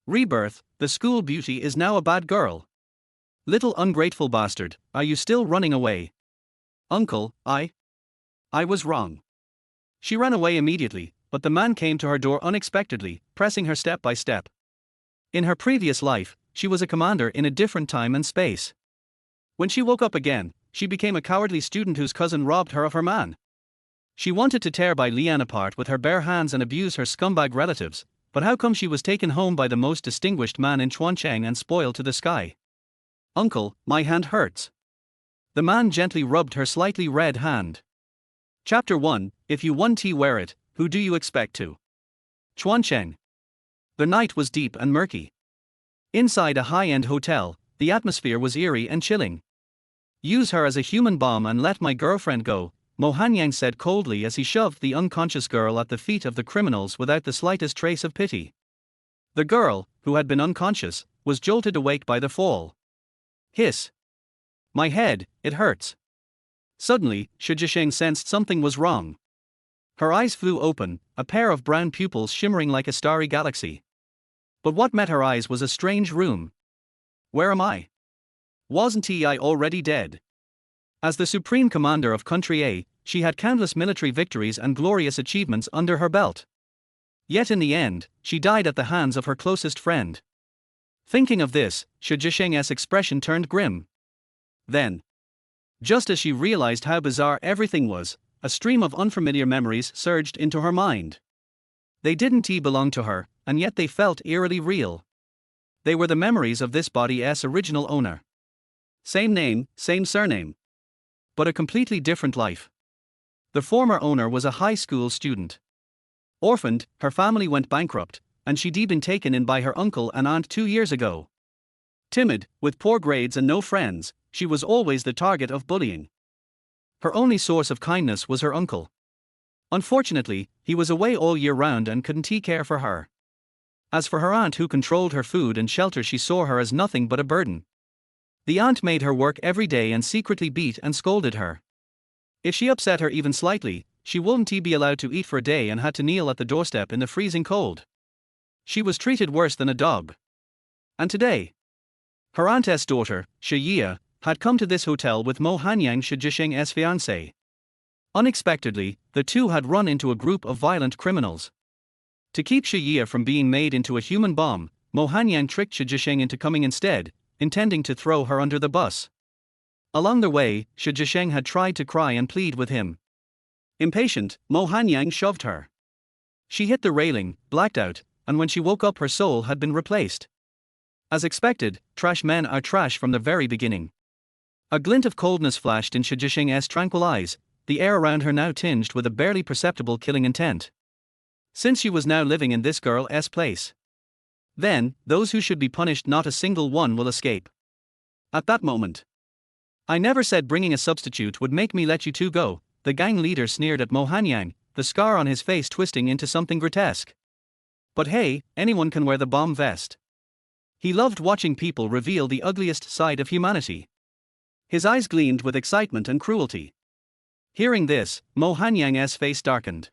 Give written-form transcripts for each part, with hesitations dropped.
Rebirth, the school beauty is now a bad girl. Little ungrateful bastard, are you still running away? Uncle, I was wrong. She ran away immediately, but the man came to her door unexpectedly, pressing her step by step. In her previous life, she was a commander in a different time and space. When she woke up again, she became a cowardly student whose cousin robbed her of her man. She wanted to tear Bai Lian apart with her bare hands and abuse her scumbag relatives, but how come she was taken home by the most distinguished man in Chuancheng and spoiled to the sky? Uncle, my hand hurts. The man gently rubbed her slightly red hand. Chapter 1, If you want tea wear it, who do you expect to? Chuancheng. The night was deep and murky. Inside a high-end hotel, the atmosphere was eerie and chilling. Use her as a human bomb and let my girlfriend go, Mo Hanyang said coldly as he shoved the unconscious girl at the feet of the criminals without the slightest trace of pity. The girl, who had been unconscious, was jolted awake by the fall. Hiss. My head, it hurts. Suddenly, Chuancheng sensed something was wrong. Her eyes flew open, a pair of brown pupils shimmering like a starry galaxy. But what met her eyes was a strange room. Where am I? Wasn't I already dead? As the supreme commander of Country A, she had countless military victories and glorious achievements under her belt. Yet in the end, she died at the hands of her closest friend. Thinking of this, Chuancheng's expression turned grim. Then, just as she realized how bizarre everything was, a stream of unfamiliar memories surged into her mind. They didn't belong to her, and yet they felt eerily real. They were the memories of this body's original owner. Same name, same surname. But a completely different life. The former owner was a high school student. Orphaned, her family went bankrupt, and she'd been taken in by her uncle and aunt 2 years ago. Timid, with poor grades and no friends, she was always the target of bullying. Her only source of kindness was her uncle. Unfortunately, he was away all year round and couldn't care for her. As for her aunt who controlled her food and shelter, she saw her as nothing but a burden. The aunt made her work every day and secretly beat and scolded her. If she upset her even slightly, she wouldn't be allowed to eat for a day and had to kneel at the doorstep in the freezing cold. She was treated worse than a dog. And today, her aunt's daughter, Xie, had come to this hotel with Mo Hanyang, Chuancheng's fiancé. Unexpectedly, the two had run into a group of violent criminals. To keep Xie from being made into a human bomb, Mo Hanyang tricked Chuancheng into coming instead, intending to throw her under the bus. Along the way, Chuancheng had tried to cry and plead with him. Impatient, Mo Hanyang shoved her. She hit the railing, blacked out, and when she woke up her soul had been replaced. As expected, trash men are trash from the very beginning. A glint of coldness flashed in Chuancheng's tranquil eyes, the air around her now tinged with a barely perceptible killing intent. Since she was now living in this girl's place, then, those who should be punished, not a single one will escape. At that moment, I never said bringing a substitute would make me let you two go, the gang leader sneered at Mo Hanyang, the scar on his face twisting into something grotesque. But hey, anyone can wear the bomb vest. He loved watching people reveal the ugliest side of humanity. His eyes gleamed with excitement and cruelty. Hearing this, Mo Hanyang's face darkened.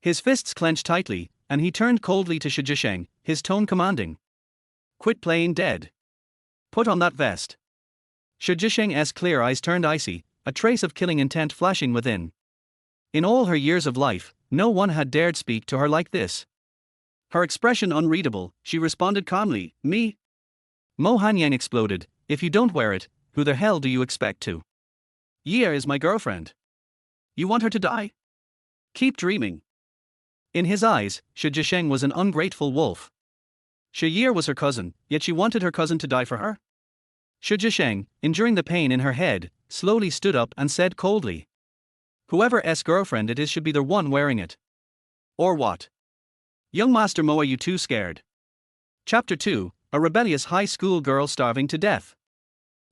His fists clenched tightly, and he turned coldly to Chuancheng, his tone commanding. Quit playing dead. Put on that vest. Chuancheng's clear eyes turned icy, a trace of killing intent flashing within. In all her years of life, no one had dared speak to her like this. Her expression unreadable, she responded calmly, Me? Mo Hanyang exploded, if you don't wear it, who the hell do you expect to? Xie is my girlfriend. You want her to die? Keep dreaming. In his eyes, Chuancheng was an ungrateful wolf. Xie was her cousin, yet she wanted her cousin to die for her? Chuancheng, enduring the pain in her head, slowly stood up and said coldly. Whoever's girlfriend it is should be the one wearing it. Or what? Young Master Mo, are you too scared? Chapter 2, A rebellious high school girl starving to death.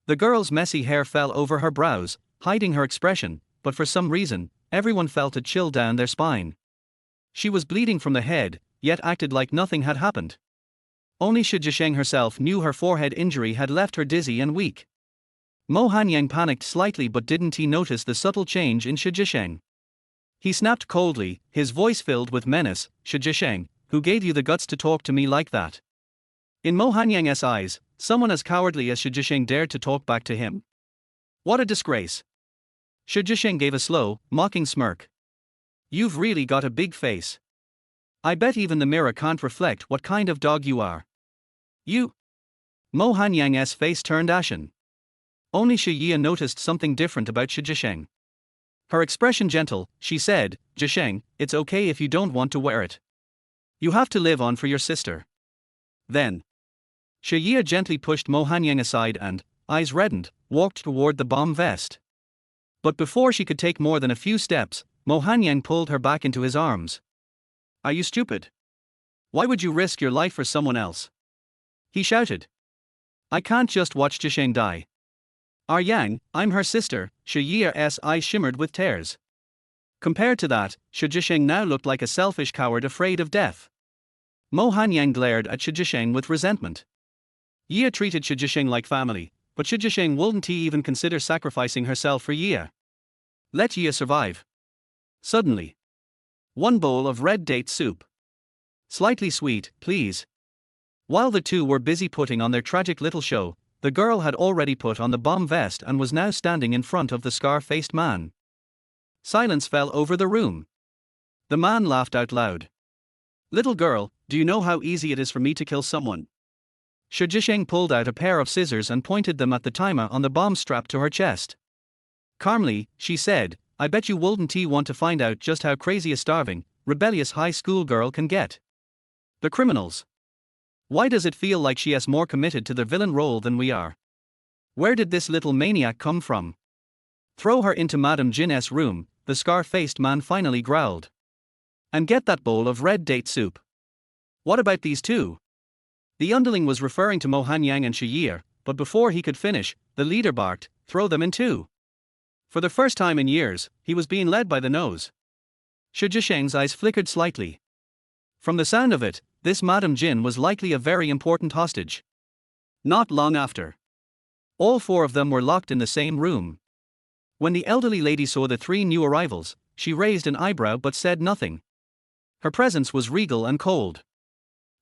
The girl's messy hair fell over her brows, hiding her expression, but for some reason, everyone felt a chill down their spine. She was bleeding from the head, yet acted like nothing had happened. Only Chuancheng herself knew her forehead injury had left her dizzy and weak. Mo Hanyang panicked slightly, but didn't he notice the subtle change in Chuancheng? He snapped coldly, his voice filled with menace, Chuancheng, who gave you the guts to talk to me like that? In Mo Hanyang's eyes, someone as cowardly as Shi Jisheng dared to talk back to him. What a disgrace. Shi Jisheng gave a slow, mocking smirk. You've really got a big face. I bet even the mirror can't reflect what kind of dog you are. You. Mo Hanyang's face turned ashen. Only Shi Yi noticed something different about Shi Jisheng. Her expression gentle, she said, Jisheng, it's okay if you don't want to wear it. You have to live on for your sister. Then. Shi Yi gently pushed Mo Hanyang aside and, eyes reddened, walked toward the bomb vest. But before she could take more than a few steps, Mo Hanyang pulled her back into his arms. Are you stupid? Why would you risk your life for someone else? He shouted. I can't just watch Jisheng die. Yang, I'm her sister. Shi Yi's eyes shimmered with tears. Compared to that, Shi Jisheng now looked like a selfish coward afraid of death. Mo Hanyang glared at Shi Jisheng with resentment. Yi treated Shi Jisheng like family, but Shi Jisheng wouldn't even consider sacrificing herself for Yi. Let Yi survive. Suddenly. One bowl of red date soup. Slightly sweet, please. While the two were busy putting on their tragic little show, the girl had already put on the bomb vest and was now standing in front of the scar-faced man. Silence fell over the room. The man laughed out loud. Little girl, do you know how easy it is for me to kill someone? Shi Jisheng pulled out a pair of scissors and pointed them at the timer on the bomb strapped to her chest. Calmly, she said, I bet you wouldn't want to find out just how crazy a starving, rebellious high school girl can get. The criminals. Why does it feel like she is more committed to the villain role than we are? Where did this little maniac come from? Throw her into Madame Jin's room, the scar-faced man finally growled. And get that bowl of red date soup. What about these two? The underling was referring to Mo Hanyang and Shi Yi, but before he could finish, the leader barked, throw them in too. For the first time in years, he was being led by the nose. Shi Jisheng's eyes flickered slightly. From the sound of it, this Madame Jin was likely a very important hostage. Not long after. All four of them were locked in the same room. When the elderly lady saw the three new arrivals, she raised an eyebrow but said nothing. Her presence was regal and cold.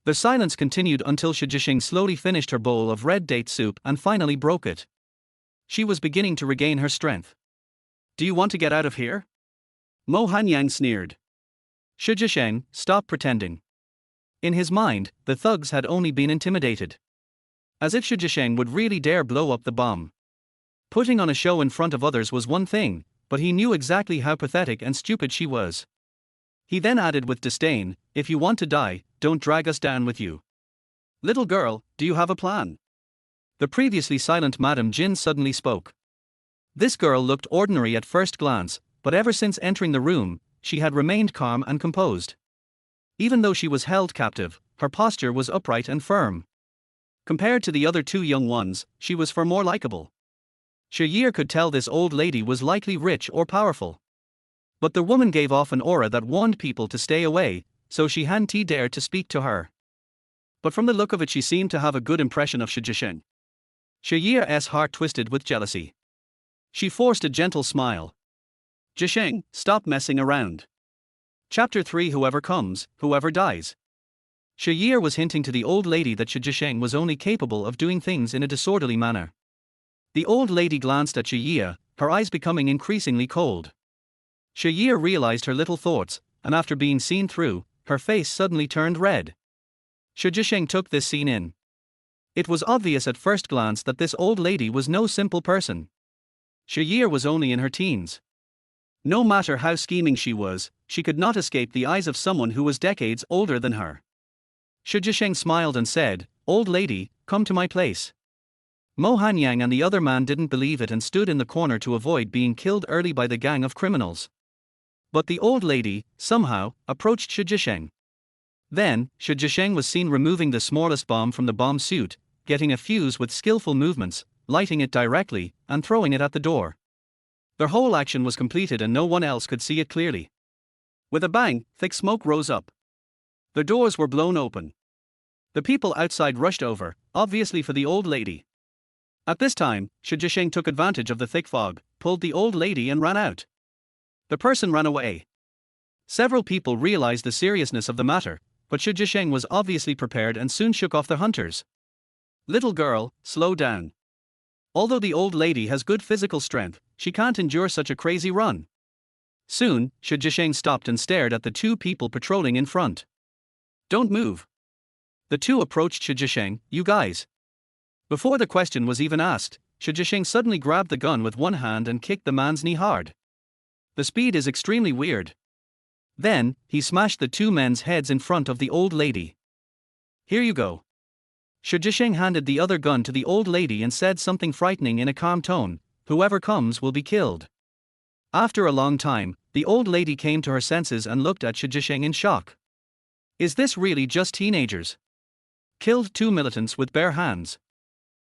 The silence continued until Shi Jisheng slowly finished her bowl of red date soup and finally broke it. She was beginning to regain her strength. Do you want to get out of here? Mo Hanyang sneered. Shi Jisheng, stop pretending. In his mind, the thugs had only been intimidated. As if Shi Jisheng would really dare blow up the bomb. Putting on a show in front of others was one thing, but he knew exactly how pathetic and stupid she was. He then added with disdain, if you want to die, don't drag us down with you. Little girl, do you have a plan? The previously silent Madame Jin suddenly spoke. This girl looked ordinary at first glance, but ever since entering the room, she had remained calm and composed. Even though she was held captive, her posture was upright and firm. Compared to the other two young ones, she was far more likable. Shi Yi could tell this old lady was likely rich or powerful. But the woman gave off an aura that warned people to stay away, so she hadn't dared to speak to her. But from the look of it she seemed to have a good impression of Shi Jisheng. Shi Yi's heart twisted with jealousy. She forced a gentle smile. Jisheng, stop messing around. Chapter 3 Whoever comes, whoever dies. Shi Yi was hinting to the old lady that Shi Jisheng was only capable of doing things in a disorderly manner. The old lady glanced at Shi Yi, her eyes becoming increasingly cold. Shi Yi realized her little thoughts, and after being seen through, her face suddenly turned red. Shi Jisheng took this scene in. It was obvious at first glance that this old lady was no simple person. Shi Yi was only in her teens. No matter how scheming she was, she could not escape the eyes of someone who was decades older than her. Shi Jisheng smiled and said, Old lady, come to my place. Mo Hanyang and the other man didn't believe it and stood in the corner to avoid being killed early by the gang of criminals. But the old lady, somehow, approached Shi Jisheng. Then, Shi Jisheng was seen removing the smallest bomb from the bomb suit, getting a fuse with skillful movements, lighting it directly, and throwing it at the door. Their whole action was completed and no one else could see it clearly. With a bang, thick smoke rose up. The doors were blown open. The people outside rushed over, obviously for the old lady. At this time, Shi Jisheng took advantage of the thick fog, pulled the old lady and ran out. The person ran away. Several people realized the seriousness of the matter, but Shi Jisheng was obviously prepared and soon shook off the hunters. Little girl, slow down. Although the old lady has good physical strength, she can't endure such a crazy run. Soon, Shi Jisheng stopped and stared at the two people patrolling in front. Don't move. The two approached Shi Jisheng. You guys. Before the question was even asked, Shi Jisheng suddenly grabbed the gun with one hand and kicked the man's knee hard. The speed is extremely weird. Then, he smashed the two men's heads in front of the old lady. Here you go. Shi Jisheng handed the other gun to the old lady and said something frightening in a calm tone, whoever comes will be killed. After a long time, the old lady came to her senses and looked at Shi Jisheng in shock. Is this really just teenagers? Killed two militants with bare hands.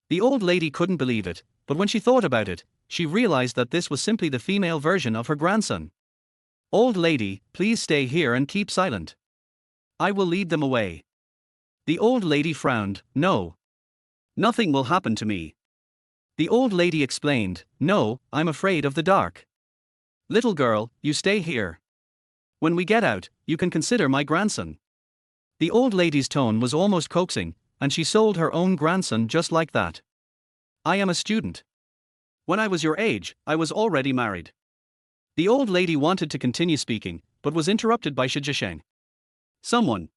The old lady couldn't believe it, but when she thought about it, she realized that this was simply the female version of her grandson. Old lady, please stay here and keep silent. I will lead them away. The old lady frowned. No. Nothing will happen to me. The old lady explained, no, I'm afraid of the dark. Little girl, you stay here. When we get out, you can consider my grandson. The old lady's tone was almost coaxing, and she sold her own grandson just like that. I am a student. When I was your age, I was already married. The old lady wanted to continue speaking, but was interrupted by Shi Jisheng. Someone.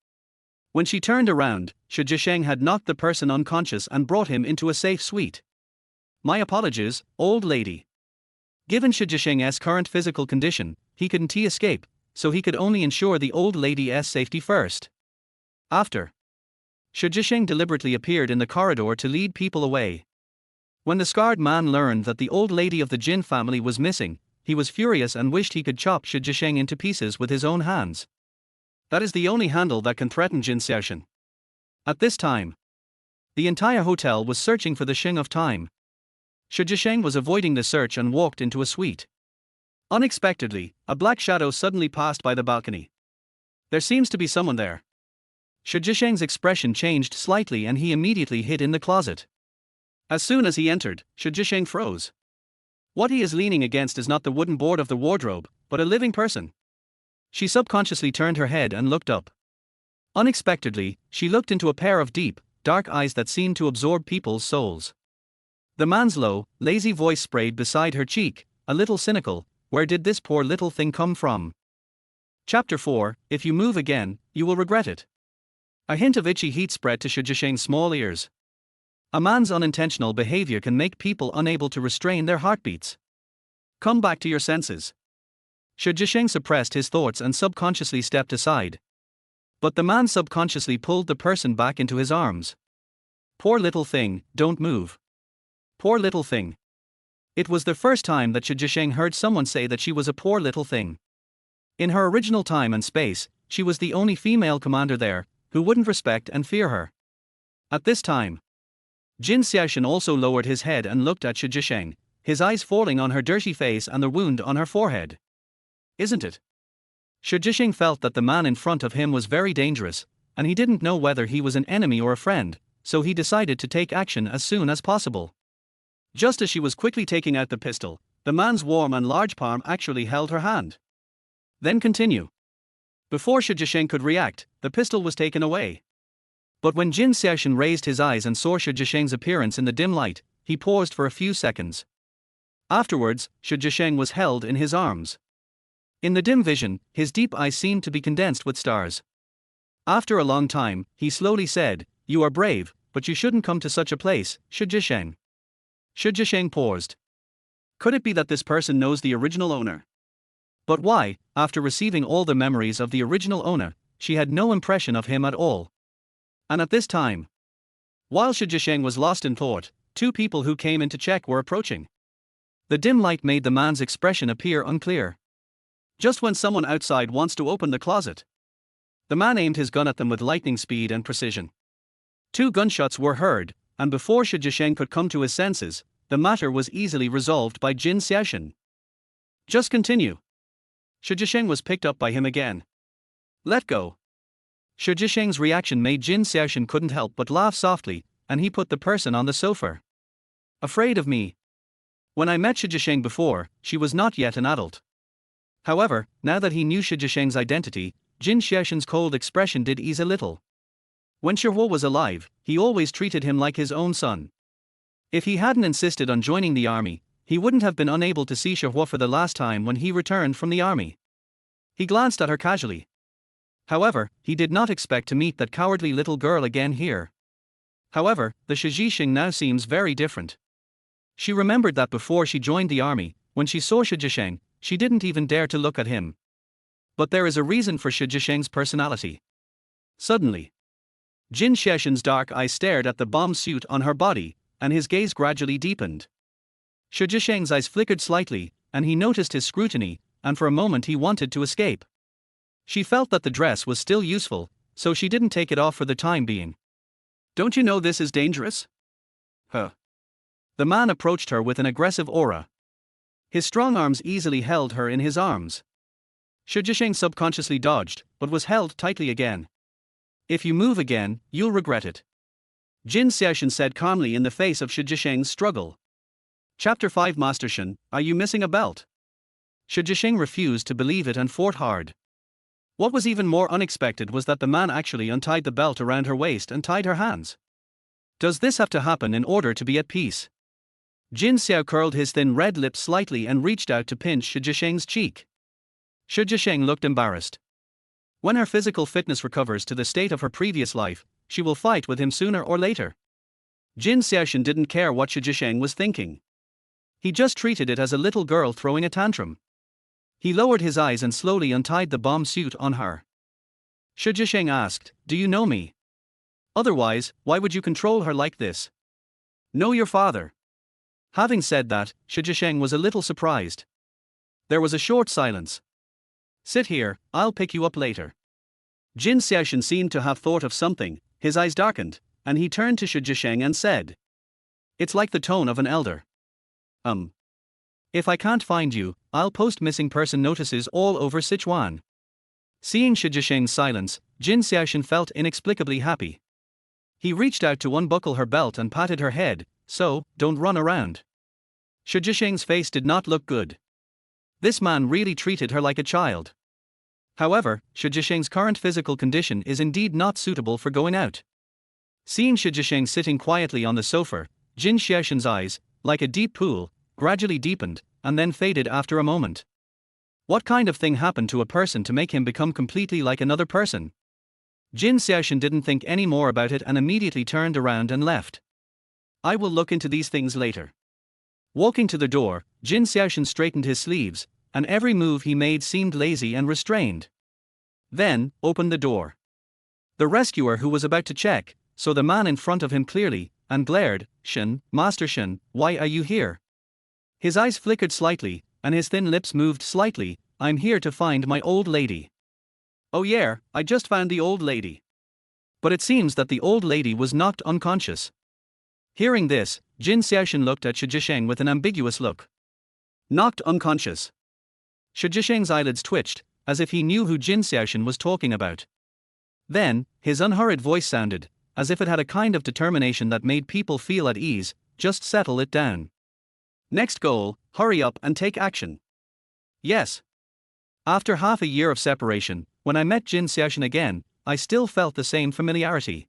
When she turned around, Shi Jisheng had knocked the person unconscious and brought him into a safe suite. My apologies, old lady. Given Shi Jisheng's current physical condition, he couldn't escape, so he could only ensure the old lady's safety first. After. Shi Jisheng deliberately appeared in the corridor to lead people away. When the scarred man learned that the old lady of the Jin family was missing, he was furious and wished he could chop Shi Jisheng into pieces with his own hands. That is the only handle that can threaten Jin Xiaoshan. At this time, the entire hotel was searching for the Shing of Time. Shi Jisheng was avoiding the search and walked into a suite. Unexpectedly, a black shadow suddenly passed by the balcony. There seems to be someone there. Shi Jisheng's expression changed slightly and he immediately hid in the closet. As soon as he entered, Shi Jisheng froze. What he is leaning against is not the wooden board of the wardrobe, but a living person. She subconsciously turned her head and looked up. Unexpectedly, she looked into a pair of deep, dark eyes that seemed to absorb people's souls. The man's low, lazy voice sprayed beside her cheek, a little cynical. Where did this poor little thing come from? Chapter 4, If you move again, you will regret it. A hint of itchy heat spread to Shi Jisheng's small ears. A man's unintentional behavior can make people unable to restrain their heartbeats. Come back to your senses. Shi Jisheng suppressed his thoughts and subconsciously stepped aside. But the man subconsciously pulled the person back into his arms. Poor little thing, don't move. Poor little thing. It was the first time that Shi Jisheng heard someone say that she was a poor little thing. In her original time and space, she was the only female commander there, who wouldn't respect and fear her. At this time, Jin Xiaoshan also lowered his head and looked at Shi Jisheng, his eyes falling on her dirty face and the wound on her forehead. Isn't it? Shi Jisheng felt that the man in front of him was very dangerous, and he didn't know whether he was an enemy or a friend, so he decided to take action as soon as possible. Just as she was quickly taking out the pistol, the man's warm and large palm actually held her hand. Then continue. Before Shi Jisheng could react, the pistol was taken away. But when Jin Xiaoshan raised his eyes and saw Shi Jisheng's appearance in the dim light, he paused for a few seconds. Afterwards, Shi Jisheng was held in his arms. In the dim vision, his deep eyes seemed to be condensed with stars. After a long time, he slowly said, "You are brave, but you shouldn't come to such a place, Shi Jisheng." Shi Jisheng paused. Could it be that this person knows the original owner? But why, after receiving all the memories of the original owner, she had no impression of him at all? And at this time, while Shi Jisheng was lost in thought, two people who came in to check were approaching. The dim light made the man's expression appear unclear. Just when someone outside wants to open the closet. The man aimed his gun at them with lightning speed and precision. 2 gunshots were heard, and before Shi Jisheng could come to his senses, the matter was easily resolved by Jin Xiaoshan. Just continue. Shi Jisheng was picked up by him again. Let go. Shi Jisheng's reaction made Jin Xiaoshan couldn't help but laugh softly, and he put the person on the sofa. Afraid of me? When I met Shi Jisheng before, she was not yet an adult. However, now that he knew Shi Jisheng's identity, Jin Xiaoshen's cold expression did ease a little. When Shihua was alive, he always treated him like his own son. If he hadn't insisted on joining the army, he wouldn't have been unable to see Shihua for the last time when he returned from the army. He glanced at her casually. However, he did not expect to meet that cowardly little girl again here. However, the Shijisheng now seems very different. She remembered that before she joined the army, when she saw Shijisheng, she didn't even dare to look at him. But there is a reason for Shijisheng's personality. Suddenly, Jin Xiaoshen's dark eyes stared at the bomb suit on her body, and his gaze gradually deepened. Shijisheng's eyes flickered slightly, and he noticed his scrutiny, and for a moment he wanted to escape. She felt that the dress was still useful, so she didn't take it off for the time being. Don't you know this is dangerous? Huh. The man approached her with an aggressive aura. His strong arms easily held her in his arms. Shijisheng subconsciously dodged, but was held tightly again. If you move again, you'll regret it. Jin Xiaoshen said calmly in the face of Shijisheng's struggle. Chapter 5 Master Shen, are you missing a belt? Shijisheng refused to believe it and fought hard. What was even more unexpected was that the man actually untied the belt around her waist and tied her hands. Does this have to happen in order to be at peace? Jin Xiao curled his thin red lips slightly and reached out to pinch Shijisheng's cheek. Shijisheng looked embarrassed. When her physical fitness recovers to the state of her previous life, she will fight with him sooner or later. Jin Xiaoshen didn't care what Shijisheng was thinking. He just treated it as a little girl throwing a tantrum. He lowered his eyes and slowly untied the bomb suit on her. Shijisheng asked, "Do you know me? Otherwise, why would you control her like this?" "Know your father." Having said that, Shijisheng was a little surprised. There was a short silence. "Sit here, I'll pick you up later." Jin Xiaoshen seemed to have thought of something, his eyes darkened, and he turned to Shijisheng and said, "It's like the tone of an elder. If I can't find you, I'll post missing person notices all over Sichuan." Seeing Shijisheng's silence, Jin Xiaoshen felt inexplicably happy. He reached out to unbuckle her belt and patted her head, "So, don't run around." Shijisheng's face did not look good. This man really treated her like a child. However, Shijisheng's current physical condition is indeed not suitable for going out. Seeing Shijisheng sitting quietly on the sofa, Jin Xiaoshen's eyes, like a deep pool, gradually deepened, and then faded after a moment. What kind of thing happened to a person to make him become completely like another person? Jin Xiaoshen didn't think any more about it and immediately turned around and left. "I will look into these things later." Walking to the door, Jin Xiaoshen straightened his sleeves, and every move he made seemed lazy and restrained. Then, opened the door. The rescuer who was about to check, saw the man in front of him clearly, and glared, "Shen, Master Shen, why are you here?" His eyes flickered slightly, and his thin lips moved slightly. "I'm here to find my old lady." "Oh yeah, I just found the old lady." But it seems that the old lady was knocked unconscious. Hearing this, Jin Xiaoshen looked at Shijisheng with an ambiguous look. Knocked unconscious. Shijisheng's eyelids twitched, as if he knew who Jin Xiaoshen was talking about. Then, his unhurried voice sounded, as if it had a kind of determination that made people feel at ease, "Just settle it down. Next goal, hurry up and take action." Yes. After half a year of separation, when I met Jin Xiaoshen again, I still felt the same familiarity.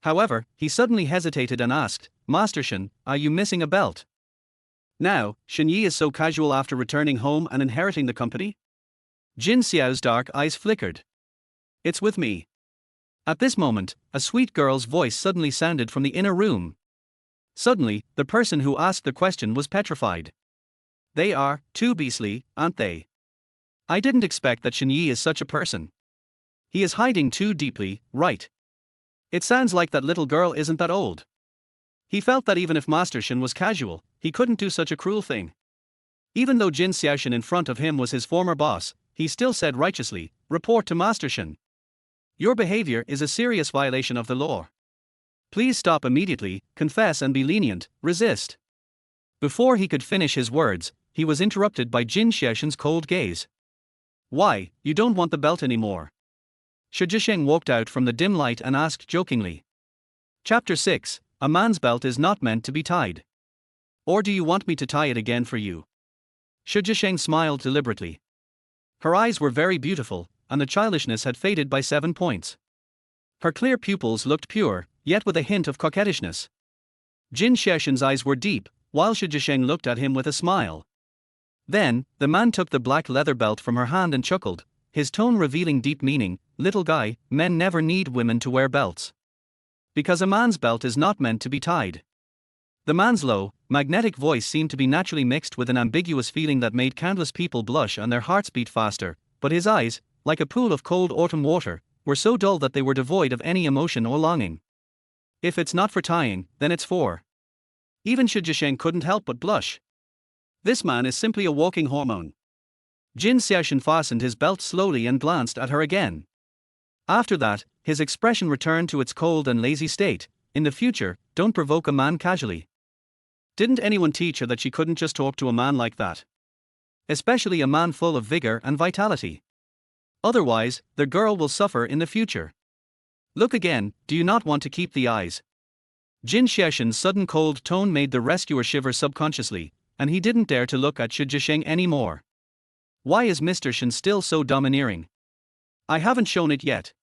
However, he suddenly hesitated and asked, "Master Shen, are you missing a belt?" Now, Shen Yi is so casual after returning home and inheriting the company? Jin Xiao's dark eyes flickered. "It's with me." At this moment, a sweet girl's voice suddenly sounded from the inner room. Suddenly, the person who asked the question was petrified. "They are too beastly, aren't they? I didn't expect that Shen Yi is such a person. He is hiding too deeply, right? It sounds like that little girl isn't that old." He felt that even if Master Shen was casual, he couldn't do such a cruel thing. Even though Jin Xiaoshen in front of him was his former boss, he still said righteously, "Report to Master Shen. Your behavior is a serious violation of the law. Please stop immediately, confess and be lenient, resist." Before he could finish his words, he was interrupted by Jin Xiaoshen's cold gaze. "Why, you don't want the belt anymore?" Shijisheng walked out from the dim light and asked jokingly. Chapter 6, A man's belt is not meant to be tied. "Or do you want me to tie it again for you?" Shijisheng smiled deliberately. Her eyes were very beautiful, and the childishness had faded by 7 points. Her clear pupils looked pure, yet with a hint of coquettishness. Jin Xiaoshen's eyes were deep, while Shi Zhisheng looked at him with a smile. Then, the man took the black leather belt from her hand and chuckled, his tone revealing deep meaning. Little guy, men never need women to wear belts. Because a man's belt is not meant to be tied. The man's low, magnetic voice seemed to be naturally mixed with an ambiguous feeling that made countless people blush and their hearts beat faster, but his eyes, like a pool of cold autumn water, were so dull that they were devoid of any emotion or longing. If it's not for tying, then it's for. Even Shi Zhisheng couldn't help but blush. This man is simply a walking hormone. Jin Xiaoshen fastened his belt slowly and glanced at her again. After that, his expression returned to its cold and lazy state. In the future, don't provoke a man casually. Didn't anyone teach her that she couldn't just talk to a man like that? Especially a man full of vigor and vitality. Otherwise, the girl will suffer in the future. Look again, do you not want to keep the eyes? Jin Xiaoshen's sudden cold tone made the rescuer shiver subconsciously, and he didn't dare to look at Shi Zhisheng anymore. Why is Mr. Shen still so domineering? I haven't shown it yet.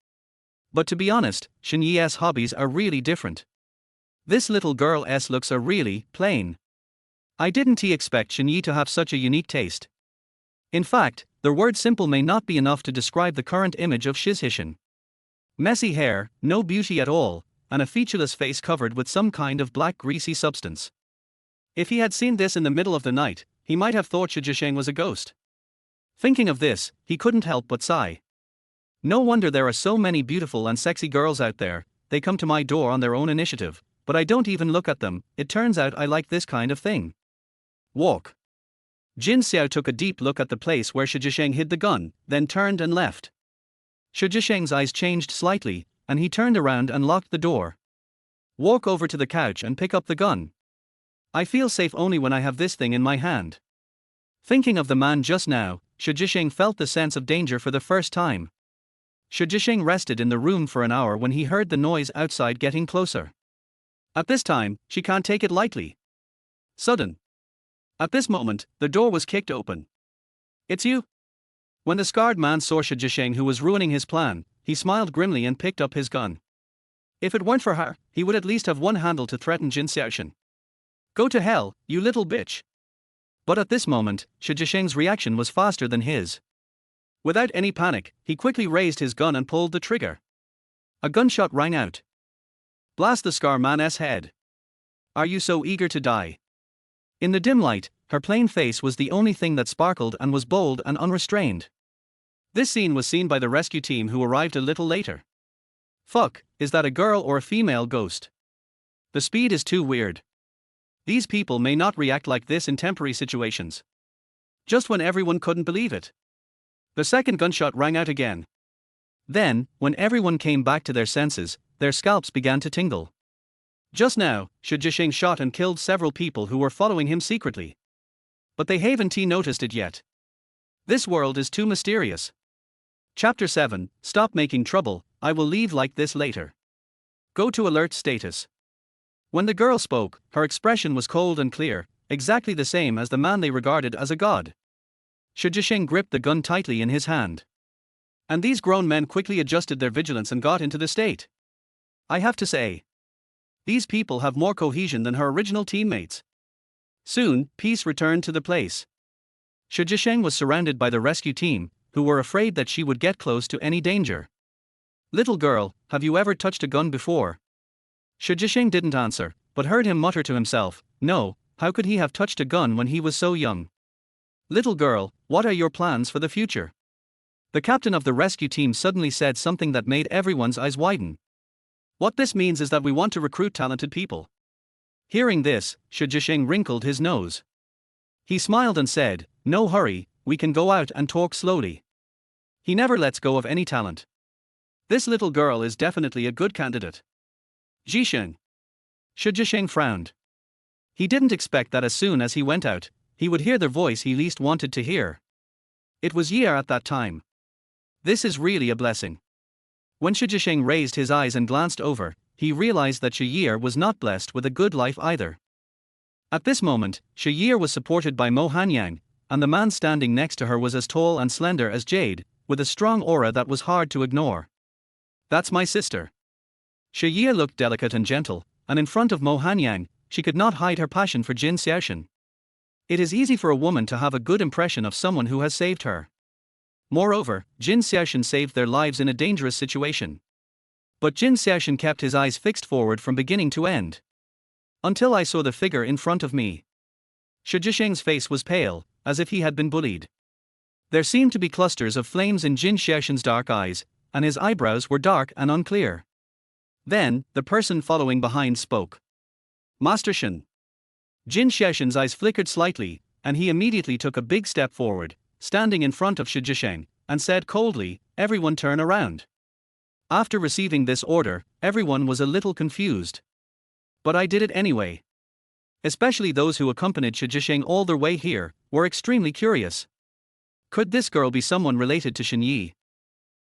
But to be honest, Shen Yi's hobbies are really different. This little girl's looks are really plain. I didn't expect Shen Yi to have such a unique taste. In fact, the word simple may not be enough to describe the current image of Shi Zhisheng. Messy hair, no beauty at all, and a featureless face covered with some kind of black greasy substance. If he had seen this in the middle of the night, he might have thought Shi Zhisheng was a ghost. Thinking of this, he couldn't help but sigh. No wonder there are so many beautiful and sexy girls out there. They come to my door on their own initiative, but I don't even look at them. It turns out I like this kind of thing. Walk. Jin Xiao took a deep look at the place where Shi Zhisheng hid the gun, then turned and left. Shi Zhisheng's eyes changed slightly, and he turned around and locked the door. Walk over to the couch and pick up the gun. I feel safe only when I have this thing in my hand. Thinking of the man just now, Shi Zhisheng felt the sense of danger for the first time. Shi Zhisheng rested in the room for an hour when he heard the noise outside getting closer. At this time, she can't take it lightly. Sudden. At this moment, the door was kicked open. It's you? When the scarred man saw Shi Zhisheng, who was ruining his plan, he smiled grimly and picked up his gun. If it weren't for her, he would at least have one handle to threaten Jin Xiaoshen. Go to hell, you little bitch. But at this moment, Shi Zhisheng's reaction was faster than his. Without any panic, he quickly raised his gun and pulled the trigger. A gunshot rang out. Blast the scar man's head. Are you so eager to die? In the dim light, her plain face was the only thing that sparkled and was bold and unrestrained. This scene was seen by the rescue team, who arrived a little later. Fuck, is that a girl or a female ghost? The speed is too weird. These people may not react like this in temporary situations. Just when everyone couldn't believe it. The second gunshot rang out again. Then, when everyone came back to their senses, their scalps began to tingle. Just now, Shi Zhisheng shot and killed several people who were following him secretly. But they haven't noticed it yet. This world is too mysterious. Chapter 7, Stop making trouble, I will leave like this later. Go to alert status. When the girl spoke, her expression was cold and clear, exactly the same as the man they regarded as a god. Shi Zhisheng gripped the gun tightly in his hand. And these grown men quickly adjusted their vigilance and got into the state. I have to say, these people have more cohesion than her original teammates. Soon, peace returned to the place. Shi Zhisheng was surrounded by the rescue team, who were afraid that she would get close to any danger. Little girl, have you ever touched a gun before? Shi Zhisheng didn't answer, but heard him mutter to himself, no, how could he have touched a gun when he was so young? Little girl, what are your plans for the future? The captain of the rescue team suddenly said something that made everyone's eyes widen. What this means is that we want to recruit talented people. Hearing this, Shi Zhisheng wrinkled his nose. He smiled and said, no hurry, we can go out and talk slowly. He never lets go of any talent. This little girl is definitely a good candidate. Zhisheng. Shi Zhisheng frowned. He didn't expect that as soon as he went out, he would hear the voice he least wanted to hear. It was Ye at that time. This is really a blessing. When Shi Zhisheng raised his eyes and glanced over, he realized that Shi Yi was not blessed with a good life either. At this moment, Shi Yi was supported by Mo Hanyang, and the man standing next to her was as tall and slender as Jade, with a strong aura that was hard to ignore. That's my sister. Shi Ye looked delicate and gentle, and in front of Mo Hanyang, she could not hide her passion for Jin Xiaoshen. It is easy for a woman to have a good impression of someone who has saved her. Moreover, Jin Xiaoshen saved their lives in a dangerous situation. But Jin Xiaoshen kept his eyes fixed forward from beginning to end. Until I saw the figure in front of me. Shi Jisheng's face was pale, as if he had been bullied. There seemed to be clusters of flames in Jin Xiaoshen's dark eyes, and his eyebrows were dark and unclear. Then, the person following behind spoke. Master Shen. Jin Xiaoshen's eyes flickered slightly, and he immediately took a big step forward, standing in front of Shi Jisheng, and said coldly, "Everyone turn around." After receiving this order, everyone was a little confused. But I did it anyway. Especially those who accompanied Shi Jisheng all their way here, were extremely curious. Could this girl be someone related to Shen Yi?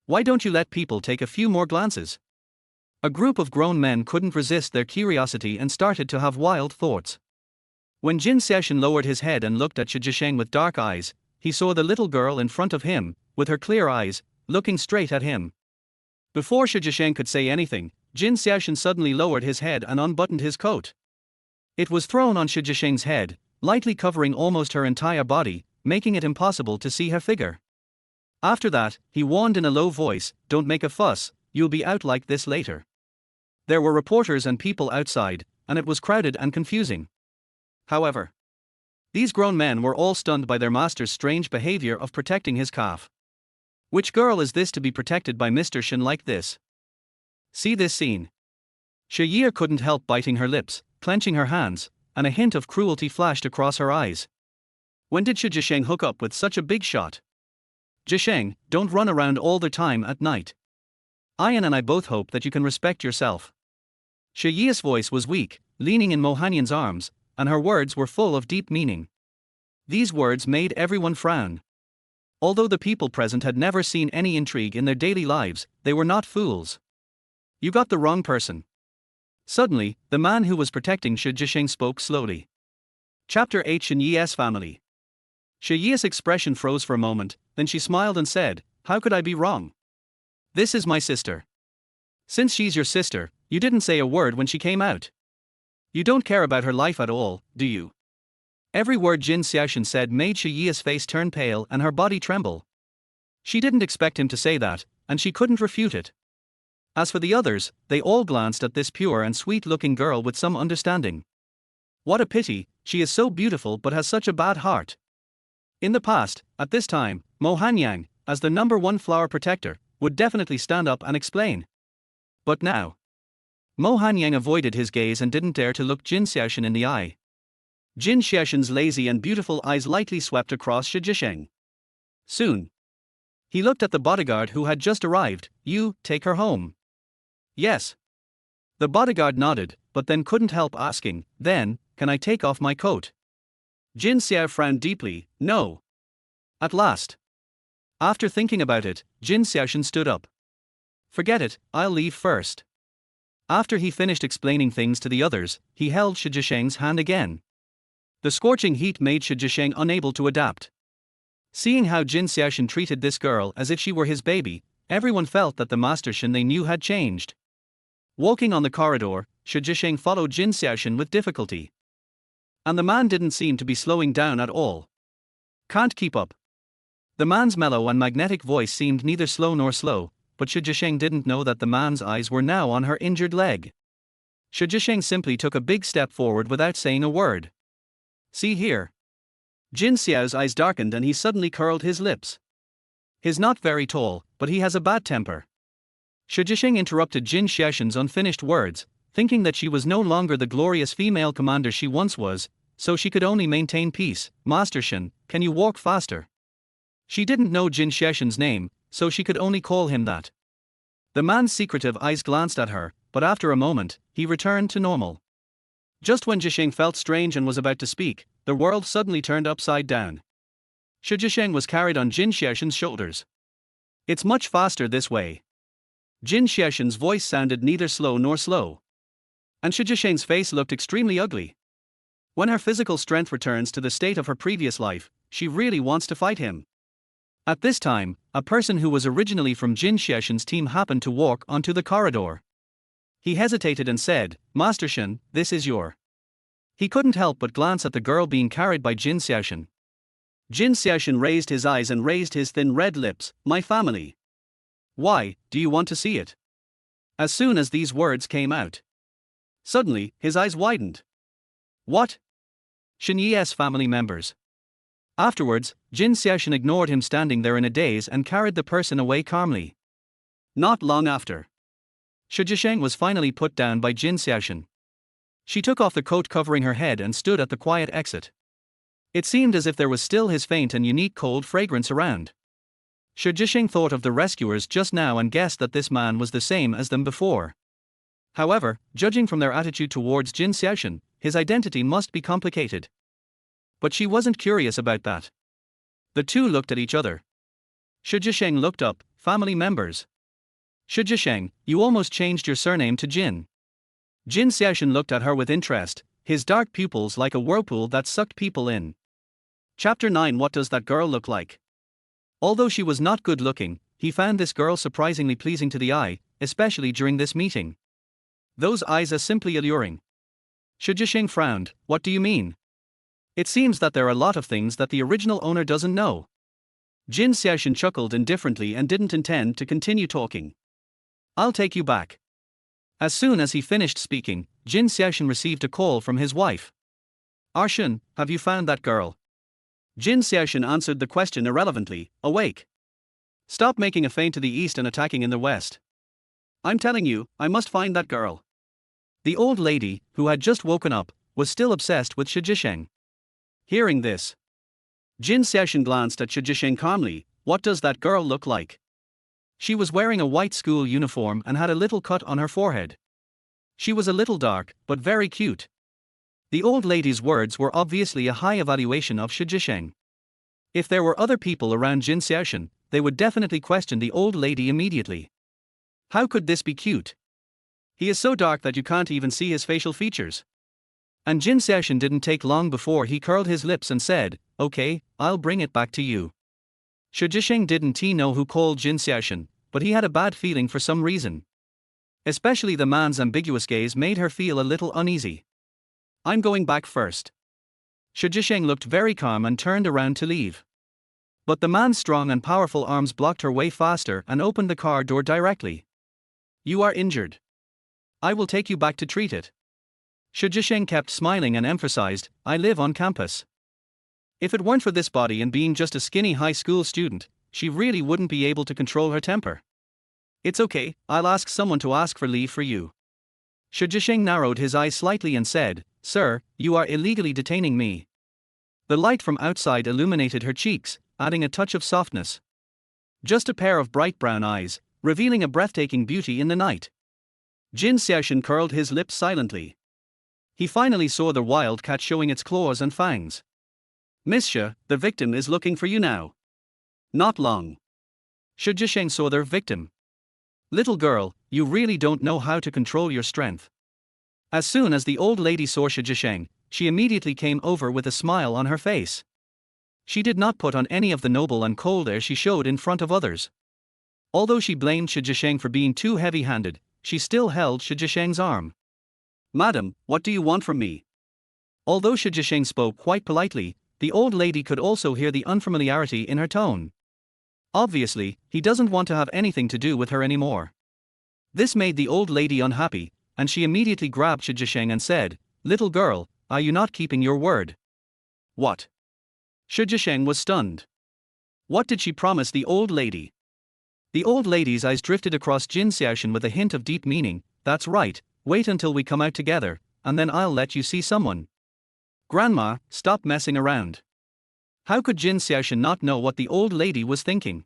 Why don't you let people take a few more glances? A group of grown men couldn't resist their curiosity and started to have wild thoughts. When Jin Xiaoshen lowered his head and looked at Shi Jisheng with dark eyes, he saw the little girl in front of him, with her clear eyes, looking straight at him. Before Shi Jisheng could say anything, Jin Xiaoshen suddenly lowered his head and unbuttoned his coat. It was thrown on Shi Jisheng's head, lightly covering almost her entire body, making it impossible to see her figure. After that, he warned in a low voice, "Don't make a fuss, you'll be out like this later." There were reporters and people outside, and it was crowded and confusing. However, these grown men were all stunned by their master's strange behavior of protecting his calf. Which girl is this to be protected by Mr. Shen like this? See this scene. Shi Ye couldn't help biting her lips, clenching her hands, and a hint of cruelty flashed across her eyes. When did Shi Jisheng hook up with such a big shot? Jisheng, don't run around all the time at night. Ian and I both hope that you can respect yourself. Shi Ye's voice was weak, leaning in Mo Hanyan's arms, and her words were full of deep meaning. These words made everyone frown. Although the people present had never seen any intrigue in their daily lives, they were not fools. You got the wrong person. Suddenly, the man who was protecting Shi Jisheng spoke slowly. Chapter 8 Shen Yi's family. Shi Yi's expression froze for a moment, then she smiled and said, "How could I be wrong? This is my sister. Since she's your sister, you didn't say a word when she came out. You don't care about her life at all, do you?" Every word Jin Xiaoshen said made Shi Yi's face turn pale and her body tremble. She didn't expect him to say that, and she couldn't refute it. As for the others, they all glanced at this pure and sweet-looking girl with some understanding. What a pity, she is so beautiful but has such a bad heart. In the past, at this time, Mo Hanyang, as the #1 flower protector, would definitely stand up and explain. But now, Mo Hanyang avoided his gaze and didn't dare to look Jin Xiaoshen in the eye. Jin Xiaoshen's lazy and beautiful eyes lightly swept across Shi Jisheng. Soon, he looked at the bodyguard who had just arrived. "You take her home." "Yes." The bodyguard nodded, but then couldn't help asking, "Then, can I take off my coat?" Jin Xiao frowned deeply, "No." At last, after thinking about it, Jin Xiaoshen stood up. "Forget it, I'll leave first." After he finished explaining things to the others, he held Shi Jisheng's hand again. The scorching heat made Shi Jisheng unable to adapt. Seeing how Jin Xiaoshen treated this girl as if she were his baby, everyone felt that the Master Shen they knew had changed. Walking on the corridor, Shi Jisheng followed Jin Xiaoshen with difficulty. And the man didn't seem to be slowing down at all. "Can't keep up." The man's mellow and magnetic voice seemed neither slow nor slow, but Shi Jisheng didn't know that the man's eyes were now on her injured leg. Shi Jisheng simply took a big step forward without saying a word. "See here." Jin Xiao's eyes darkened and he suddenly curled his lips. "He's not very tall, but he has a bad temper." Shi Jisheng interrupted Jin Xiaoshen's unfinished words, thinking that she was no longer the glorious female commander she once was, so she could only maintain peace. "Master Shen, can you walk faster?" She didn't know Jin Xiaoshen's name, so she could only call him that. The man's secretive eyes glanced at her, but after a moment, he returned to normal. Just when Jisheng felt strange and was about to speak, the world suddenly turned upside down. Shi Jisheng was carried on Jin Xiaoshen's shoulders. "It's much faster this way." Jin Xiaoshen's voice sounded neither slow nor slow. And Shi Jisheng's face looked extremely ugly. When her physical strength returns to the state of her previous life, she really wants to fight him. At this time, a person who was originally from Jin Xiaoshen's team happened to walk onto the corridor. He hesitated and said, Master Shen, this is your. He couldn't help but glance at the girl being carried by Jin Xiaoshen. Jin Xiaoshen raised his eyes and raised his thin red lips, my family. Why, do you want to see it? As soon as these words came out. Suddenly, his eyes widened. What? Shen Yi's family members. Afterwards, Jin Xiaoshen ignored him standing there in a daze and carried the person away calmly. Not long after, Shi Jisheng was finally put down by Jin Xiaoshen. She took off the coat covering her head and stood at the quiet exit. It seemed as if there was still his faint and unique cold fragrance around. Shi Jisheng thought of the rescuers just now and guessed that this man was the same as them before. However, judging from their attitude towards Jin Xiaoshen, his identity must be complicated. But she wasn't curious about that. The two looked at each other. Shi Jisheng looked up, family members. Shi Jisheng, you almost changed your surname to Jin. Jin Xiaoshen looked at her with interest, his dark pupils like a whirlpool that sucked people in. Chapter 9. What does that girl look like? Although she was not good looking, he found this girl surprisingly pleasing to the eye, especially during this meeting. Those eyes are simply alluring. Shi Jisheng frowned, what do you mean? It seems that there are a lot of things that the original owner doesn't know. Jin Xiaoshen chuckled indifferently and didn't intend to continue talking. I'll take you back. As soon as he finished speaking, Jin Xiaoshen received a call from his wife. Arshan, have you found that girl? Jin Xiaoshen answered the question irrelevantly, awake. Stop making a feint to the east and attacking in the west. I'm telling you, I must find that girl. The old lady, who had just woken up, was still obsessed with Shi Jisheng. Hearing this, Jin Xiaoshen glanced at Shi Jisheng calmly, what does that girl look like? She was wearing a white school uniform and had a little cut on her forehead. She was a little dark, but very cute. The old lady's words were obviously a high evaluation of Shi Jisheng. If there were other people around Jin Xiaoshen, they would definitely question the old lady immediately. How could this be cute? He is so dark that you can't even see his facial features. And Jin Xiaoshen didn't take long before he curled his lips and said, okay, I'll bring it back to you. Shi Jisheng didn't know who called Jin Xiaoshen, but he had a bad feeling for some reason. Especially the man's ambiguous gaze made her feel a little uneasy. I'm going back first. Shi Jisheng looked very calm and turned around to leave. But the man's strong and powerful arms blocked her way faster and opened the car door directly. You are injured. I will take you back to treat it. Shi Jisheng kept smiling and emphasized, I live on campus. If it weren't for this body and being just a skinny high school student, she really wouldn't be able to control her temper. It's okay, I'll ask someone to ask for leave for you. Shi Jisheng narrowed his eyes slightly and said, Sir, you are illegally detaining me. The light from outside illuminated her cheeks, adding a touch of softness. Just a pair of bright brown eyes, revealing a breathtaking beauty in the night. Jin Xiaoshen curled his lips silently. He finally saw the wild cat showing its claws and fangs. Miss Shi, the victim is looking for you now. Not long. Shi Jisheng saw their victim. Little girl, you really don't know how to control your strength. As soon as the old lady saw Shi Jisheng, she immediately came over with a smile on her face. She did not put on any of the noble and cold air she showed in front of others. Although she blamed Shi Jisheng for being too heavy-handed, she still held Shi Jisheng's arm. Madam, what do you want from me? Although Shi Jisheng spoke quite politely, the old lady could also hear the unfamiliarity in her tone. Obviously, he doesn't want to have anything to do with her anymore. This made the old lady unhappy, and she immediately grabbed Shi Jisheng and said, Little girl, are you not keeping your word? What? Shi Jisheng was stunned. What did she promise the old lady? The old lady's eyes drifted across Jin Xiaoshen with a hint of deep meaning, that's right, wait until we come out together, and then I'll let you see someone. Grandma, stop messing around. How could Jin Xiaoshen not know what the old lady was thinking?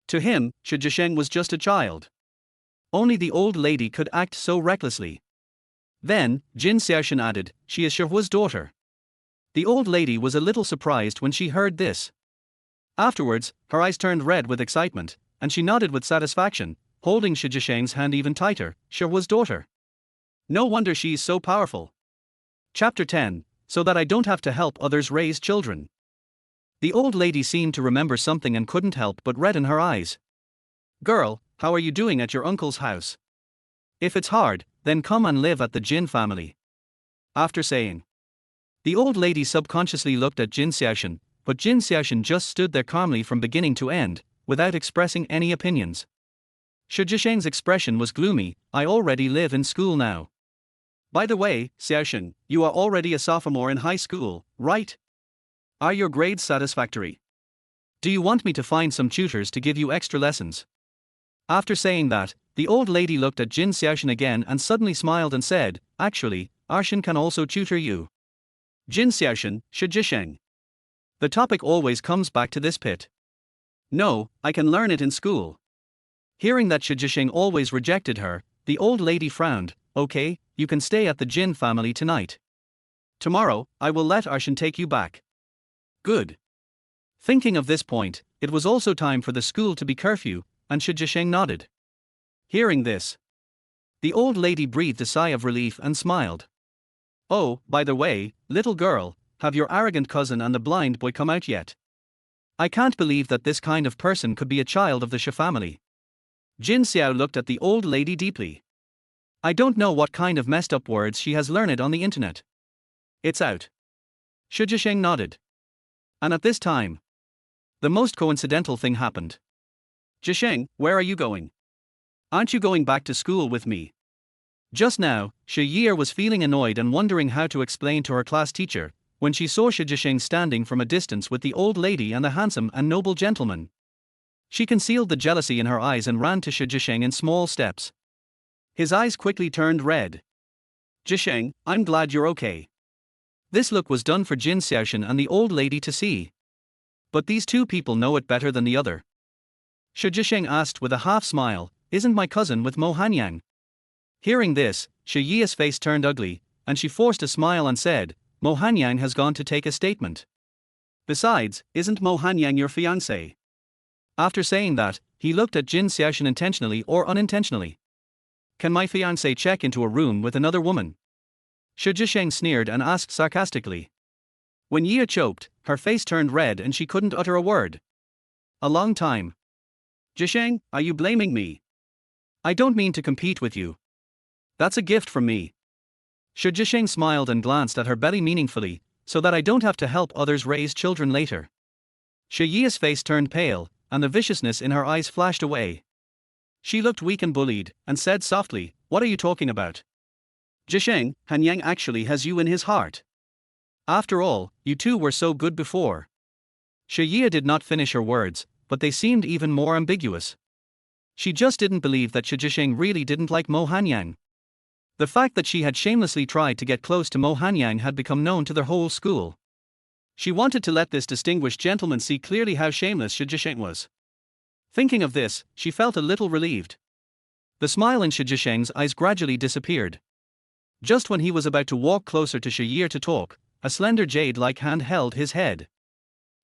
To him, Shi Jisheng was just a child. Only the old lady could act so recklessly. Then, Jin Xiaoshen added, she is Shi Hua's daughter. The old lady was a little surprised when she heard this. Afterwards, her eyes turned red with excitement, and she nodded with satisfaction, holding Shi Jisheng's hand even tighter, Shi Hua's daughter. No wonder she's so powerful. Chapter 10, so that I don't have to help others raise children. The old lady seemed to remember something and couldn't help but redden her eyes. Girl, how are you doing at your uncle's house? If it's hard, then come and live at the Jin family. After saying. The old lady subconsciously looked at Jin Xiaoshan, but Jin Xiaoshan just stood there calmly from beginning to end, without expressing any opinions. Shi Jisheng's expression was gloomy. I already live in school now. By the way, Xiaoshan, you are already a sophomore in high school, right? Are your grades satisfactory? Do you want me to find some tutors to give you extra lessons? After saying that, the old lady looked at Jin Xiaoshan again and suddenly smiled and said, actually, Arshan can also tutor you. Jin Xiaoshan, Shi Jisheng. The topic always comes back to this pit. No, I can learn it in school. Hearing that Shi Jisheng always rejected her, the old lady frowned. Okay, you can stay at the Jin family tonight. Tomorrow, I will let Arshan take you back. Good. Thinking of this point, it was also time for the school to be curfew, and Shi Jisheng nodded. Hearing this, the old lady breathed a sigh of relief and smiled. Oh, by the way, little girl, have your arrogant cousin and the blind boy come out yet? I can't believe that this kind of person could be a child of the Shi family. Jin Xiao looked at the old lady deeply. I don't know what kind of messed up words she has learned on the internet. It's out. Shi Jisheng nodded. And at this time, the most coincidental thing happened. Jisheng, where are you going? Aren't you going back to school with me? Just now, Shi Yi'er was feeling annoyed and wondering how to explain to her class teacher, when she saw Shi Jisheng standing from a distance with the old lady and the handsome and noble gentleman. She concealed the jealousy in her eyes and ran to Shi Jisheng in small steps. His eyes quickly turned red. Jisheng, I'm glad you're okay. This look was done for Jin Xiaoshan and the old lady to see. But these two people know it better than the other. Shi Jisheng asked with a half smile, isn't my cousin with Mo Hanyang? Hearing this, Shi Yi's face turned ugly, and she forced a smile and said, Mo Hanyang has gone to take a statement. Besides, isn't Mo Hanyang your fiancé? After saying that, he looked at Jin Xiaoshan intentionally or unintentionally. Can my fiancé check into a room with another woman? Shi Jisheng sneered and asked sarcastically. When Yi choked, her face turned red and she couldn't utter a word. A long time. Jisheng, are you blaming me? I don't mean to compete with you. That's a gift from me. Shi Jisheng smiled and glanced at her belly meaningfully, so that I don't have to help others raise children later. Shi Yi's face turned pale, and the viciousness in her eyes flashed away. She looked weak and bullied, and said softly, what are you talking about? Jisheng, Hanyang actually has you in his heart. After all, you two were so good before. Shi Yi did not finish her words, but they seemed even more ambiguous. She just didn't believe that Shi Jisheng really didn't like Mo Hanyang. The fact that she had shamelessly tried to get close to Mo Hanyang had become known to the whole school. She wanted to let this distinguished gentleman see clearly how shameless Shi Jisheng was. Thinking of this, she felt a little relieved. The smile in Shi Jisheng's eyes gradually disappeared. Just when he was about to walk closer to Shi Yi to talk, a slender jade-like hand held his head.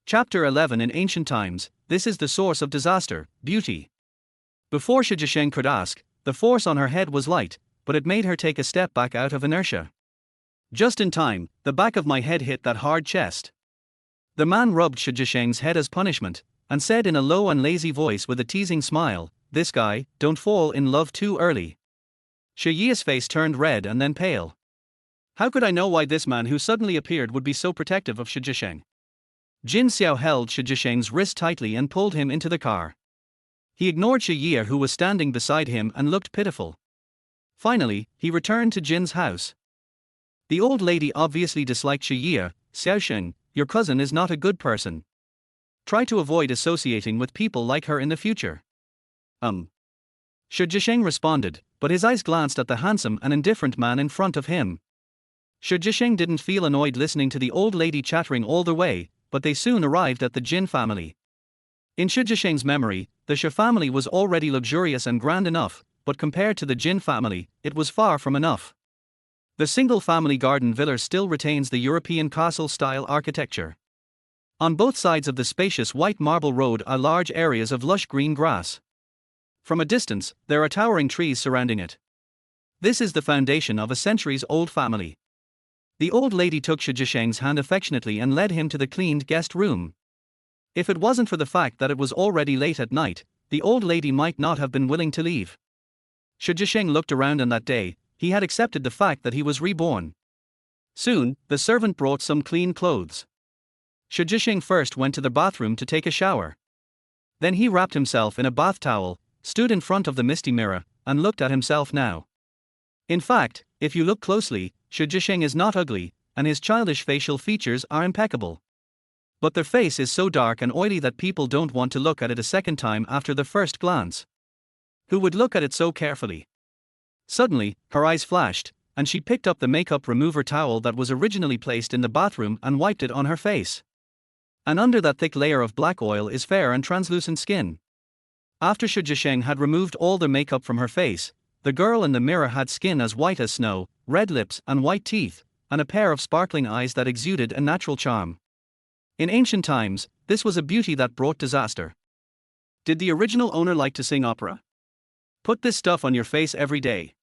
Chapter 11 In ancient times, this is the source of disaster, beauty. Before Shi Jisheng could ask, the force on her head was light, but it made her take a step back out of inertia. Just in time, the back of my head hit that hard chest. The man rubbed Shi Jisheng's head as punishment, and said in a low and lazy voice with a teasing smile, this guy, don't fall in love too early. Shi Yi's face turned red and then pale. How could I know why this man who suddenly appeared would be so protective of Shi Jisheng? Jin Xiao held Shi Jisheng's wrist tightly and pulled him into the car. He ignored Shi Yi who was standing beside him and looked pitiful. Finally, he returned to Jin's house. The old lady obviously disliked Shi Yi. Xiaoshan, your cousin is not a good person. Try to avoid associating with people like her in the future. Shi Jisheng responded, but his eyes glanced at the handsome and indifferent man in front of him. Shi Jisheng didn't feel annoyed listening to the old lady chattering all the way, but they soon arrived at the Jin family. In Shi Jisheng's memory, the Shi family was already luxurious and grand enough, but compared to the Jin family, it was far from enough. The single-family garden villa still retains the European castle-style architecture. On both sides of the spacious white marble road are large areas of lush green grass. From a distance, there are towering trees surrounding it. This is the foundation of a centuries-old family. The old lady took Shi Jisheng's hand affectionately and led him to the cleaned guest room. If it wasn't for the fact that it was already late at night, the old lady might not have been willing to leave. Shi Zhisheng looked around, and that day, he had accepted the fact that he was reborn. Soon, the servant brought some clean clothes. Shi Zhisheng first went to the bathroom to take a shower. Then he wrapped himself in a bath towel, stood in front of the misty mirror, and looked at himself now. In fact, if you look closely, Shi Zhisheng is not ugly, and his childish facial features are impeccable. But their face is so dark and oily that people don't want to look at it a second time after the first glance. Who would look at it so carefully? Suddenly, her eyes flashed, and she picked up the makeup remover towel that was originally placed in the bathroom and wiped it on her face. And under that thick layer of black oil is fair and translucent skin. After Shi Zhisheng had removed all the makeup from her face, the girl in the mirror had skin as white as snow, red lips and white teeth, and a pair of sparkling eyes that exuded a natural charm. In ancient times, this was a beauty that brought disaster. Did the original owner like to sing opera? Put this stuff on your face every day.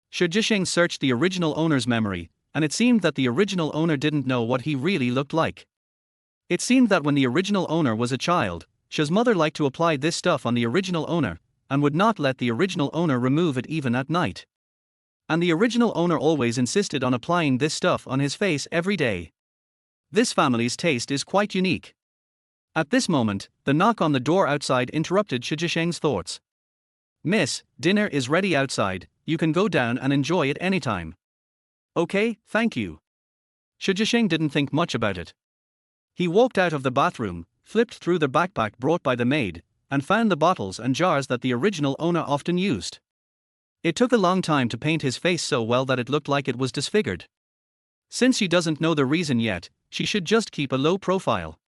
Shi Zhisheng searched the original owner's memory, and it seemed that the original owner didn't know what he really looked like. It seemed that when the original owner was a child, Shi's mother liked to apply this stuff on the original owner, and would not let the original owner remove it even at night. And the original owner always insisted on applying this stuff on his face every day. This family's taste is quite unique. At this moment, the knock on the door outside interrupted Shi Zhisheng's thoughts. Miss, dinner is ready outside, you can go down and enjoy it anytime. Okay, thank you. Shi Zhisheng didn't think much about it. He walked out of the bathroom, flipped through the backpack brought by the maid, and found the bottles and jars that the original owner often used. It took a long time to paint his face so well that it looked like it was disfigured. Since she doesn't know the reason yet, she should just keep a low profile.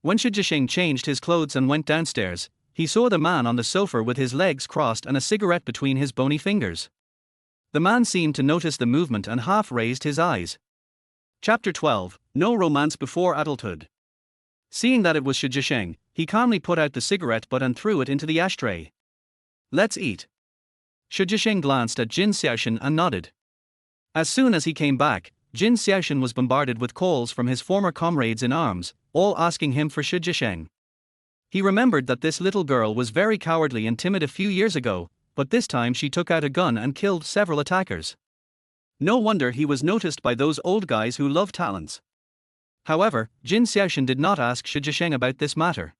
When Shi Zhisheng changed his clothes and went downstairs, he saw the man on the sofa with his legs crossed and a cigarette between his bony fingers. The man seemed to notice the movement and half raised his eyes. Chapter 12, No Romance Before Adulthood. Seeing that it was Shi Zhisheng, he calmly put out the cigarette butt and threw it into the ashtray. Let's eat. Shi Zhisheng glanced at Jin Xiaoshan and nodded. As soon as he came back, Jin Xiaoshan was bombarded with calls from his former comrades in arms, all asking him for Shi Zhisheng. He remembered that this little girl was very cowardly and timid a few years ago, but this time she took out a gun and killed several attackers. No wonder he was noticed by those old guys who love talents. However, Jin Xiaoshan did not ask Shi Zhisheng about this matter.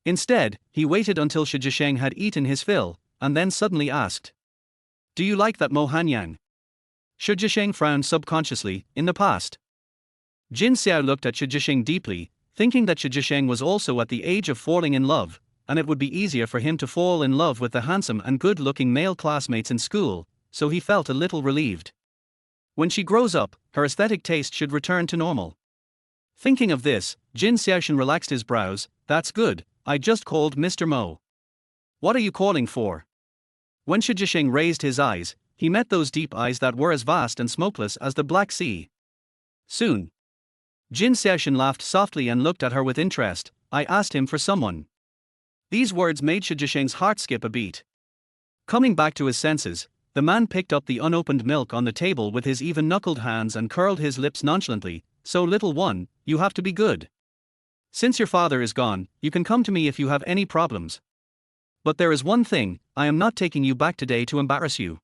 Instead, he waited until Shi Zhisheng had eaten his fill, and then suddenly asked, "Do you like that Mo Hanyang?" Shi Zhisheng frowned subconsciously. In the past, Jin Xiao looked at Shi Zhisheng deeply, thinking that Shi Zhisheng was also at the age of falling in love, and it would be easier for him to fall in love with the handsome and good-looking male classmates in school, so he felt a little relieved. When she grows up, her aesthetic taste should return to normal. Thinking of this, Jin Xiaoshan relaxed his brows. That's good, I just called Mr. Mo. What are you calling for? When Shi Zhisheng raised his eyes, he met those deep eyes that were as vast and smokeless as the Black Sea. Soon. Jin Xiaoshan laughed softly and looked at her with interest. I asked him for someone. These words made Shi Zhisheng's heart skip a beat. Coming back to his senses, the man picked up the unopened milk on the table with his even-knuckled hands and curled his lips nonchalantly. So little one, you have to be good. Since your father is gone, you can come to me if you have any problems. But there is one thing, I am not taking you back today to embarrass you.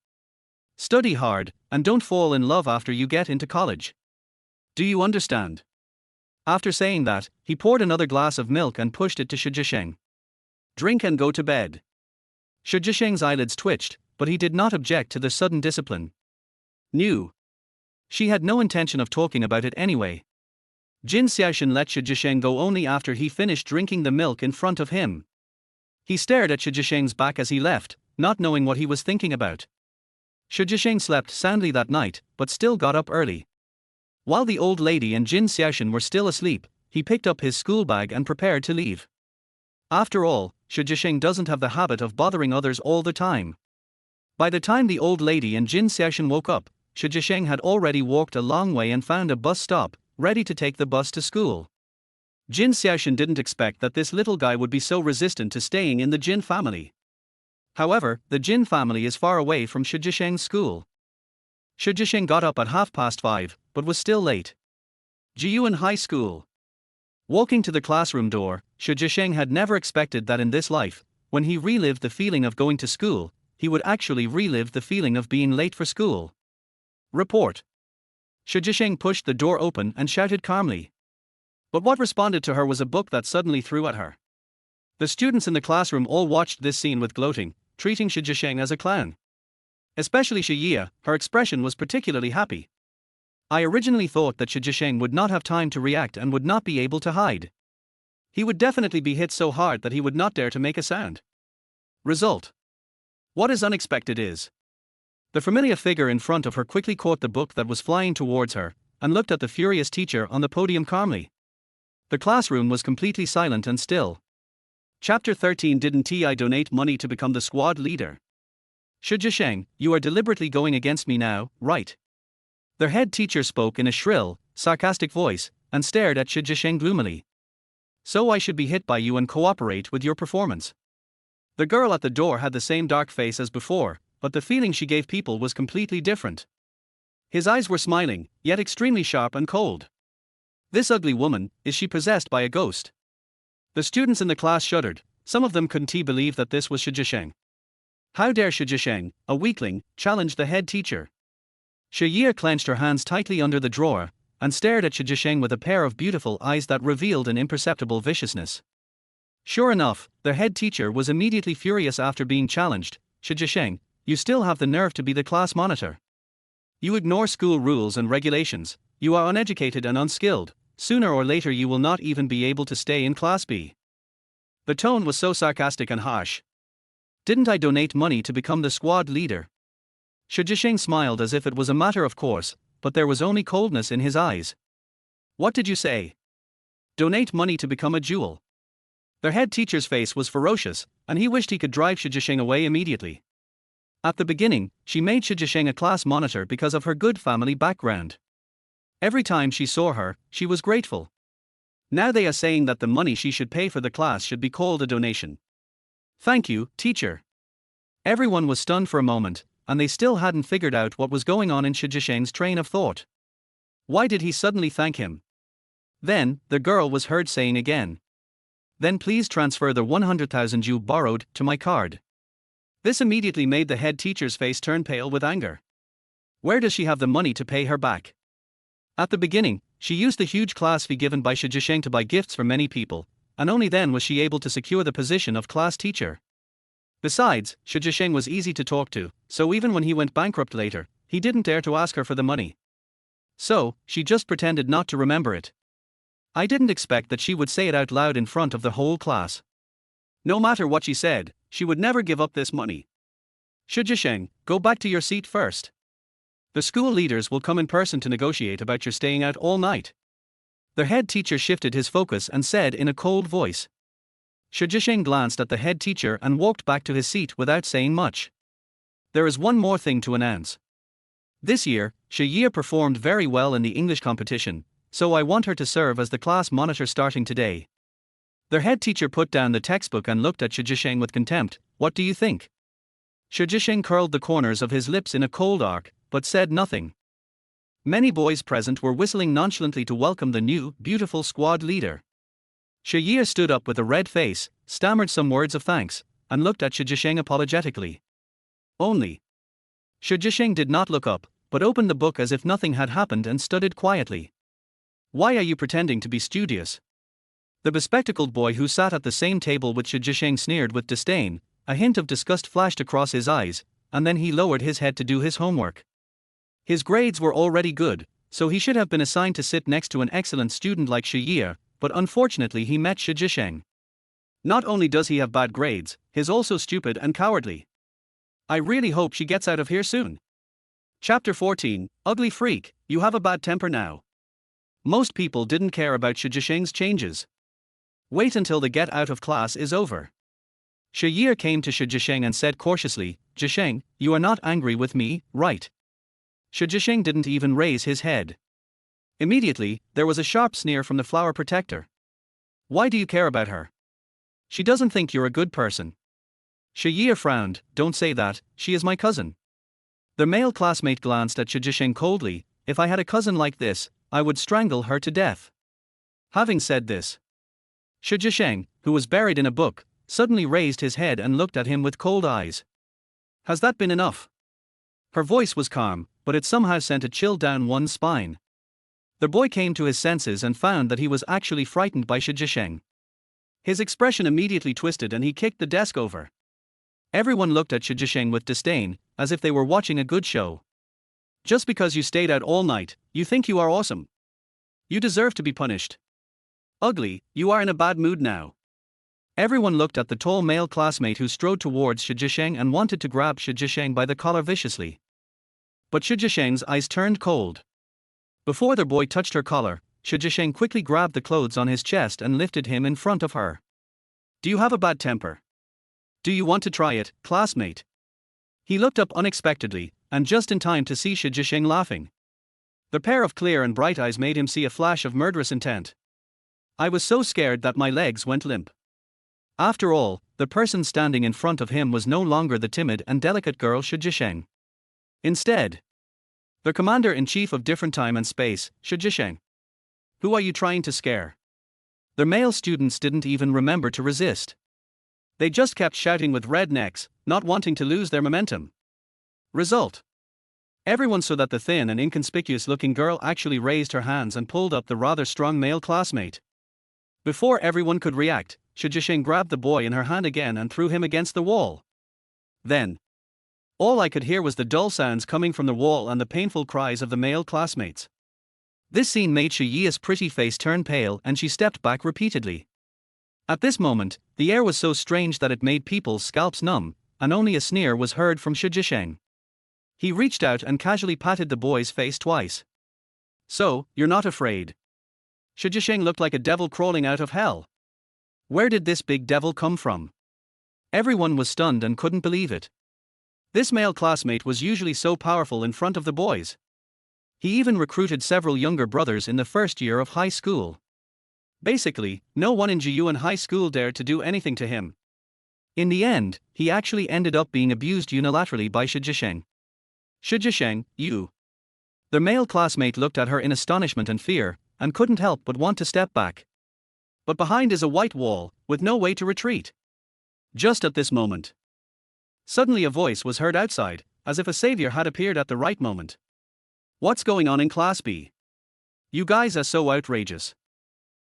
Study hard, and don't fall in love after you get into college. Do you understand? After saying that, he poured another glass of milk and pushed it to Shi Zhisheng. Drink and go to bed. Shi Zhisheng's eyelids twitched, but he did not object to the sudden discipline. She had no intention of talking about it anyway. Jin Xiaoshan let Shi Zhisheng go only after he finished drinking the milk in front of him. He stared at Shi Zhisheng's back as he left, not knowing what he was thinking about. Shi Zhisheng slept soundly that night, but still got up early. While the old lady and Jin Xiaoshan were still asleep, he picked up his school bag and prepared to leave. After all, Shi Zhisheng doesn't have the habit of bothering others all the time. By the time the old lady and Jin Xiaoshan woke up, Shi Zhisheng had already walked a long way and found a bus stop, ready to take the bus to school. Jin Xiaoshan didn't expect that this little guy would be so resistant to staying in the Jin family. However, the Jin family is far away from Shi Zhisheng's school. Shi Zhisheng got up at 5:30, but was still late. Jiyuan High School. Walking to the classroom door, Shi Zhisheng had never expected that in this life, when he relived the feeling of going to school, he would actually relive the feeling of being late for school. Report. Shi Zhisheng pushed the door open and shouted calmly. But what responded to her was a book that suddenly threw at her. The students in the classroom all watched this scene with gloating, treating Shi Zhisheng as a clown. Especially Shi Yi, her expression was particularly happy. I originally thought that Shi Zhisheng would not have time to react and would not be able to hide. He would definitely be hit so hard that he would not dare to make a sound. Result. What is unexpected is. The familiar figure in front of her quickly caught the book that was flying towards her, and looked at the furious teacher on the podium calmly. The classroom was completely silent and still. Chapter 13. Didn't I donate money to become the squad leader? Shi Zhisheng, you are deliberately going against me now, right? Their head teacher spoke in a shrill, sarcastic voice, and stared at Shi Zhisheng gloomily. So I should be hit by you and cooperate with your performance. The girl at the door had the same dark face as before, but the feeling she gave people was completely different. His eyes were smiling, yet extremely sharp and cold. This ugly woman, is she possessed by a ghost? The students in the class shuddered, some of them couldn't believe that this was Shi Zhisheng. How dare Shi Zhisheng, a weakling, challenge the head teacher? Shi Yi clenched her hands tightly under the drawer, and stared at Shi Zhisheng with a pair of beautiful eyes that revealed an imperceptible viciousness. Sure enough, their head teacher was immediately furious after being challenged. Shi Zhisheng, you still have the nerve to be the class monitor. You ignore school rules and regulations, you are uneducated and unskilled, sooner or later you will not even be able to stay in Class B. The tone was so sarcastic and harsh. Didn't I donate money to become the squad leader? Shi Zhisheng smiled as if it was a matter of course, but there was only coldness in his eyes. What did you say? Donate money to become a jewel. Their head teacher's face was ferocious, and he wished he could drive Shi Zhisheng away immediately. At the beginning, she made Shi Zhisheng a class monitor because of her good family background. Every time she saw her, she was grateful. Now they are saying that the money she should pay for the class should be called a donation. Thank you, teacher. Everyone was stunned for a moment, and they still hadn't figured out what was going on in Shi Zhisheng's train of thought. Why did he suddenly thank him? Then, the girl was heard saying again. Then please transfer the 100,000 you borrowed to my card. This immediately made the head teacher's face turn pale with anger. Where does she have the money to pay her back? At the beginning, she used the huge class fee given by Shi Zhisheng to buy gifts for many people, and only then was she able to secure the position of class teacher. Besides, Shi Zhisheng was easy to talk to, so even when he went bankrupt later, he didn't dare to ask her for the money. So, she just pretended not to remember it. I didn't expect that she would say it out loud in front of the whole class. No matter what she said, she would never give up this money. Shi Zhisheng, go back to your seat first. The school leaders will come in person to negotiate about your staying out all night. The head teacher shifted his focus and said in a cold voice. Shi Zhisheng glanced at the head teacher and walked back to his seat without saying much. There is one more thing to announce. This year, Shi Yi performed very well in the English competition, so I want her to serve as the class monitor starting today. Their head teacher put down the textbook and looked at Shi Zhisheng with contempt. What do you think? Shi Zhisheng curled the corners of his lips in a cold arc, but said nothing. Many boys present were whistling nonchalantly to welcome the new, beautiful squad leader. Shi Yi stood up with a red face, stammered some words of thanks, and looked at Shi Zhisheng apologetically. Only. Shi Zhisheng did not look up, but opened the book as if nothing had happened and studied quietly. Why are you pretending to be studious? The bespectacled boy who sat at the same table with Shi Zhisheng sneered with disdain, a hint of disgust flashed across his eyes, and then he lowered his head to do his homework. His grades were already good, so he should have been assigned to sit next to an excellent student like Shi Yi, but unfortunately he met Shi Zhisheng. Not only does he have bad grades, he's also stupid and cowardly. I really hope she gets out of here soon. Chapter 14, Ugly Freak, you have a bad temper now. Most people didn't care about Shi Zhisheng's changes. Wait until the get out of class is over. Shi Yi came to Shi Zhisheng and said cautiously, Zhisheng, you are not angry with me, right? Shi Zhisheng didn't even raise his head. Immediately, there was a sharp sneer from the flower protector. Why do you care about her? She doesn't think you're a good person. Shi Yi frowned, don't say that, she is my cousin. The male classmate glanced at Shi Zhisheng coldly, if I had a cousin like this, I would strangle her to death. Having said this, Shi Zhisheng, who was buried in a book, suddenly raised his head and looked at him with cold eyes. Has that been enough? Her voice was calm, but it somehow sent a chill down one's spine. The boy came to his senses and found that he was actually frightened by Shi Zhisheng. His expression immediately twisted and he kicked the desk over. Everyone looked at Shi Zhisheng with disdain, as if they were watching a good show. Just because you stayed out all night, you think you are awesome. You deserve to be punished. Ugly, you are in a bad mood now. Everyone looked at the tall male classmate who strode towards Shi Zhisheng and wanted to grab Shi Zhisheng by the collar viciously. But Shi Zhisheng's eyes turned cold. Before the boy touched her collar, Shi Zhisheng quickly grabbed the clothes on his chest and lifted him in front of her. Do you have a bad temper? Do you want to try it, classmate? He looked up unexpectedly, and just in time to see Shi Zhisheng laughing. The pair of clear and bright eyes made him see a flash of murderous intent. I was so scared that my legs went limp. After all, the person standing in front of him was no longer the timid and delicate girl Shi Zhisheng. Instead, the commander-in-chief of different time and space, Shi Zhisheng. Who are you trying to scare? The male students didn't even remember to resist. They just kept shouting with red necks, not wanting to lose their momentum. Result: everyone saw that the thin and inconspicuous-looking girl actually raised her hands and pulled up the rather strong male classmate. Before everyone could react, Shi Zhisheng grabbed the boy in her hand again and threw him against the wall. Then, all I could hear was the dull sounds coming from the wall and the painful cries of the male classmates. This scene made Shi Yi's pretty face turn pale and she stepped back repeatedly. At this moment, the air was so strange that it made people's scalps numb, and only a sneer was heard from Shi Zhisheng. He reached out and casually patted the boy's face twice. So, you're not afraid? Shi Zhisheng looked like a devil crawling out of hell. Where did this big devil come from? Everyone was stunned and couldn't believe it. This male classmate was usually so powerful in front of the boys. He even recruited several younger brothers in the first year of high school. Basically, no one in Jiyuan High School dared to do anything to him. In the end, he actually ended up being abused unilaterally by Shi Zhisheng. Shi Zhisheng, you. The male classmate looked at her in astonishment and fear, and couldn't help but want to step back. But behind is a white wall, with no way to retreat. Just at this moment, suddenly a voice was heard outside, as if a savior had appeared at the right moment. What's going on in Class B? You guys are so outrageous.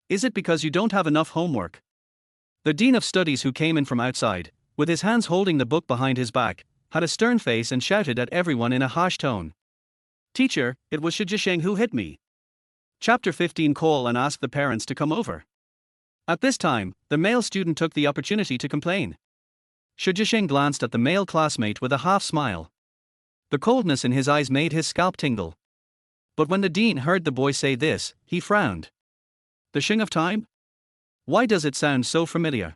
Is it because you don't have enough homework? The Dean of Studies, who came in from outside, with his hands holding the book behind his back, had a stern face and shouted at everyone in a harsh tone. Teacher, it was Shi Zhisheng who hit me. Chapter 15. Call and ask the parents to come over. At this time, the male student took the opportunity to complain. Shi Zhisheng glanced at the male classmate with a half smile. The coldness in his eyes made his scalp tingle. But when the dean heard the boy say this, he frowned. The Shing of Time? Why does it sound so familiar?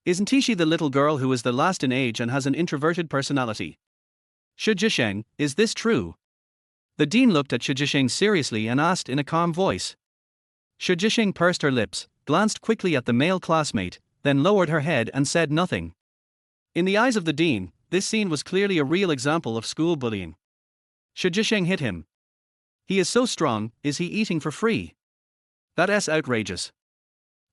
Isn't she the little girl who is the last in age and has an introverted personality? Shi Zhisheng, is this true? The dean looked at Shi Zhisheng seriously and asked in a calm voice. Shi Zhisheng pursed her lips, glanced quickly at the male classmate, then lowered her head and said nothing. In the eyes of the dean, this scene was clearly a real example of school bullying. Shi Zhisheng hit him. He is so strong, is he eating for free? That's outrageous.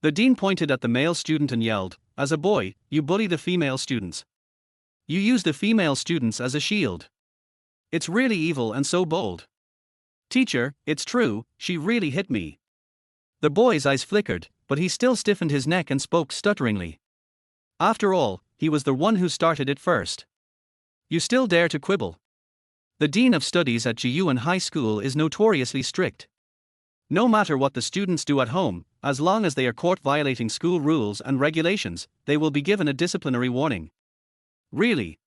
The dean pointed at the male student and yelled, as a boy, you bully the female students. You use the female students as a shield. It's really evil and so bold. Teacher, it's true, she really hit me. The boy's eyes flickered, but he still stiffened his neck and spoke stutteringly. After all, he was the one who started it first. You still dare to quibble? The Dean of Studies at Jiyuan High School is notoriously strict. No matter what the students do at home, as long as they are caught violating school rules and regulations, they will be given a disciplinary warning. Really?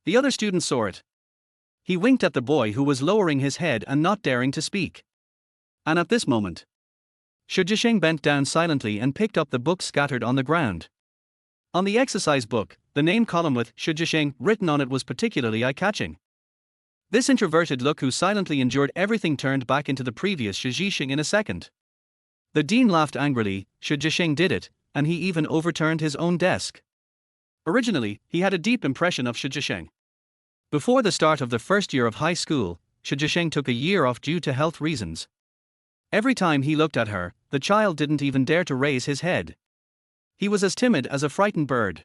The other students saw it. He winked at the boy who was lowering his head and not daring to speak. And at this moment, Shi Zhisheng bent down silently and picked up the book scattered on the ground. On the exercise book, the name column with Shi Zhisheng written on it was particularly eye-catching. This introverted look who silently endured everything turned back into the previous Shi Zhisheng in a second. The dean laughed angrily. Shi Zhisheng did it, and he even overturned his own desk. Originally, he had a deep impression of Shi Zhisheng. Before the start of the first year of high school, Shi Zhisheng took a year off due to health reasons. Every time he looked at her, the child didn't even dare to raise his head. He was as timid as a frightened bird.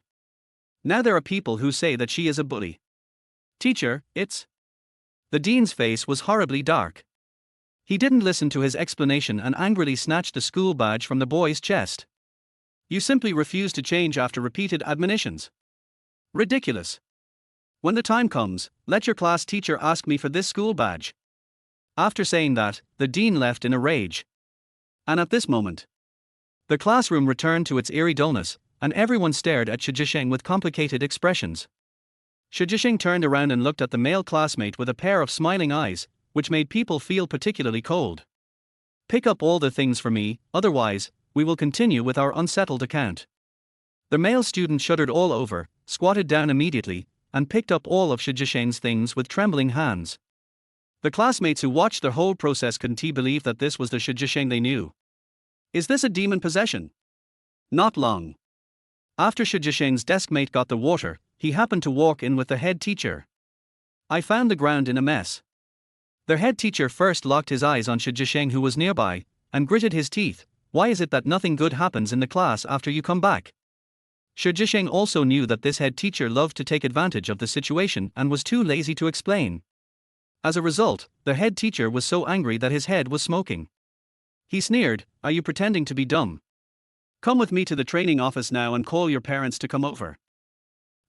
Now there are people who say that she is a bully. Teacher, it's... The dean's face was horribly dark. He didn't listen to his explanation and angrily snatched the school badge from the boy's chest. You simply refuse to change after repeated admonitions. Ridiculous. When the time comes, let your class teacher ask me for this school badge. After saying that, the dean left in a rage. And at this moment, the classroom returned to its eerie dullness, and everyone stared at Chuancheng with complicated expressions. Chuancheng turned around and looked at the male classmate with a pair of smiling eyes, which made people feel particularly cold. Pick up all the things for me, otherwise, we will continue with our unsettled account. The male student shuddered all over, squatted down immediately, and picked up all of Chuancheng's things with trembling hands. The classmates who watched the whole process couldn't believe that this was the Chuancheng they knew. Is this a demon possession? Not long after Chuancheng's deskmate got the water, he happened to walk in with the head teacher. I found the ground in a mess. The head teacher first locked his eyes on Chuancheng, who was nearby, and gritted his teeth. Why is it that nothing good happens in the class after you come back? Chuancheng also knew that this head teacher loved to take advantage of the situation and was too lazy to explain. As a result, the head teacher was so angry that his head was smoking. He sneered, "Are you pretending to be dumb? Come with me to the training office now and call your parents to come over."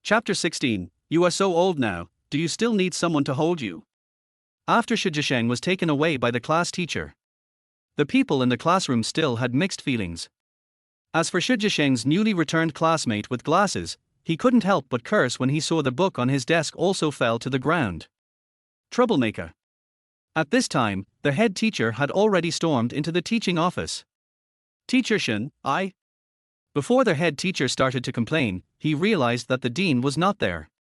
Chapter 16. You are so old now, do you still need someone to hold you? After Chuancheng was taken away by the class teacher, the people in the classroom still had mixed feelings. As for Chuancheng's newly returned classmate with glasses, he couldn't help but curse when he saw the book on his desk also fell to the ground. Troublemaker. At this time, the head teacher had already stormed into the teaching office. Teacher Shen, Before the head teacher started to complain, he realized that the dean was not there.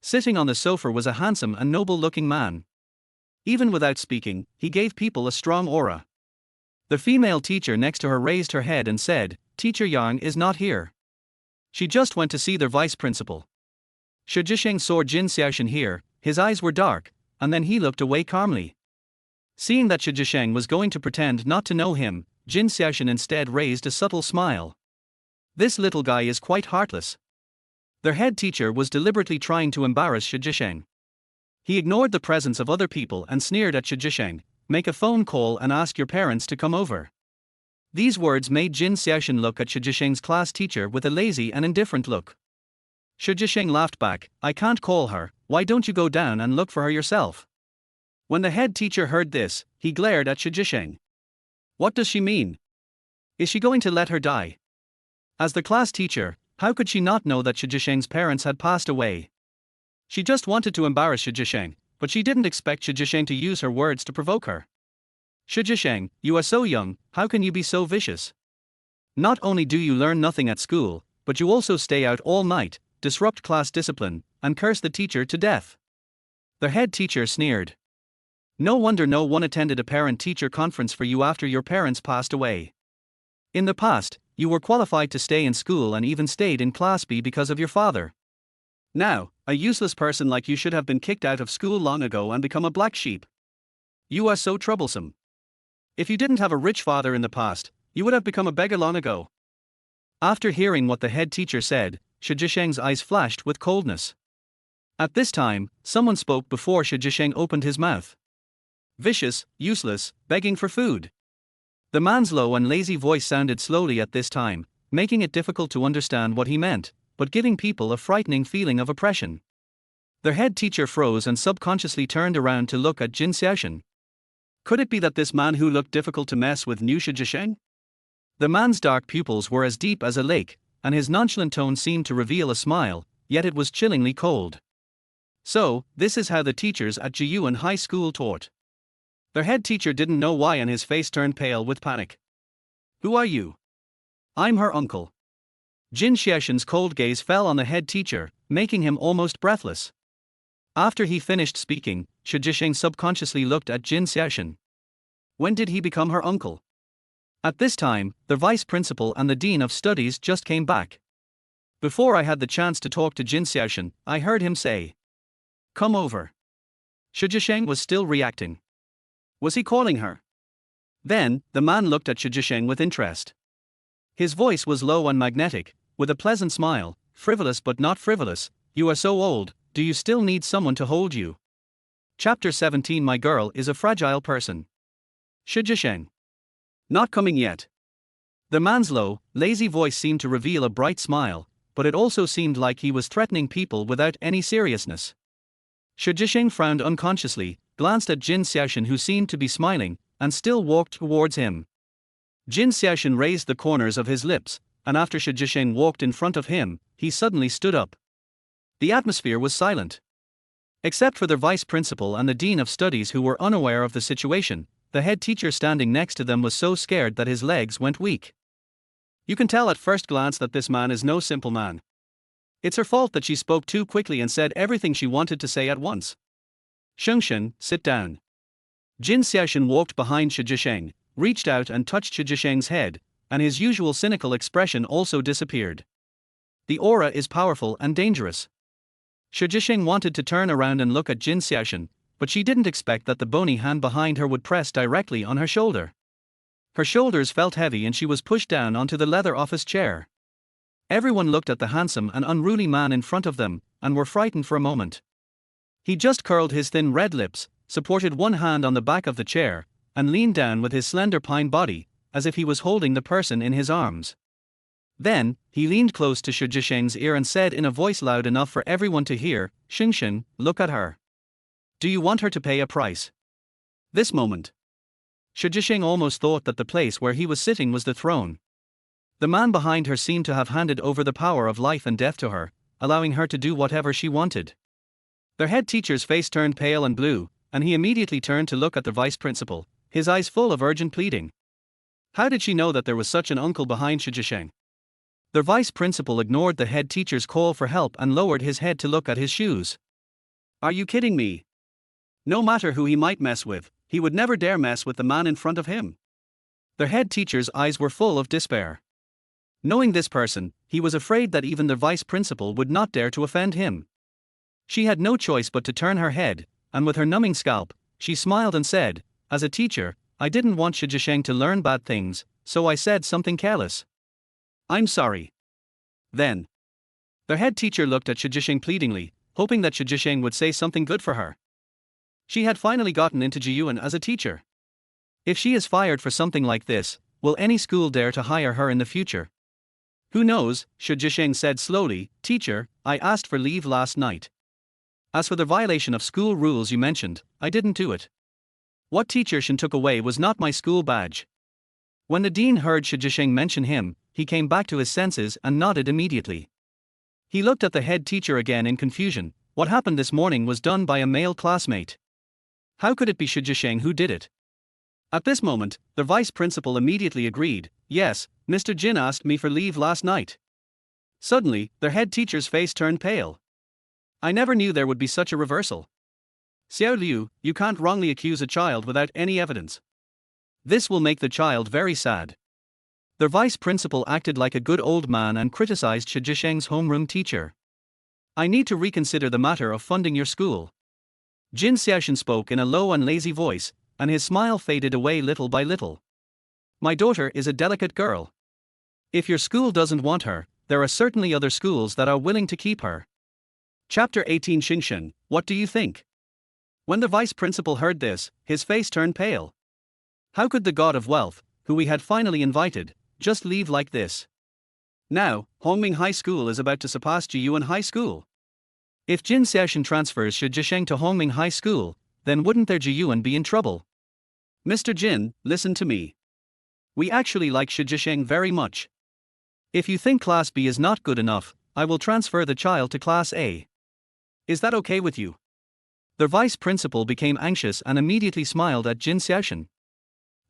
Sitting on the sofa was a handsome and noble-looking man. Even without speaking, he gave people a strong aura. The female teacher next to her raised her head and said, "Teacher Yang is not here. She just went to see their vice principal." Chuancheng saw Jin Xiaoshan here, his eyes were dark, and then he looked away calmly. Seeing that Chuancheng was going to pretend not to know him, Jin Xiaoshan instead raised a subtle smile. This little guy is quite heartless. Their head teacher was deliberately trying to embarrass Chuancheng. He ignored the presence of other people and sneered at Chuancheng, "Make a phone call and ask your parents to come over." These words made Jin Xiaoshan look at Chuancheng's class teacher with a lazy and indifferent look. Chuancheng laughed back, "I can't call her, why don't you go down and look for her yourself?" When the head teacher heard this, he glared at Chuancheng. What does she mean? Is she going to let her die? As the class teacher, how could she not know that Chuancheng's parents had passed away? She just wanted to embarrass Chuancheng, but she didn't expect Chuancheng to use her words to provoke her. Chuancheng, you are so young, how can you be so vicious? Not only do you learn nothing at school, but you also stay out all night, disrupt class discipline, and curse the teacher to death. The head teacher sneered. No wonder no one attended a parent-teacher conference for you after your parents passed away. In the past, you were qualified to stay in school and even stayed in Class B because of your father. Now, a useless person like you should have been kicked out of school long ago and become a black sheep. You are so troublesome. If you didn't have a rich father in the past, you would have become a beggar long ago. After hearing what the head teacher said, Chuancheng's eyes flashed with coldness. At this time, someone spoke before Chuancheng opened his mouth. Vicious, useless, begging for food. The man's low and lazy voice sounded slowly at this time, making it difficult to understand what he meant, but giving people a frightening feeling of oppression. The head teacher froze and subconsciously turned around to look at Jin Xiaoshan. Could it be that this man who looked difficult to mess with knew Chuancheng? The man's dark pupils were as deep as a lake, and his nonchalant tone seemed to reveal a smile, yet it was chillingly cold. So, this is how the teachers at Jiyuan High School taught. The head teacher didn't know why and his face turned pale with panic. Who are you? I'm her uncle. Jin Xiaoshan's cold gaze fell on the head teacher, making him almost breathless. After he finished speaking, Chuancheng subconsciously looked at Jin Xiaoshan. When did he become her uncle? At this time, the vice principal and the dean of studies just came back. Before I had the chance to talk to Jin Xiaoshan, I heard him say, "Come over." Chuancheng was still reacting. Was he calling her? Then, the man looked at Chuancheng with interest. His voice was low and magnetic, with a pleasant smile. Frivolous but not frivolous, you are so old, do you still need someone to hold you? Chapter 17. My girl is a fragile person. Chuancheng. Not coming yet. The man's low, lazy voice seemed to reveal a bright smile, but it also seemed like he was threatening people without any seriousness. Chuancheng frowned unconsciously, glanced at Jin Xiaoshan, who seemed to be smiling, and still walked towards him. Jin Xiaoshan raised the corners of his lips, and after Chuancheng walked in front of him, he suddenly stood up. The atmosphere was silent. Except for the vice principal and the dean of studies, who were unaware of the situation, the head teacher standing next to them was so scared that his legs went weak. You can tell at first glance that this man is no simple man. It's her fault that she spoke too quickly and said everything she wanted to say at once. Chuancheng, sit down. Jin Xiaoshan walked behind Chuancheng, reached out and touched Chuancheng's head, and his usual cynical expression also disappeared. The aura is powerful and dangerous. Chuancheng wanted to turn around and look at Jin Xiaoshan, but she didn't expect that the bony hand behind her would press directly on her shoulder. Her shoulders felt heavy and she was pushed down onto the leather office chair. Everyone looked at the handsome and unruly man in front of them, and were frightened for a moment. He just curled his thin red lips, supported one hand on the back of the chair, and leaned down with his slender pine body, as if he was holding the person in his arms. Then, he leaned close to Chuancheng's ear and said in a voice loud enough for everyone to hear, Chuancheng, look at her. Do you want her to pay a price? This moment. Chuancheng almost thought that the place where he was sitting was the throne. The man behind her seemed to have handed over the power of life and death to her, allowing her to do whatever she wanted. Their head teacher's face turned pale and blue, and he immediately turned to look at the vice principal, his eyes full of urgent pleading. How did she know that there was such an uncle behind Chuancheng? The vice principal ignored the head teacher's call for help and lowered his head to look at his shoes. Are you kidding me? No matter who he might mess with, he would never dare mess with the man in front of him. The head teacher's eyes were full of despair. Knowing this person, he was afraid that even the vice principal would not dare to offend him. She had no choice but to turn her head, and with her numbing scalp, she smiled and said, as a teacher, I didn't want Chuancheng to learn bad things, so I said something careless. I'm sorry. Then. The head teacher looked at Chuancheng pleadingly, hoping that Chuancheng would say something good for her. She had finally gotten into Jiyuan as a teacher. If she is fired for something like this, will any school dare to hire her in the future? Who knows, Chuancheng said slowly, Teacher, I asked for leave last night. As for the violation of school rules you mentioned, I didn't do it. What Teacher Shen took away was not my school badge. When the dean heard Chuancheng mention him, he came back to his senses and nodded immediately. He looked at the head teacher again in confusion. What happened this morning was done by a male classmate. How could it be Chuancheng who did it? At this moment, the vice principal immediately agreed, yes, Mr. Jin asked me for leave last night. Suddenly, the head teacher's face turned pale. I never knew there would be such a reversal. Xiao Liu, you can't wrongly accuse a child without any evidence. This will make the child very sad. The vice principal acted like a good old man and criticized Chuancheng's homeroom teacher. I need to reconsider the matter of funding your school. Jin Xiaoshan spoke in a low and lazy voice, and his smile faded away little by little. My daughter is a delicate girl. If your school doesn't want her, there are certainly other schools that are willing to keep her. Chapter 18. Chuancheng, what do you think? When the vice principal heard this, his face turned pale. How could the god of wealth, who we had finally invited, just leave like this? Now, Hongming High School is about to surpass Jiyuan High School. If Jin Xiaoshan transfers Chuancheng to Hongming High School, then wouldn't their Jiyuan be in trouble? Mr. Jin, listen to me. We actually like Chuancheng very much. If you think Class B is not good enough, I will transfer the child to Class A. Is that okay with you? The vice principal became anxious and immediately smiled at Jin Xiaoshan.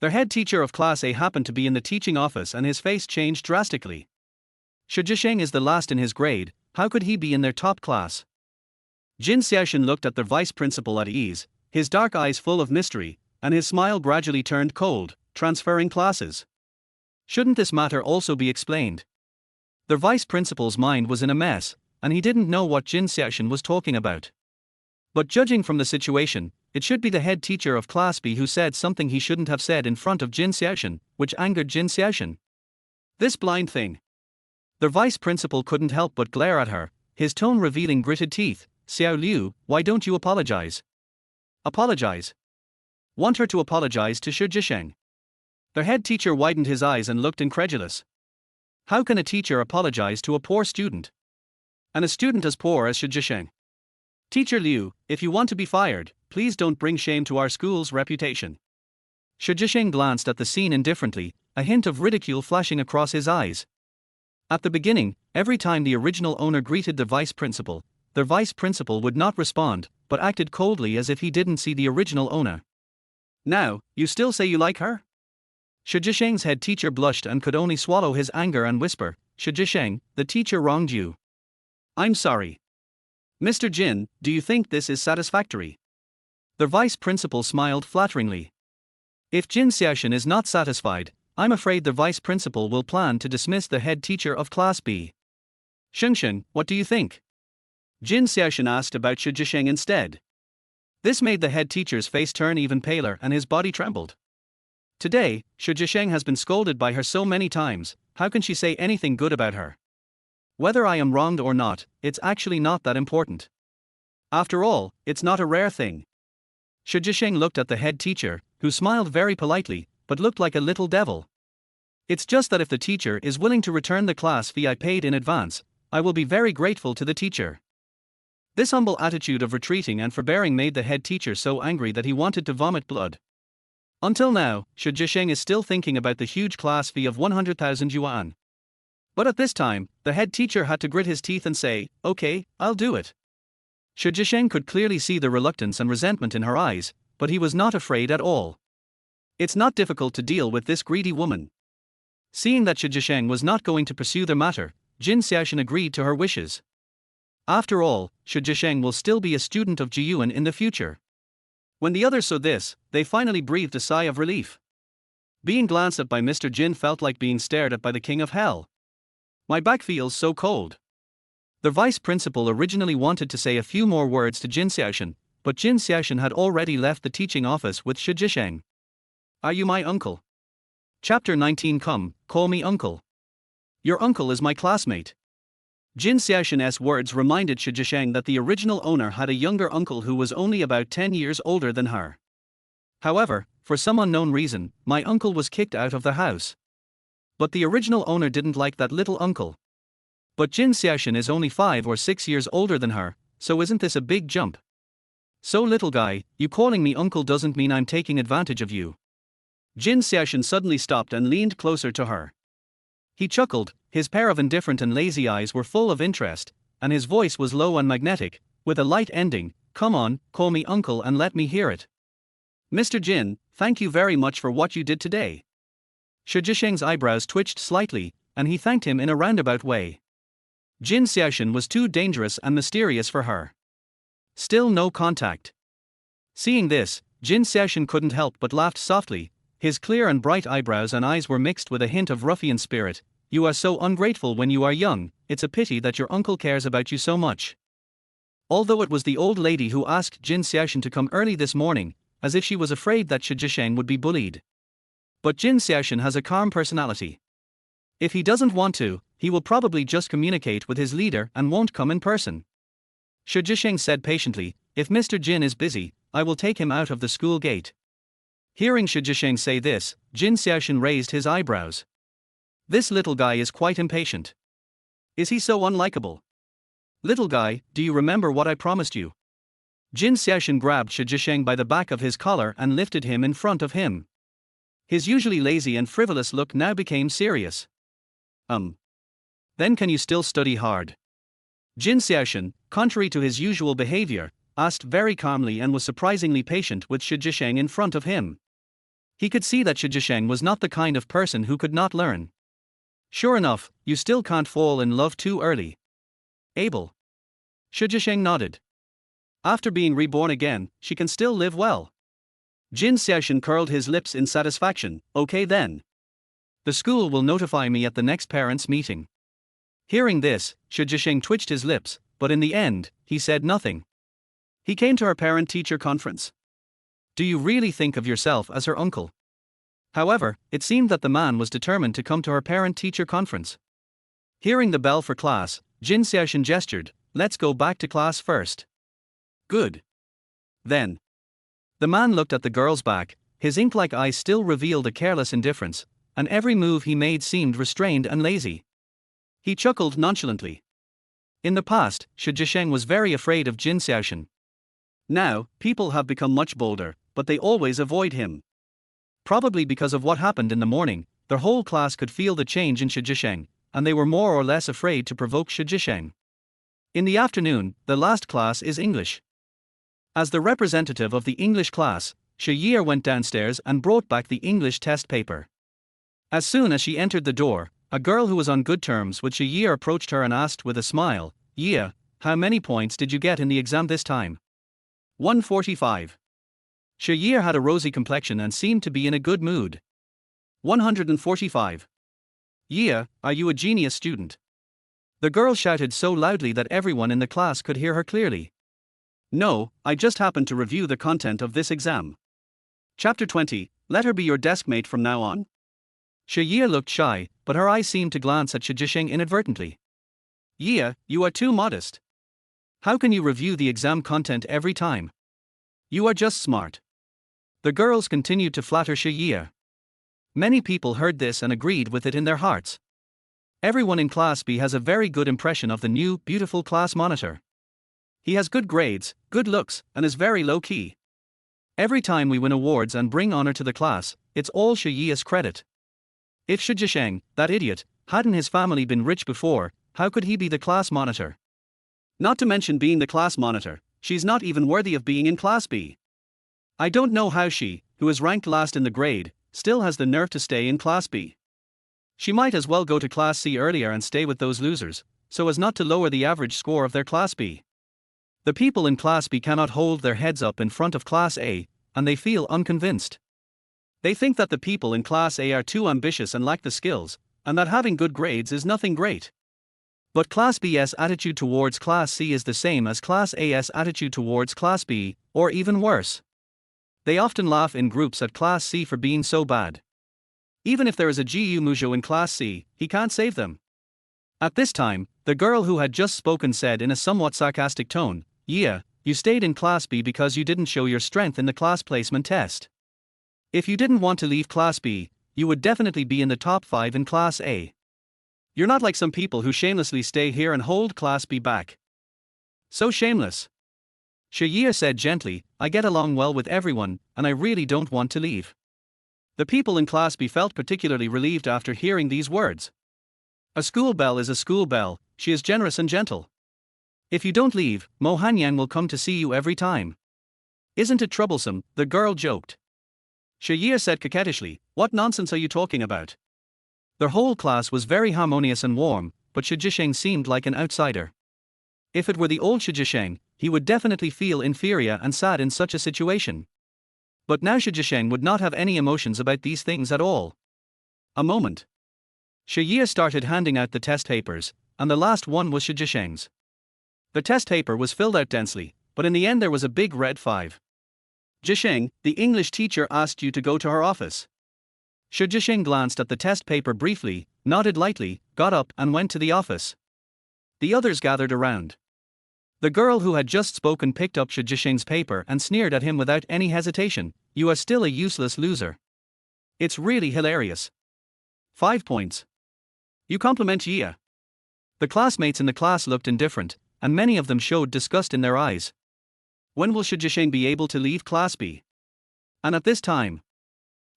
Their head teacher of Class A happened to be in the teaching office and his face changed drastically. Chuancheng is the last in his grade, how could he be in their top class? Jin Xiaoshan looked at the vice principal at ease, his dark eyes full of mystery, and his smile gradually turned cold. Transferring classes. Shouldn't this matter also be explained? The vice principal's mind was in a mess, and he didn't know what Jin Xiaoshan was talking about. But judging from the situation, it should be the head teacher of Class B who said something he shouldn't have said in front of Jin Xiaoshan, which angered Jin Xiaoshan. This blind thing. The vice principal couldn't help but glare at her, his tone revealing gritted teeth. Xiao Liu, why don't you apologize? Apologize? Want her to apologize to Shi Jisheng? The head teacher widened his eyes and looked incredulous. How can a teacher apologize to a poor student? And a student as poor as Shi Jisheng? Teacher Liu, if you want to be fired, please don't bring shame to our school's reputation. Shi Jisheng glanced at the scene indifferently, a hint of ridicule flashing across his eyes. At the beginning, every time the original owner greeted the vice principal, the vice principal would not respond, but acted coldly as if he didn't see the original owner. Now, you still say you like her? Shi Jisheng's head teacher blushed and could only swallow his anger and whisper, Shi Jisheng, the teacher wronged you. I'm sorry. Mr. Jin, do you think this is satisfactory? The vice principal smiled flatteringly. If Jin Xiaoshan is not satisfied, I'm afraid the vice principal will plan to dismiss the head teacher of Class B. Shengsheng, what do you think? Jin Xiaoshan asked about Shi Jisheng instead. This made the head teacher's face turn even paler and his body trembled. Today, Shi Jisheng has been scolded by her so many times, how can she say anything good about her? Whether I am wronged or not, it's actually not that important. After all, it's not a rare thing. Shi Jisheng looked at the head teacher, who smiled very politely, but looked like a little devil. It's just that if the teacher is willing to return the class fee I paid in advance, I will be very grateful to the teacher. This humble attitude of retreating and forbearing made the head teacher so angry that he wanted to vomit blood. Until now, Shi Jisheng is still thinking about the huge class fee of 100,000 yuan. But at this time, the head teacher had to grit his teeth and say, okay, I'll do it. Shi Jisheng could clearly see the reluctance and resentment in her eyes, but he was not afraid at all. It's not difficult to deal with this greedy woman. Seeing that Shi Jisheng was not going to pursue the matter, Jin Xiaoshan agreed to her wishes. After all, Shi Jisheng will still be a student of Jiyuan in the future. When the others saw this, they finally breathed a sigh of relief. Being glanced at by Mr. Jin felt like being stared at by the king of hell. My back feels so cold. The vice principal originally wanted to say a few more words to Jin Xiaoshan, but Jin Xiaoshan had already left the teaching office with Shi Jisheng. Are you my uncle? Chapter 19. Come, call me uncle. Your uncle is my classmate. Jin Xiaoshan's words reminded Shi Jisheng that the original owner had a younger uncle who was only about 10 years older than her. However, for some unknown reason, my uncle was kicked out of the house. But the original owner didn't like that little uncle. But Jin Xiaoshan is only 5 or 6 years older than her, so isn't this a big jump? So little guy, you calling me uncle doesn't mean I'm taking advantage of you. Jin Xiaoshan suddenly stopped and leaned closer to her. He chuckled, his pair of indifferent and lazy eyes were full of interest, and his voice was low and magnetic, with a light ending, come on, call me uncle and let me hear it. Mr. Jin, thank you very much for what you did today. Shi Jisheng's eyebrows twitched slightly, and he thanked him in a roundabout way. Jin Xiaoshan was too dangerous and mysterious for her. Still no contact. Seeing this, Jin Xiaoshan couldn't help but laughed softly. His clear and bright eyebrows and eyes were mixed with a hint of ruffian spirit. You are so ungrateful when you are young, it's a pity that your uncle cares about you so much. Although it was the old lady who asked Jin Xiaoshan to come early this morning, as if she was afraid that Shi Jisheng would be bullied. But Jin Xiaoshan has a calm personality. If he doesn't want to, he will probably just communicate with his leader and won't come in person. Shi Jisheng said patiently, if Mr. Jin is busy, I will take him out of the school gate. Hearing Shi Jisheng say this, Jin Xiaoshan raised his eyebrows. This little guy is quite impatient. Is he so unlikable? Little guy, do you remember what I promised you? Jin Xiaoshan grabbed Shi Jisheng by the back of his collar and lifted him in front of him. His usually lazy and frivolous look now became serious. Then can you still study hard? Jin Xiaoshan, contrary to his usual behavior, asked very calmly and was surprisingly patient with Shi Jisheng in front of him. He could see that Shi Jisheng was not the kind of person who could not learn. Sure enough, you still can't fall in love too early. Able. Shi Jisheng nodded. After being reborn again, she can still live well. Jin Xiaoshan curled his lips in satisfaction. Okay then. The school will notify me at the next parents' meeting. Hearing this, Shi Jisheng twitched his lips, but in the end, he said nothing. He came to her parent-teacher conference. Do you really think of yourself as her uncle? However, it seemed that the man was determined to come to her parent-teacher conference. Hearing the bell for class, Jin Xiaoshan gestured, "Let's go back to class first." "Good. Then." The man looked at the girl's back, his ink-like eyes still revealed a careless indifference, and every move he made seemed restrained and lazy. He chuckled nonchalantly. In the past, Shi Zhisheng was very afraid of Jin Xiaoshan. Now, people have become much bolder, but they always avoid him. Probably because of what happened in the morning, their whole class could feel the change in Shi Zhisheng, and they were more or less afraid to provoke Shi Zhisheng. In the afternoon, the last class is English. As the representative of the English class, Shi Yi went downstairs and brought back the English test paper. As soon as she entered the door, a girl who was on good terms with Shi Yi approached her and asked with a smile, "Yi, how many points did you get in the exam this time?" 145. Shi Yi had a rosy complexion and seemed to be in a good mood. 145. "Yi, are you a genius student?" The girl shouted so loudly that everyone in the class could hear her clearly. "No, I just happened to review the content of this exam." Chapter 20, Let her be your deskmate from now on. Shi Yi looked shy, but her eyes seemed to glance at Shi Zhisheng inadvertently. "Yi, you are too modest. How can you review the exam content every time? You are just smart." The girls continued to flatter Shi Yi. Many people heard this and agreed with it in their hearts. Everyone in Class B has a very good impression of the new, beautiful class monitor. He has good grades, good looks, and is very low-key. Every time we win awards and bring honor to the class, it's all Shi Yi's credit. If Shi Zhisheng, that idiot, hadn't his family been rich before, how could he be the class monitor? Not to mention being the class monitor, she's not even worthy of being in Class B. I don't know how she, who is ranked last in the grade, still has the nerve to stay in Class B. She might as well go to Class C earlier and stay with those losers, so as not to lower the average score of their Class B. The people in Class B cannot hold their heads up in front of Class A, and they feel unconvinced. They think that the people in Class A are too ambitious and lack the skills, and that having good grades is nothing great. But Class B's attitude towards Class C is the same as Class A's attitude towards Class B, or even worse. They often laugh in groups at Class C for being so bad. Even if there is a Gu Mujo in Class C, he can't save them. At this time, the girl who had just spoken said in a somewhat sarcastic tone, "Yeah, you stayed in Class B because you didn't show your strength in the class placement test. If you didn't want to leave Class B, you would definitely be in the top 5 in Class A. You're not like some people who shamelessly stay here and hold Class B back. So shameless." Shi Yi said gently, "I get along well with everyone, and I really don't want to leave." The people in Class B felt particularly relieved after hearing these words. A school belle is a school belle, she is generous and gentle. If you don't leave, Mo Hanyang will come to see you every time. Isn't it troublesome? The girl joked. Shi Yi said coquettishly, "What nonsense are you talking about?" Their whole class was very harmonious and warm, but Shi Zhisheng seemed like an outsider. If it were the old Shi Zhisheng, he would definitely feel inferior and sad in such a situation. But now Shi Zhisheng would not have any emotions about these things at all. A moment. Shi Yi started handing out the test papers, and the last one was Shi Zhisheng's. The test paper was filled out densely, but in the end there was a big red 5. "Zhisheng, the English teacher asked you to go to her office." Shi Zhisheng glanced at the test paper briefly, nodded lightly, got up and went to the office. The others gathered around. The girl who had just spoken picked up Shi Zhisheng's paper and sneered at him without any hesitation, "You are still a useless loser. It's really hilarious. 5 points. You compliment Yi." The classmates in the class looked indifferent, and many of them showed disgust in their eyes. When will Shi Zhisheng be able to leave Class B? And at this time?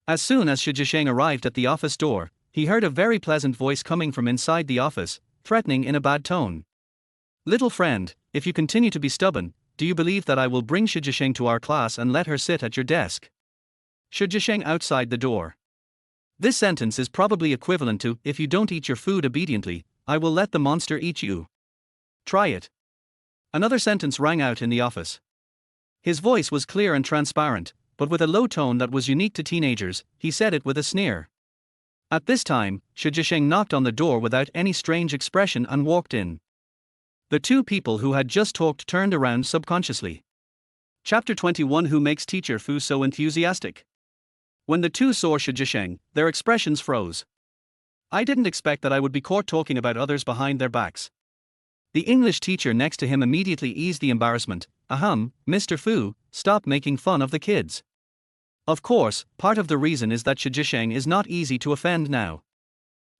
As soon as Shi Zhisheng arrived at the office door, he heard a very pleasant voice coming from inside the office, threatening in a bad tone. "Little friend, if you continue to be stubborn, do you believe that I will bring Shi Zhisheng to our class and let her sit at your desk?" Shi Zhisheng outside the door. This sentence is probably equivalent to, "If you don't eat your food obediently, I will let the monster eat you. Try it." Another sentence rang out in the office. His voice was clear and transparent, but with a low tone that was unique to teenagers, he said it with a sneer. At this time, Shi Zhisheng knocked on the door without any strange expression and walked in. The two people who had just talked turned around subconsciously. Chapter 21, Who makes teacher Fu so enthusiastic? When the two saw Shi Jisheng, their expressions froze. I didn't expect that I would be caught talking about others behind their backs. The English teacher next to him immediately eased the embarrassment. Ahem, Mr. Fu, stop making fun of the kids. Of course, part of the reason is that Shi Jisheng is not easy to offend now.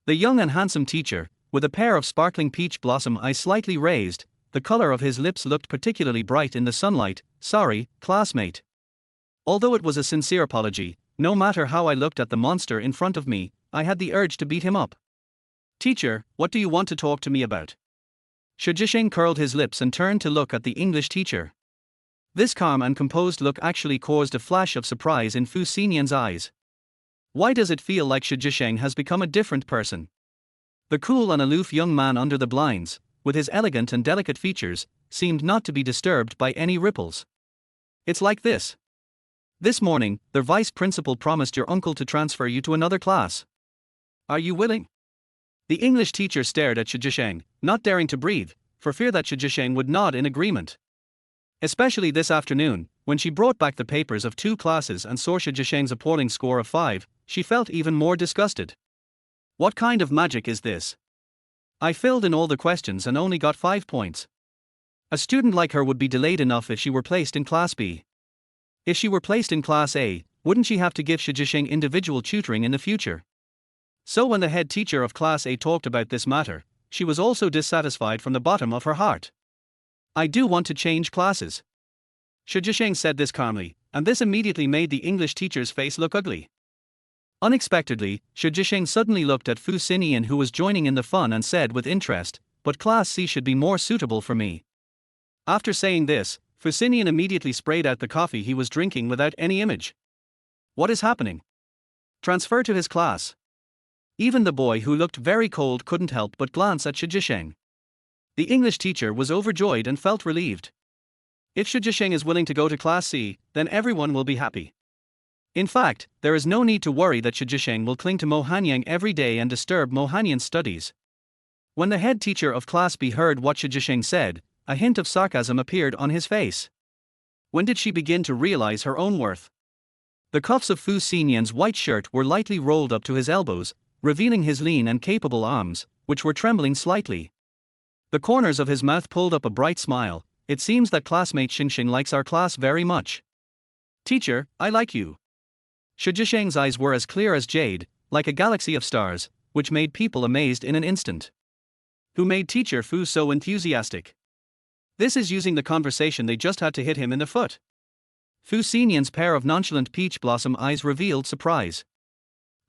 The young and handsome teacher, with a pair of sparkling peach blossom eyes slightly raised, the color of his lips looked particularly bright in the sunlight. Sorry, classmate. Although it was a sincere apology, no matter how I looked at the monster in front of me, I had the urge to beat him up. Teacher, what do you want to talk to me about? Shi Jisheng curled his lips and turned to look at the English teacher. This calm and composed look actually caused a flash of surprise in Fu Xinian's eyes. Why does it feel like Shi Jisheng has become a different person? The cool and aloof young man under the blinds, with his elegant and delicate features, seemed not to be disturbed by any ripples. It's like this. This morning, the vice principal promised your uncle to transfer you to another class. Are you willing? The English teacher stared at Shi Jisheng, not daring to breathe, for fear that Shi Jisheng would nod in agreement. Especially this afternoon, when she brought back the papers of 2 classes and saw Shi Jisheng's appalling score of 5, she felt even more disgusted. What kind of magic is this? I filled in all the questions and only got 5 points. A student like her would be delayed enough if she were placed in Class B. If she were placed in Class A, wouldn't she have to give Shi Jisheng individual tutoring in the future? So when the head teacher of Class A talked about this matter, she was also dissatisfied from the bottom of her heart. I do want to change classes. Shi Jisheng said this calmly, and this immediately made the English teacher's face look ugly. Unexpectedly, Shi Jisheng suddenly looked at Fu Xinian, who was joining in the fun, and said with interest, but Class C should be more suitable for me. After saying this, Fu Xinian immediately sprayed out the coffee he was drinking without any image. What is happening? Transfer to his class. Even the boy, who looked very cold, couldn't help but glance at Shi Jisheng. The English teacher was overjoyed and felt relieved. If Shi Jisheng is willing to go to Class C, then everyone will be happy. In fact, there is no need to worry that Shi Jisheng will cling to Mo Hanyang every day and disturb Mo Hanyang's studies. When the head teacher of Class B heard what Shi Jisheng said, a hint of sarcasm appeared on his face. When did she begin to realize her own worth? The cuffs of Fu Xinian's white shirt were lightly rolled up to his elbows, revealing his lean and capable arms, which were trembling slightly. The corners of his mouth pulled up a bright smile. It seems that classmate Xingxing likes our class very much. Teacher, I like you. Shi Jisheng's eyes were as clear as jade, like a galaxy of stars, which made people amazed in an instant. Who made teacher Fu so enthusiastic? This is using the conversation they just had to hit him in the foot. Fu Xinian's pair of nonchalant peach blossom eyes revealed surprise.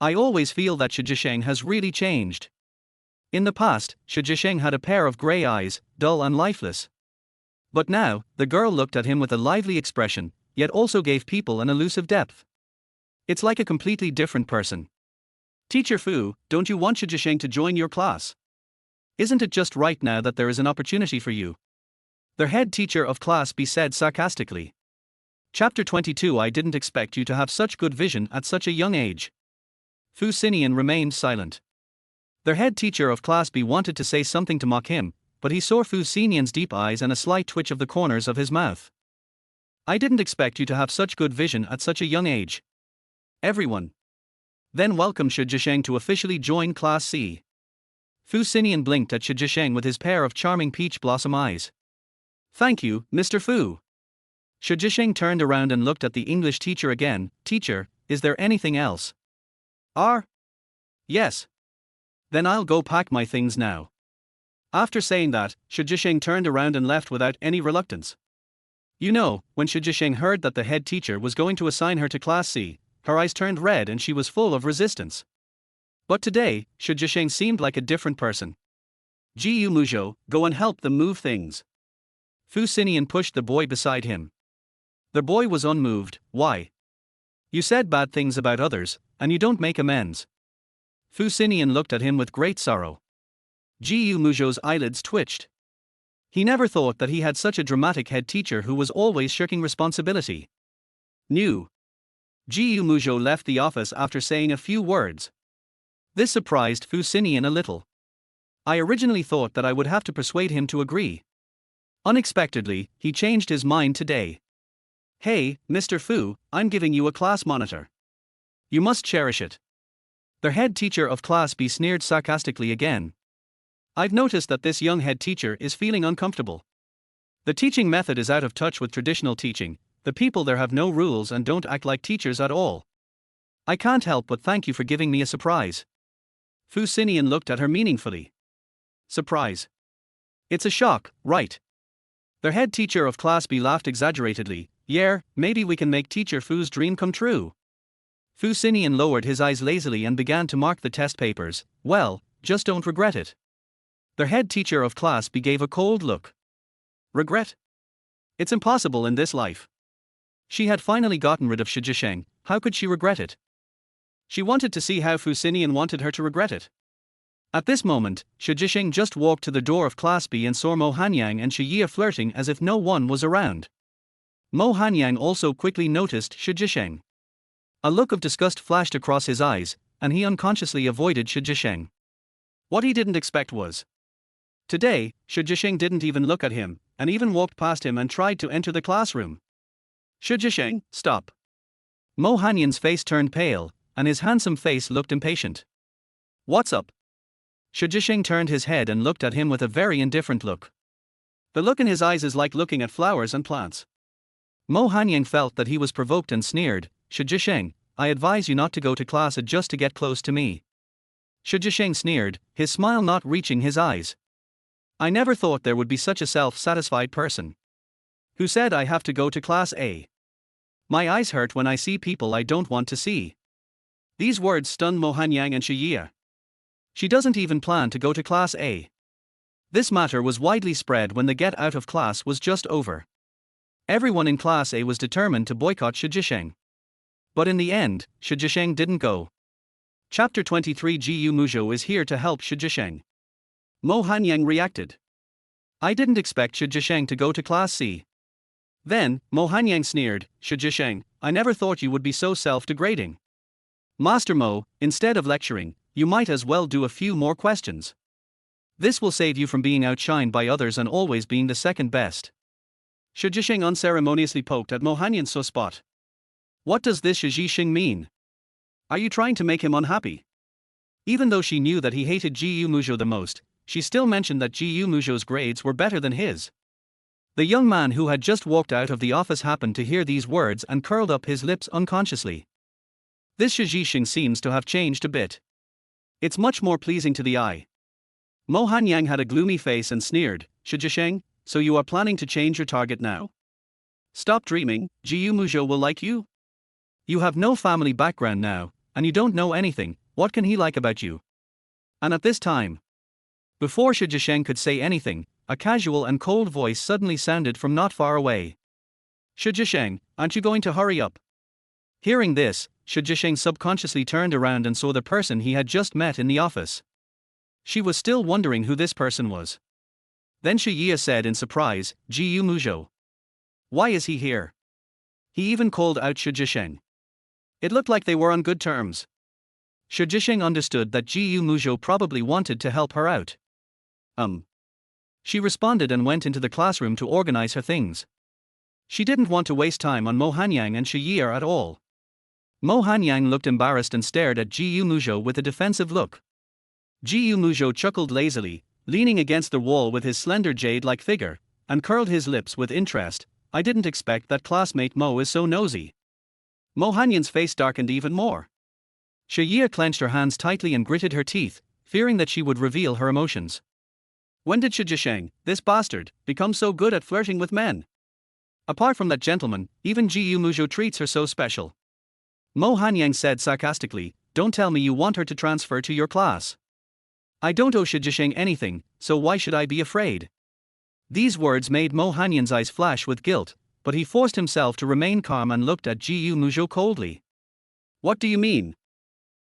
I always feel that Shi Jisheng has really changed. In the past, Shi Jisheng had a pair of grey eyes, dull and lifeless. But now, the girl looked at him with a lively expression, yet also gave people an elusive depth. It's like a completely different person. Teacher Fu, don't you want Shi Jisheng to join your class? Isn't it just right now that there is an opportunity for you? The head teacher of Class B said sarcastically. Chapter 22. I didn't expect you to have such good vision at such a young age. Fu Xinian remained silent. Their head teacher of Class B wanted to say something to mock him, but he saw Fu Xinian's deep eyes and a slight twitch of the corners of his mouth. I didn't expect you to have such good vision at such a young age. Everyone. Then welcome Shi Jisheng to officially join Class C. Fu Xinian blinked at Shi Jisheng with his pair of charming peach blossom eyes. Thank you, Mr. Fu. Shi Jisheng turned around and looked at the English teacher again. Teacher, is there anything else? Yes. Then I'll go pack my things now. After saying that, Shi Jisheng turned around and left without any reluctance. You know, when Shi Jisheng heard that the head teacher was going to assign her to Class C, her eyes turned red and she was full of resistance. But today, Shi Jisheng seemed like a different person. Jiyu Muzhou, go and help them move things. Fu Xinian pushed the boy beside him. The boy was unmoved. Why? You said bad things about others, and you don't make amends. Fu Xinian looked at him with great sorrow. Jiyu Muzhou's eyelids twitched. He never thought that he had such a dramatic head teacher who was always shirking responsibility. Jiyu Muzhou left the office after saying a few words. This surprised Fu Xinian a little. I originally thought that I would have to persuade him to agree. Unexpectedly, he changed his mind today. Hey, Mr. Fu, I'm giving you a class monitor. You must cherish it. The head teacher of Class B sneered sarcastically again. I've noticed that this young head teacher is feeling uncomfortable. The teaching method is out of touch with traditional teaching. The people there have no rules and don't act like teachers at all. I can't help but thank you for giving me a surprise. Fu Xinian looked at her meaningfully. Surprise. It's a shock, right? The head teacher of Class B laughed exaggeratedly. Yeah, maybe we can make teacher Fu's dream come true. Fu Xinian lowered his eyes lazily and began to mark the test papers. Well, just don't regret it. The head teacher of Class B gave a cold look. Regret? It's impossible in this life. She had finally gotten rid of Shi Jisheng. How could she regret it? She wanted to see how Fu Xinian wanted her to regret it. At this moment, Shi Jisheng just walked to the door of Class B and saw Mo Hanyang and Shi Yi flirting as if no one was around. Mo Hanyang also quickly noticed Shi Jisheng. A look of disgust flashed across his eyes, and he unconsciously avoided Shi Jisheng. What he didn't expect was. Today, Shi Jisheng didn't even look at him, and even walked past him and tried to enter the classroom. Shi Jisheng, stop. Mo Hanyang's face turned pale, and his handsome face looked impatient. What's up? Shi Jisheng turned his head and looked at him with a very indifferent look. The look in his eyes is like looking at flowers and plants. Mo Hanyang felt that he was provoked and sneered. Shi Jisheng, I advise you not to go to class just to get close to me. Shi Jisheng sneered, his smile not reaching his eyes. I never thought there would be such a self-satisfied person. Who said I have to go to Class A? My eyes hurt when I see people I don't want to see. These words stunned Mo Hanyang and Shi Yi. She doesn't even plan to go to Class A. This matter was widely spread when the get out of class was just over. Everyone in Class A was determined to boycott Shi Jisheng. But in the end, Shi Jisheng didn't go. Chapter 23 Jiyu Muzhou is here to help Shi Jisheng. Mo Hanyang reacted. I didn't expect Shi Jisheng to go to Class C. Then, Mo Hanyang sneered, Shi Jisheng, I never thought you would be so self-degrading. Master Mo, instead of lecturing, you might as well do a few more questions. This will save you from being outshined by others and always being the second best. Shi Jisheng unceremoniously poked at Mo Hanyang's sore spot. What does this Shi Jisheng mean? Are you trying to make him unhappy? Even though she knew that he hated Jiyu Muzhou the most, she still mentioned that Jiyu Muzhou's grades were better than his. The young man who had just walked out of the office happened to hear these words and curled up his lips unconsciously. This Shi Jisheng seems to have changed a bit. It's much more pleasing to the eye. Mo Hanyang had a gloomy face and sneered, Shi Jisheng, so you are planning to change your target now? Stop dreaming, Jiyu Muzhou will like you? You have no family background now, and you don't know anything, what can he like about you? And at this time. Before Shi Jisheng could say anything, a casual and cold voice suddenly sounded from not far away. Shi Jisheng, aren't you going to hurry up? Hearing this, Shi Jisheng subconsciously turned around and saw the person he had just met in the office. She was still wondering who this person was. Then Shi Yi said in surprise, Jiyu Muzhou. Why is he here? He even called out Shi Jisheng. It looked like they were on good terms. Shi Jisheng understood that Jiyu Muzhou probably wanted to help her out. She responded and went into the classroom to organize her things. She didn't want to waste time on Mo Hanyang and Shi Yi at all. Mo Hanyang looked embarrassed and stared at Jiyu Muzhou with a defensive look. Jiyu Muzhou chuckled lazily, leaning against the wall with his slender jade-like figure, and curled his lips with interest. I didn't expect that classmate Mo is so nosy. Mo Hanyang's face darkened even more. Shi Yi clenched her hands tightly and gritted her teeth, fearing that she would reveal her emotions. When did Shi Jisheng, this bastard, become so good at flirting with men? Apart from that gentleman, even Jiyu Muzhou treats her so special. Mo Hanyang said sarcastically, don't tell me you want her to transfer to your class. I don't owe Shi Jisheng anything, so why should I be afraid? These words made Mo Hanyang's eyes flash with guilt, but he forced himself to remain calm and looked at Jiyu Muzhou coldly. What do you mean?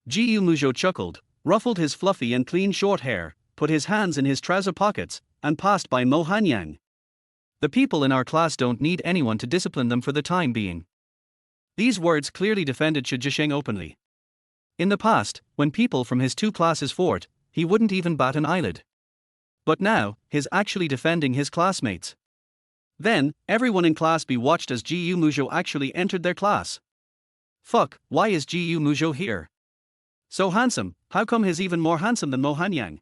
Jiyu Muzhou chuckled, ruffled his fluffy and clean short hair, put his hands in his trouser pockets, and passed by Mo Hanyang. The people in our class don't need anyone to discipline them for the time being. These words clearly defended Shi Jisheng openly. In the past, when people from his two classes fought, he wouldn't even bat an eyelid. But now, he's actually defending his classmates. Then, everyone in Class B watched as Jiyu Muzhou actually entered their class. Fuck, why is Ji Muzhou here? So handsome, how come he's even more handsome than Mo Hanyang?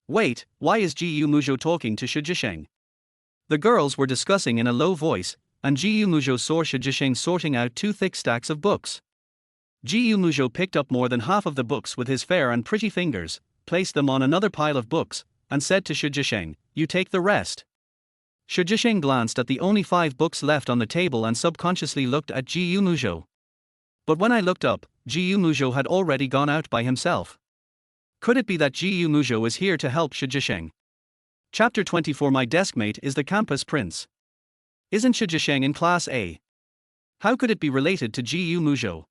Wait, why is Ji Muzhou talking to Shi Jisheng? The girls were discussing in a low voice, and Ji Muzhou saw Shi Jisheng sorting out 2 thick stacks of books. Ji Muzhou picked up more than half of the books with his fair and pretty fingers, placed them on another pile of books, and said to Shi Jisheng, "You take the rest." Shi Jisheng glanced at the only 5 books left on the table and subconsciously looked at Ji Muzhou. But when I looked up, Ji Muzhou had already gone out by himself. Could it be that Ji Muzhou is here to help Shi Jisheng? Chapter 24. My deskmate is the campus prince. Isn't Shi Jisheng in Class A? How could it be related to Ji Muzhou?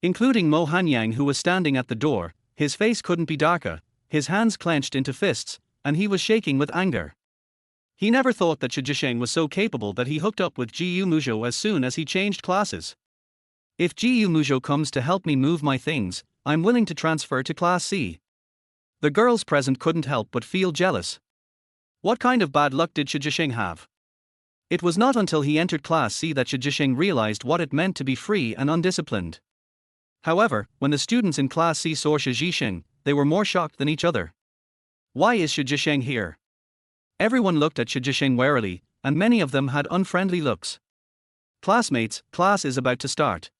Including Mo Hanyang, who was standing at the door, his face couldn't be darker, his hands clenched into fists, and he was shaking with anger. He never thought that Shi Jisheng was so capable that he hooked up with Ji Muzhou as soon as he changed classes. If Ji Muzhou comes to help me move my things, I'm willing to transfer to Class C. The girls present couldn't help but feel jealous. What kind of bad luck did Shi Jisheng have? It was not until he entered Class C that Shi Jisheng realized what it meant to be free and undisciplined. However, when the students in Class C saw Shi Jisheng, they were more shocked than each other. Why is Shi Jisheng here? Everyone looked at Shi Jisheng warily, and many of them had unfriendly looks. Classmates, class is about to start.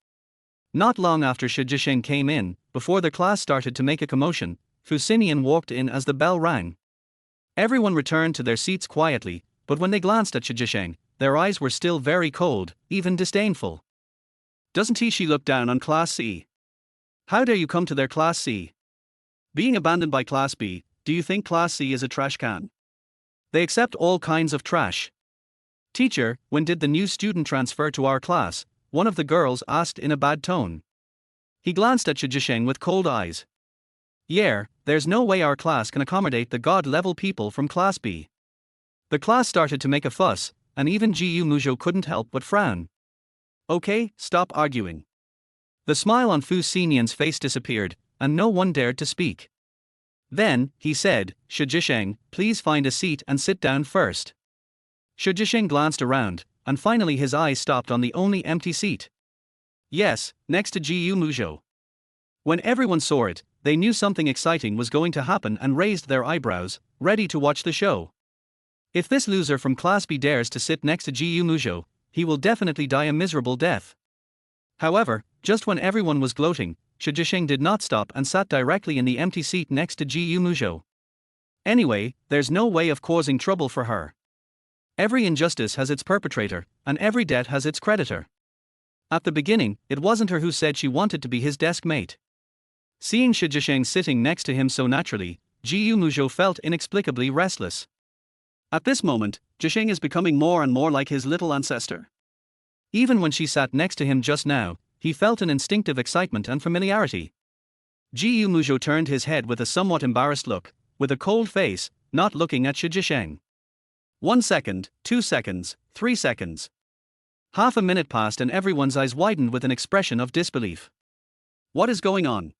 Not long after Shi Jisheng came in, before the class started to make a commotion, Fu Xinian walked in as the bell rang. Everyone returned to their seats quietly, but when they glanced at Shi Jisheng, their eyes were still very cold, even disdainful. Doesn't he look down on Class C? How dare you come to their Class C? Being abandoned by Class B, do you think Class C is a trash can? They accept all kinds of trash. Teacher, when did the new student transfer to our class? One of the girls asked in a bad tone. He glanced at Shi Jisheng with cold eyes. Yeah, there's no way our class can accommodate the god-level people from Class B. The class started to make a fuss, and even Ji Muzhou couldn't help but frown. Okay, stop arguing. The smile on Fu Xinian's face disappeared, and no one dared to speak. Then, he said, Shi Jisheng, please find a seat and sit down first. Shi Jisheng glanced around, and finally his eyes stopped on the only empty seat. Yes, next to Ji Muzhou. When everyone saw it, they knew something exciting was going to happen and raised their eyebrows, ready to watch the show. If this loser from Class B dares to sit next to Ji Muzhou, he will definitely die a miserable death. However, just when everyone was gloating, Shi Jisheng did not stop and sat directly in the empty seat next to Ji Muzhou. Anyway, there's no way of causing trouble for her. Every injustice has its perpetrator, and every debt has its creditor. At the beginning, it wasn't her who said she wanted to be his desk mate. Seeing Shi Jisheng sitting next to him so naturally, Ji Muzhou felt inexplicably restless. At this moment, Jisheng is becoming more and more like his little ancestor. Even when she sat next to him just now, he felt an instinctive excitement and familiarity. Ji Muzhou turned his head with a somewhat embarrassed look, with a cold face, not looking at Shi Jisheng. 1 second, 2 seconds, 3 seconds. Half a minute passed and everyone's eyes widened with an expression of disbelief. What is going on?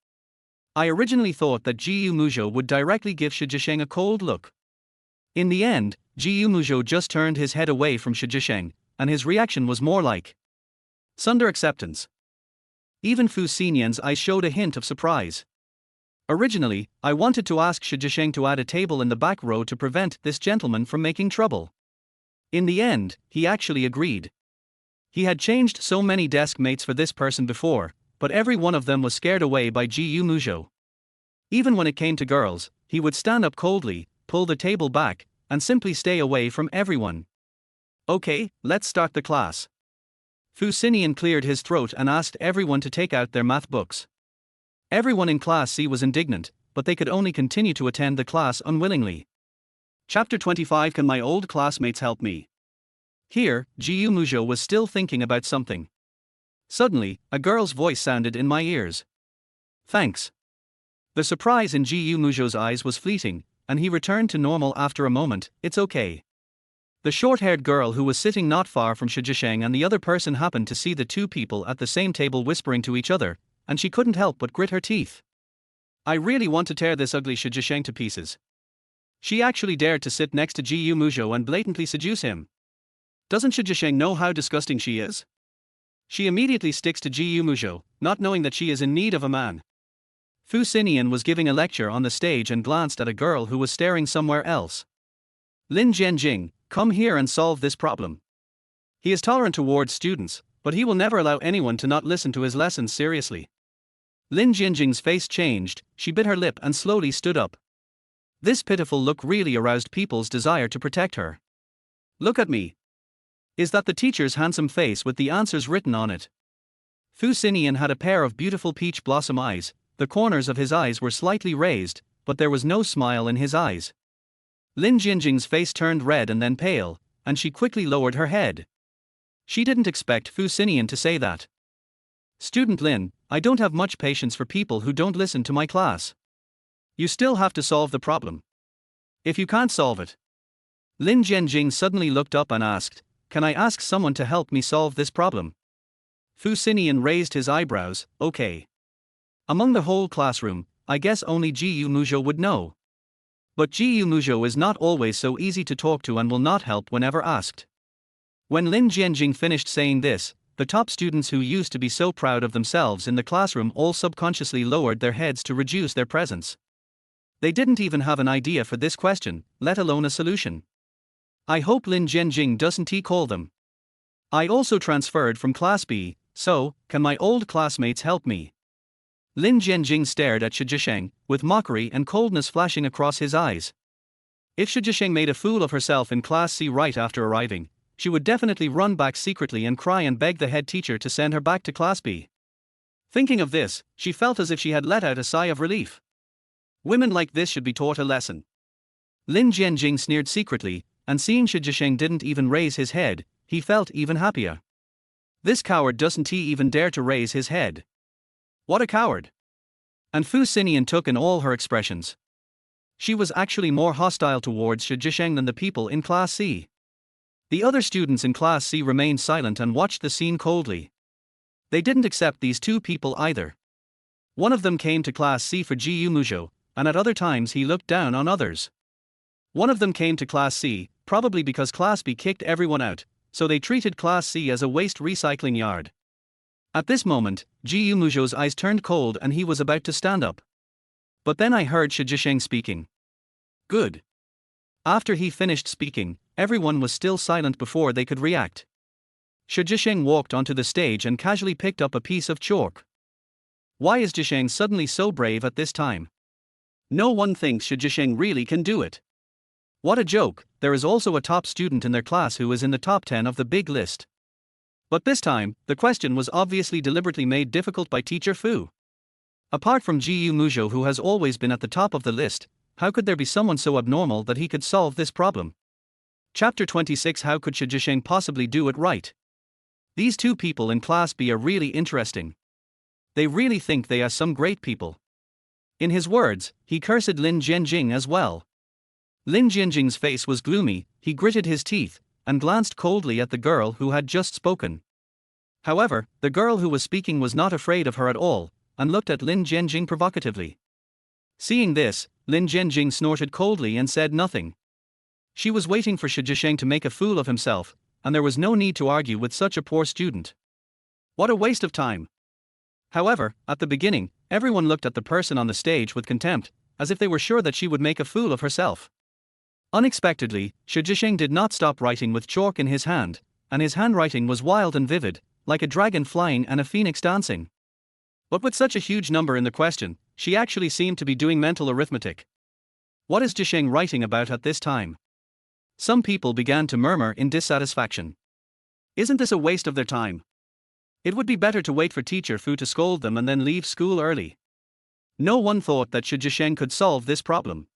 I originally thought that Ji Muzhou would directly give Shi Jisheng a cold look. In the end, Ji Muzhou just turned his head away from Shi Jisheng, and his reaction was more like sunder acceptance. Even Fu Xinian's eyes showed a hint of surprise. Originally, I wanted to ask Shi Jisheng to add a table in the back row to prevent this gentleman from making trouble. In the end, he actually agreed. He had changed so many desk mates for this person before, but every one of them was scared away by Ji Muzhou. Even when it came to girls, he would stand up coldly, pull the table back, and simply stay away from everyone. Okay, let's start the class. Fu Xinian cleared his throat and asked everyone to take out their math books. Everyone in Class C was indignant, but they could only continue to attend the class unwillingly. Chapter 25. Can my old classmates help me? Here, Ji Muzhou was still thinking about something. Suddenly, a girl's voice sounded in my ears. Thanks. The surprise in Ji Muzhou's eyes was fleeting, and he returned to normal after a moment. It's okay. The short-haired girl who was sitting not far from Shi Jisheng and the other person happened to see the two people at the same table whispering to each other, and she couldn't help but grit her teeth. I really want to tear this ugly Shi Jisheng to pieces. She actually dared to sit next to Ji Muzhou and blatantly seduce him. Doesn't Shi Jisheng know how disgusting she is? She immediately sticks to Ji Yumuzhou, not knowing that she is in need of a man. Fu Xinian was giving a lecture on the stage and glanced at a girl who was staring somewhere else. Lin Jianjing, come here and solve this problem. He is tolerant towards students, but he will never allow anyone to not listen to his lessons seriously. Lin Jianjing's face changed, she bit her lip and slowly stood up. This pitiful look really aroused people's desire to protect her. Look at me. Is that the teacher's handsome face with the answers written on it? Fu Xinian had a pair of beautiful peach blossom eyes, the corners of his eyes were slightly raised, but there was no smile in his eyes. Lin Jianjing's face turned red and then pale, and she quickly lowered her head. She didn't expect Fu Xinian to say that. Student Lin, I don't have much patience for people who don't listen to my class. You still have to solve the problem. If you can't solve it. Lin Jianjing suddenly looked up and asked, can I ask someone to help me solve this problem? Fu Xinian raised his eyebrows, okay. Among the whole classroom, I guess only Ji Yumuzhou would know. But Ji Yumuzhou is not always so easy to talk to and will not help whenever asked. When Lin Jianjing finished saying this, the top students who used to be so proud of themselves in the classroom all subconsciously lowered their heads to reduce their presence. They didn't even have an idea for this question, let alone a solution. I hope Lin Jianjing doesn't call them. I also transferred from Class B, so, can my old classmates help me? Lin Jianjing stared at Shi Zhisheng, with mockery and coldness flashing across his eyes. If Shi Zhisheng made a fool of herself in Class C right after arriving, she would definitely run back secretly and cry and beg the head teacher to send her back to Class B. Thinking of this, she felt as if she had let out a sigh of relief. Women like this should be taught a lesson. Lin Jianjing sneered secretly, and seeing Shi Zhisheng didn't even raise his head, he felt even happier. This coward doesn't even dare to raise his head. What a coward! And Fu Xinian took in all her expressions. She was actually more hostile towards Shi Zhisheng than the people in Class C. The other students in Class C remained silent and watched the scene coldly. They didn't accept these two people either. One of them came to Class C for Ji Yumuzhou, and at other times he looked down on others. One of them came to Class C, probably because Class B kicked everyone out, so they treated Class C as a waste recycling yard. At this moment, Ji Yumuzhou's eyes turned cold and he was about to stand up. But then I heard Shi Zhisheng speaking. Good. After he finished speaking, everyone was still silent before they could react. Shi Zhisheng walked onto the stage and casually picked up a piece of chalk. Why is Zhisheng suddenly so brave at this time? No one thinks Shi Zhisheng really can do it. What a joke, there is also a top student in their class who is in the top 10 of the big list. But this time, the question was obviously deliberately made difficult by Teacher Fu. Apart from Ji Yumuzhou, who has always been at the top of the list, how could there be someone so abnormal that he could solve this problem? Chapter 26. How could Shi Zhisheng possibly do it right? These two people in Class B are really interesting. They really think they are some great people. In his words, he cursed Lin Jianjing as well. Lin Jianjing's face was gloomy, he gritted his teeth, and glanced coldly at the girl who had just spoken. However, the girl who was speaking was not afraid of her at all, and looked at Lin Jianjing provocatively. Seeing this, Lin Jianjing snorted coldly and said nothing. She was waiting for Shi Zhisheng to make a fool of himself, and there was no need to argue with such a poor student. What a waste of time! However, at the beginning, everyone looked at the person on the stage with contempt, as if they were sure that she would make a fool of herself. Unexpectedly, Shi Zhisheng did not stop writing with chalk in his hand, and his handwriting was wild and vivid, like a dragon flying and a phoenix dancing. But with such a huge number in the question, she actually seemed to be doing mental arithmetic. What is Zhisheng writing about at this time? Some people began to murmur in dissatisfaction. Isn't this a waste of their time? It would be better to wait for Teacher Fu to scold them and then leave school early. No one thought that Shi Zhisheng could solve this problem.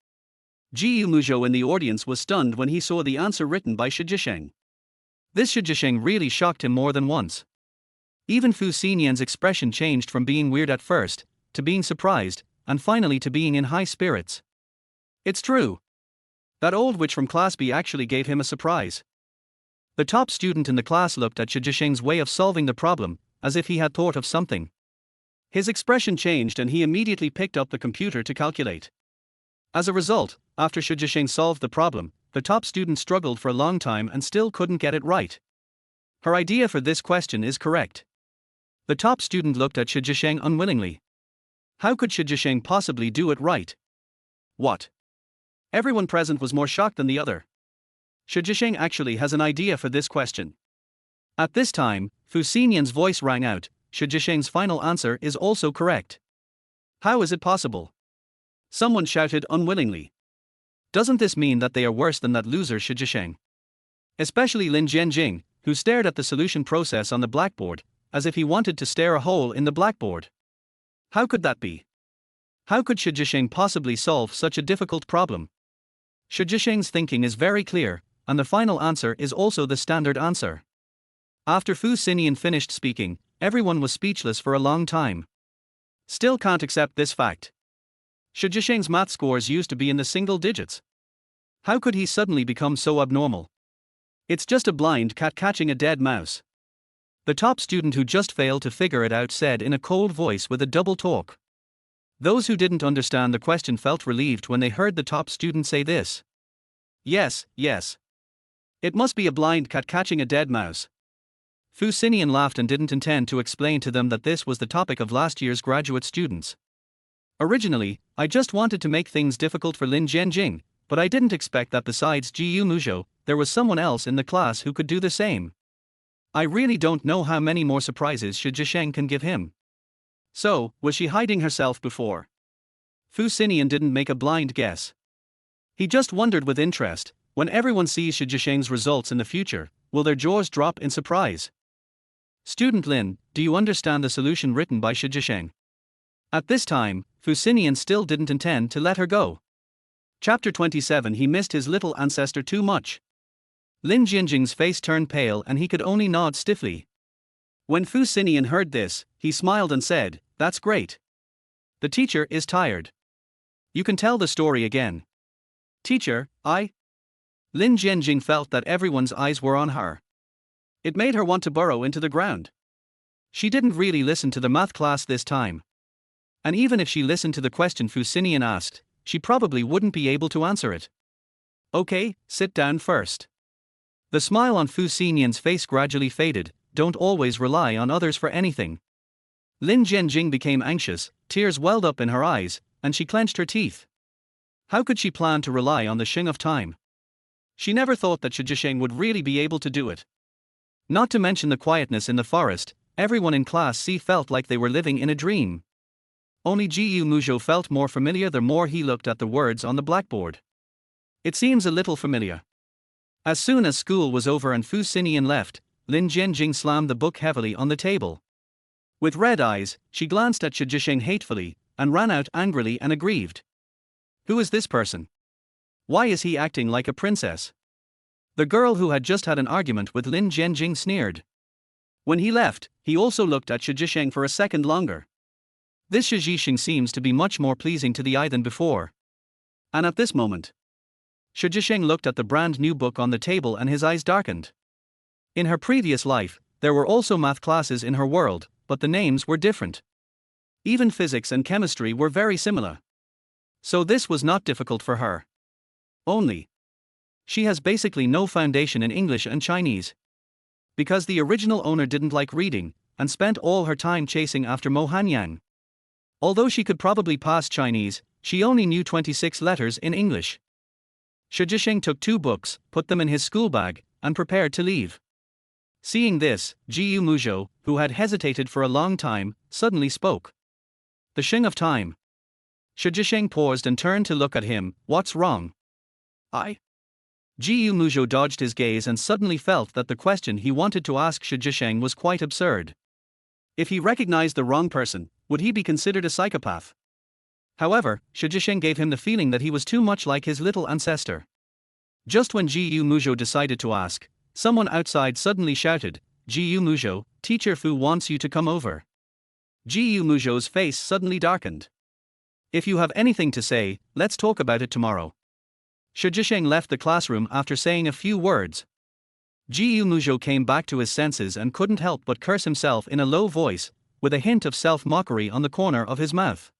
Ji Yumuzhou in the audience was stunned when he saw the answer written by Shi Zhisheng. This Shi Zhisheng really shocked him more than once. Even Fu Xinian's expression changed from being weird at first, to being surprised, and finally to being in high spirits. It's true. That old witch from Class B actually gave him a surprise. The top student in the class looked at Shi Zhisheng's way of solving the problem, as if he had thought of something. His expression changed and he immediately picked up the computer to calculate. As a result, after Shi Zhisheng solved the problem, the top student struggled for a long time and still couldn't get it right. Her idea for this question is correct. The top student looked at Shi Zhisheng unwillingly. How could Shi Zhisheng possibly do it right? What? Everyone present was more shocked than the other. Shi Zhisheng actually has an idea for this question. At this time, Fu Xinian's voice rang out. Shi Zhisheng's final answer is also correct. How is it possible? Someone shouted unwillingly. Doesn't this mean that they are worse than that loser Shi Zhisheng? Especially Lin Jianjing, who stared at the solution process on the blackboard, as if he wanted to stare a hole in the blackboard. How could that be? How could Shi Zhisheng possibly solve such a difficult problem? Shi Zhisheng's thinking is very clear, and the final answer is also the standard answer. After Fu Xinian finished speaking, everyone was speechless for a long time. Still can't accept this fact. Shi Zhisheng's math scores used to be in the single digits. How could he suddenly become so abnormal? It's just a blind cat catching a dead mouse. The top student who just failed to figure it out said in a cold voice with a double talk. Those who didn't understand the question felt relieved when they heard the top student say this. Yes, yes. It must be a blind cat catching a dead mouse. Fu Xinian laughed and didn't intend to explain to them that this was the topic of last year's graduate students. Originally, I just wanted to make things difficult for Lin Jianjing, but I didn't expect that besides Jiu Muzhou, there was someone else in the class who could do the same. I really don't know how many more surprises Shi Zhisheng can give him. So, was she hiding herself before? Fu Xinian didn't make a blind guess. He just wondered with interest, when everyone sees Shi Zhisheng's results in the future, will their jaws drop in surprise? Student Lin, do you understand the solution written by Shi Zhisheng? At this time, Fu Xinian still didn't intend to let her go. Chapter 27. He missed his little ancestor too much. Lin Jianjing's face turned pale and he could only nod stiffly. When Fu Xinian heard this, he smiled and said, "That's great. The teacher is tired. You can tell the story again." Teacher, I? Lin Jianjing felt that everyone's eyes were on her. It made her want to burrow into the ground. She didn't really listen to the math class this time. And even if she listened to the question Fu Xinian asked, she probably wouldn't be able to answer it. Okay, sit down first. The smile on Fu Xinian's face gradually faded. Don't always rely on others for anything. Lin Jianjing became anxious, tears welled up in her eyes, and she clenched her teeth. How could she plan to rely on the Shing of Time? She never thought that Shi Zhisheng would really be able to do it. Not to mention the quietness in the forest, everyone in Class C felt like they were living in a dream. Only Jiu Muzhou felt more familiar the more he looked at the words on the blackboard. It seems a little familiar. As soon as school was over and Fu Xinian left, Lin Jianjing slammed the book heavily on the table. With red eyes, she glanced at Shi Zhisheng hatefully, and ran out angrily and aggrieved. Who is this person? Why is he acting like a princess? The girl who had just had an argument with Lin Jianjing sneered. When he left, he also looked at Shi Zhisheng for a second longer. This Shi Zhisheng seems to be much more pleasing to the eye than before. And at this moment, Shi Zhisheng looked at the brand new book on the table and his eyes darkened. In her previous life, there were also math classes in her world, but the names were different. Even physics and chemistry were very similar. So this was not difficult for her. Only, she has basically no foundation in English and Chinese. Because the original owner didn't like reading, and spent all her time chasing after Mo Hanyang. Although she could probably pass Chinese, she only knew 26 letters in English. Shi Zhisheng took 2 books, put them in his school bag, and prepared to leave. Seeing this, Jiu Muzhou, who had hesitated for a long time, suddenly spoke. The Shing of Time. Shi Zhisheng paused and turned to look at him. What's wrong? I? Jiu Muzhou dodged his gaze and suddenly felt that the question he wanted to ask Shi Zhisheng was quite absurd. If he recognized the wrong person, would he be considered a psychopath? However, Shi Zhisheng gave him the feeling that he was too much like his little ancestor. Just when Jiu Muzhou decided to ask, someone outside suddenly shouted, Jiu Muzhou, Teacher Fu wants you to come over. Jiu Muzhou's face suddenly darkened. If you have anything to say, let's talk about it tomorrow. Shi Zhisheng left the classroom after saying a few words. Jiu Muzhou came back to his senses and couldn't help but curse himself in a low voice, with a hint of self-mockery on the corner of his mouth.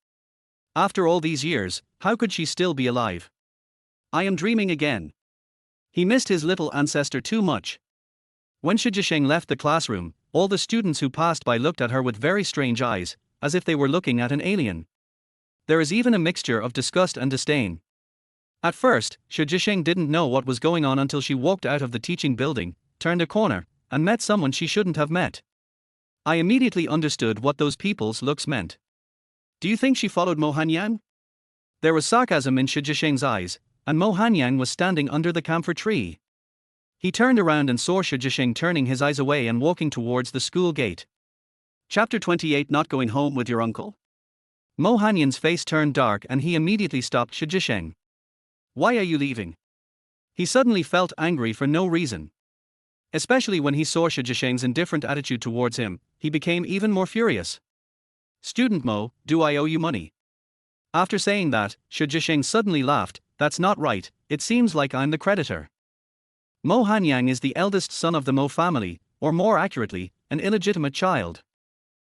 After all these years, how could she still be alive? I am dreaming again. He missed his little ancestor too much. When Shi Zhisheng left the classroom, All the students who passed by looked at her with very strange eyes, as if they were looking at an alien. There is even a mixture of disgust and disdain. At first, Shi Jisheng didn't know what was going on until she walked out of the teaching building, turned a corner, and met someone she shouldn't have met. I immediately understood what those people's looks meant. Do you think she followed Mo Hanyang? There was sarcasm in Shi Jisheng's eyes, and Mo Hanyang was standing under the camphor tree. He turned around and saw Shi Jisheng turning his eyes away and walking towards the school gate. Chapter 28. Not going home with your uncle? Mo Hanyang's face turned dark and he immediately stopped Shi Jisheng. Why are you leaving? He suddenly felt angry for no reason. Especially when he saw Shi Jisheng's indifferent attitude towards him, he became even more furious. Student Mo, do I owe you money? After saying that, Shi Jisheng suddenly laughed. That's not right, it seems like I'm the creditor. Mo Hanyang is the eldest son of the Mo family, or more accurately, an illegitimate child.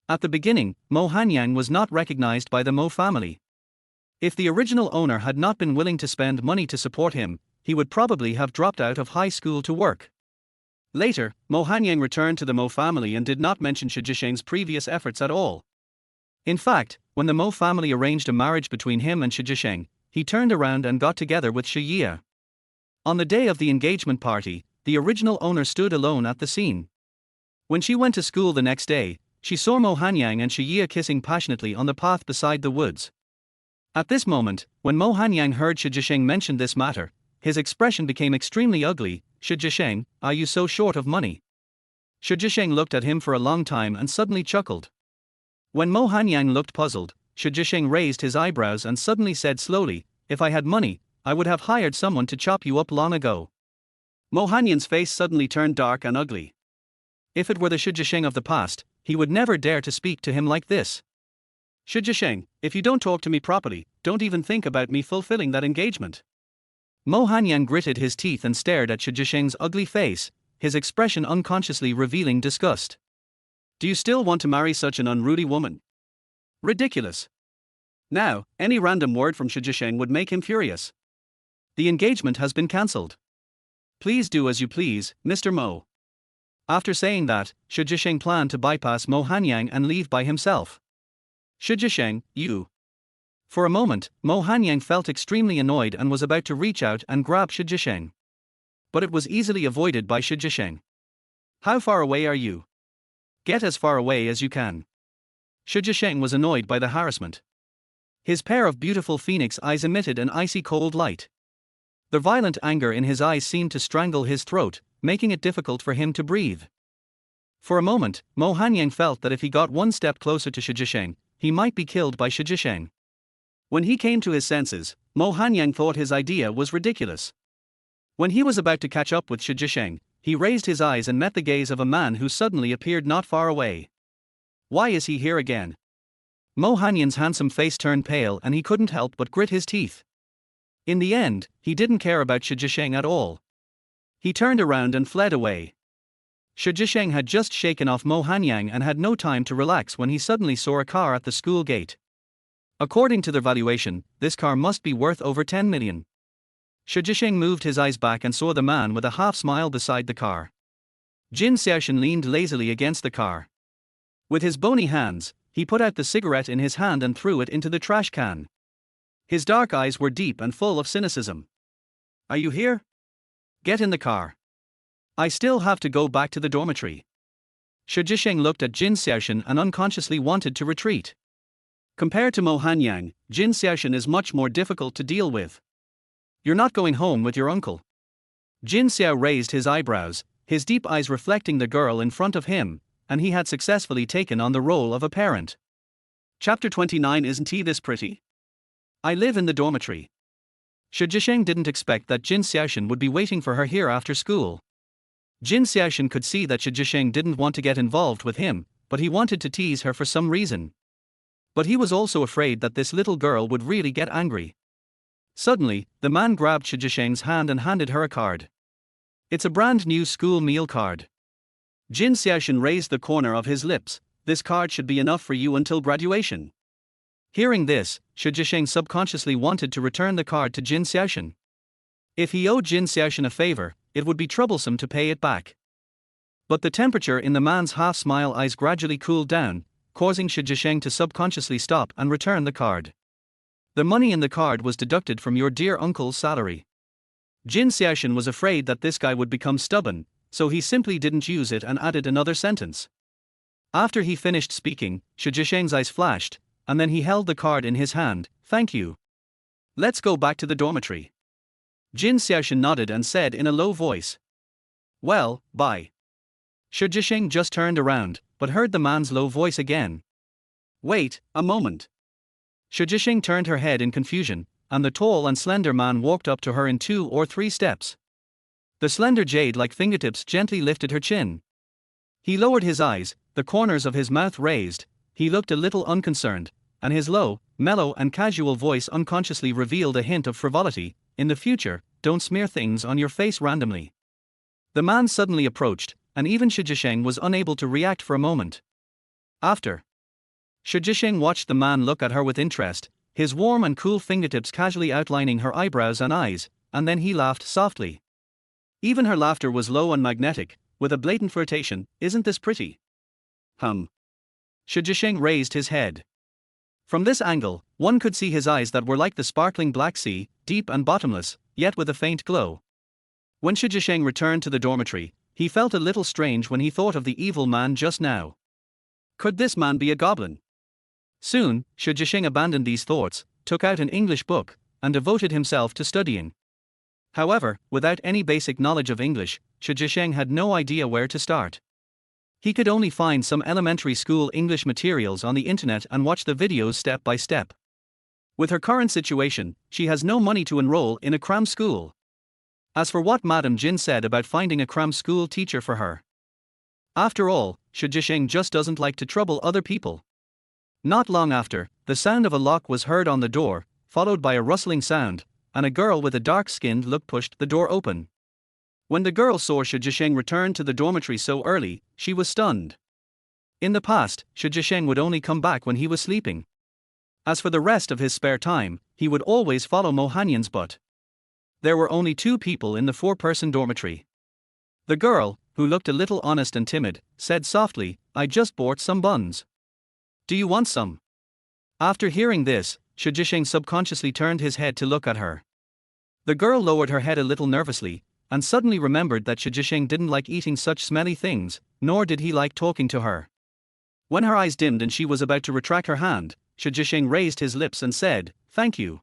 At the beginning, Mo Hanyang was not recognized by the Mo family. If the original owner had not been willing to spend money to support him, he would probably have dropped out of high school to work. Later, Mo Hanyang returned to the Mo family and did not mention Shi Jisheng's previous efforts at all. In fact, when the Mo family arranged a marriage between him and Shi Jisheng, he turned around and got together with Shi Yia. On the day of the engagement party, the original owner stood alone at the scene. When she went to school the next day, she saw Mo Hanyang and Shi Yia kissing passionately on the path beside the woods. At this moment, when Mo Hanyang heard Shi Jisheng mention this matter, his expression became extremely ugly. Shi Jisheng, are you so short of money? Shi Jisheng looked at him for a long time and suddenly chuckled. When Mo Hanyang looked puzzled, Shi Jisheng raised his eyebrows and suddenly said slowly, if I had money, I would have hired someone to chop you up long ago. Mo Hanyang's face suddenly turned dark and ugly. If it were the Shi Jisheng of the past, he would never dare to speak to him like this. Shi Jisheng, if you don't talk to me properly, don't even think about me fulfilling that engagement. Mo Hanyang gritted his teeth and stared at Shi Jisheng's ugly face, his expression unconsciously revealing disgust. Do you still want to marry such an unruly woman? Ridiculous. Now, any random word from Shi Jisheng would make him furious. The engagement has been cancelled. Please do as you please, Mr. Mo. After saying that, Shi Jisheng planned to bypass Mo Hanyang and leave by himself. Shi Jisheng, you. For a moment, Mo Hanyang felt extremely annoyed and was about to reach out and grab Shi Jisheng. But it was easily avoided by Shi Jisheng. How far away are you? Get as far away as you can. Shi Jisheng was annoyed by the harassment. His pair of beautiful phoenix eyes emitted an icy cold light. The violent anger in his eyes seemed to strangle his throat, making it difficult for him to breathe. For a moment, Mo Hanyang felt that if he got one step closer to Shi Jisheng, he might be killed by Shi Jisheng. When he came to his senses, Mo Hanyang thought his idea was ridiculous. When he was about to catch up with Shi Jisheng, he raised his eyes and met the gaze of a man who suddenly appeared not far away. Why is he here again? Mo Hanyang's handsome face turned pale and he couldn't help but grit his teeth. In the end, he didn't care about Shi Jisheng at all. He turned around and fled away. Shi Jisheng had just shaken off Mo Hanyang and had no time to relax when he suddenly saw a car at the school gate. According to their valuation, this car must be worth over 10 million. Shi Jisheng moved his eyes back and saw the man with a half-smile beside the car. Jin Xiaoshan leaned lazily against the car. With his bony hands, he put out the cigarette in his hand and threw it into the trash can. His dark eyes were deep and full of cynicism. Are you here? Get in the car. I still have to go back to the dormitory. Shi Jisheng looked at Jin Xiaoshan and unconsciously wanted to retreat. Compared to Mo Hanyang, Jin Xiaoshan is much more difficult to deal with. You're not going home with your uncle. Jin Xiao raised his eyebrows, his deep eyes reflecting the girl in front of him, and he had successfully taken on the role of a parent. Chapter 29. Isn't he this pretty? I live in the dormitory. Shi Jisheng didn't expect that Jin Xiaoshan would be waiting for her here after school. Jin Xiaoshan could see that Shi Jisheng didn't want to get involved with him, but he wanted to tease her for some reason. But he was also afraid that this little girl would really get angry. Suddenly, the man grabbed Shi Jisheng's hand and handed her a card. It's a brand new school meal card. Jin Xiaoshan raised the corner of his lips. This card should be enough for you until graduation. Hearing this, Shi Jisheng subconsciously wanted to return the card to Jin Xiaoshan. If he owed Jin Xiaoshan a favor, it would be troublesome to pay it back. But the temperature in the man's half-smile eyes gradually cooled down, causing Shi Jisheng to subconsciously stop and return the card. The money in the card was deducted from your dear uncle's salary. Jin Xiaoshan was afraid that this guy would become stubborn, so he simply didn't use it and added another sentence. After he finished speaking, Shi Jisheng's eyes flashed, and then he held the card in his hand. Thank you. Let's go back to the dormitory. Jin Xiaoshan nodded and said in a low voice. Well, bye. Shi Jisheng just turned around, but heard the man's low voice again. Wait a moment. Shi Jisheng turned her head in confusion, and the tall and slender man walked up to her in 2 or 3 steps. The slender jade-like fingertips gently lifted her chin. He lowered his eyes, the corners of his mouth raised. He looked a little unconcerned, and his low, mellow and casual voice unconsciously revealed a hint of frivolity. In the future, don't smear things on your face randomly. The man suddenly approached, and even Shi Jisheng was unable to react for a moment. After. Shi Jisheng watched the man look at her with interest, his warm and cool fingertips casually outlining her eyebrows and eyes, and then he laughed softly. Even her laughter was low and magnetic, with a blatant flirtation. Isn't this pretty? Shi Jisheng raised his head. From this angle, one could see his eyes that were like the sparkling black sea, deep and bottomless, yet with a faint glow. When Shi Jisheng returned to the dormitory, he felt a little strange when he thought of the evil man just now. Could this man be a goblin? Soon, Shi Jisheng abandoned these thoughts, took out an English book, and devoted himself to studying. However, without any basic knowledge of English, Shi Jisheng had no idea where to start. He could only find some elementary school English materials on the internet and watch the videos step by step. With her current situation, she has no money to enroll in a cram school. As for what Madam Jin said about finding a cram school teacher for her. After all, Shi Jisheng just doesn't like to trouble other people. Not long after, the sound of a lock was heard on the door, followed by a rustling sound, and a girl with a dark-skinned look pushed the door open. When the girl saw Shi Jisheng return to the dormitory so early, she was stunned. In the past, Shi Jisheng would only come back when he was sleeping. As for the rest of his spare time, he would always follow Mo Hanyan's butt. There were only 2 people in the 4-person dormitory. The girl, who looked a little honest and timid, said softly, I just bought some buns. Do you want some? After hearing this, Shi Jisheng subconsciously turned his head to look at her. The girl lowered her head a little nervously, and suddenly remembered that Shi Jisheng didn't like eating such smelly things, nor did he like talking to her. When her eyes dimmed and she was about to retract her hand, Shi Jisheng raised his lips and said, Thank you.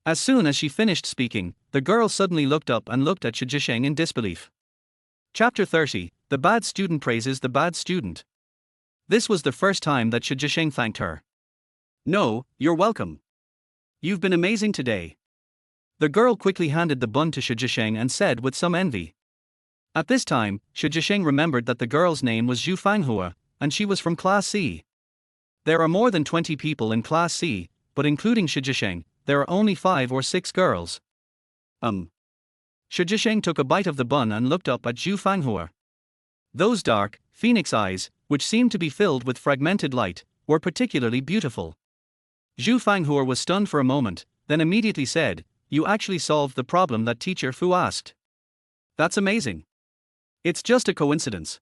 As soon as she finished speaking, the girl suddenly looked up and looked at Shi Jisheng in disbelief. Chapter 30, The Bad Student Praises the Bad Student. This was the first time that Shi Jisheng thanked her. No, you're welcome. You've been amazing today. The girl quickly handed the bun to Shi Jisheng and said with some envy. At this time, Shi Jisheng remembered that the girl's name was Zhu Fanghua, and she was from Class C. There are more than 20 people in Class C, but including Shi Jisheng, there are only 5 or 6 girls. Shi Jisheng took a bite of the bun and looked up at Zhu Fanghua. Those dark, phoenix eyes, which seemed to be filled with fragmented light, were particularly beautiful. Zhu Fanghua was stunned for a moment, then immediately said, You actually solved the problem that teacher Fu asked. That's amazing. It's just a coincidence.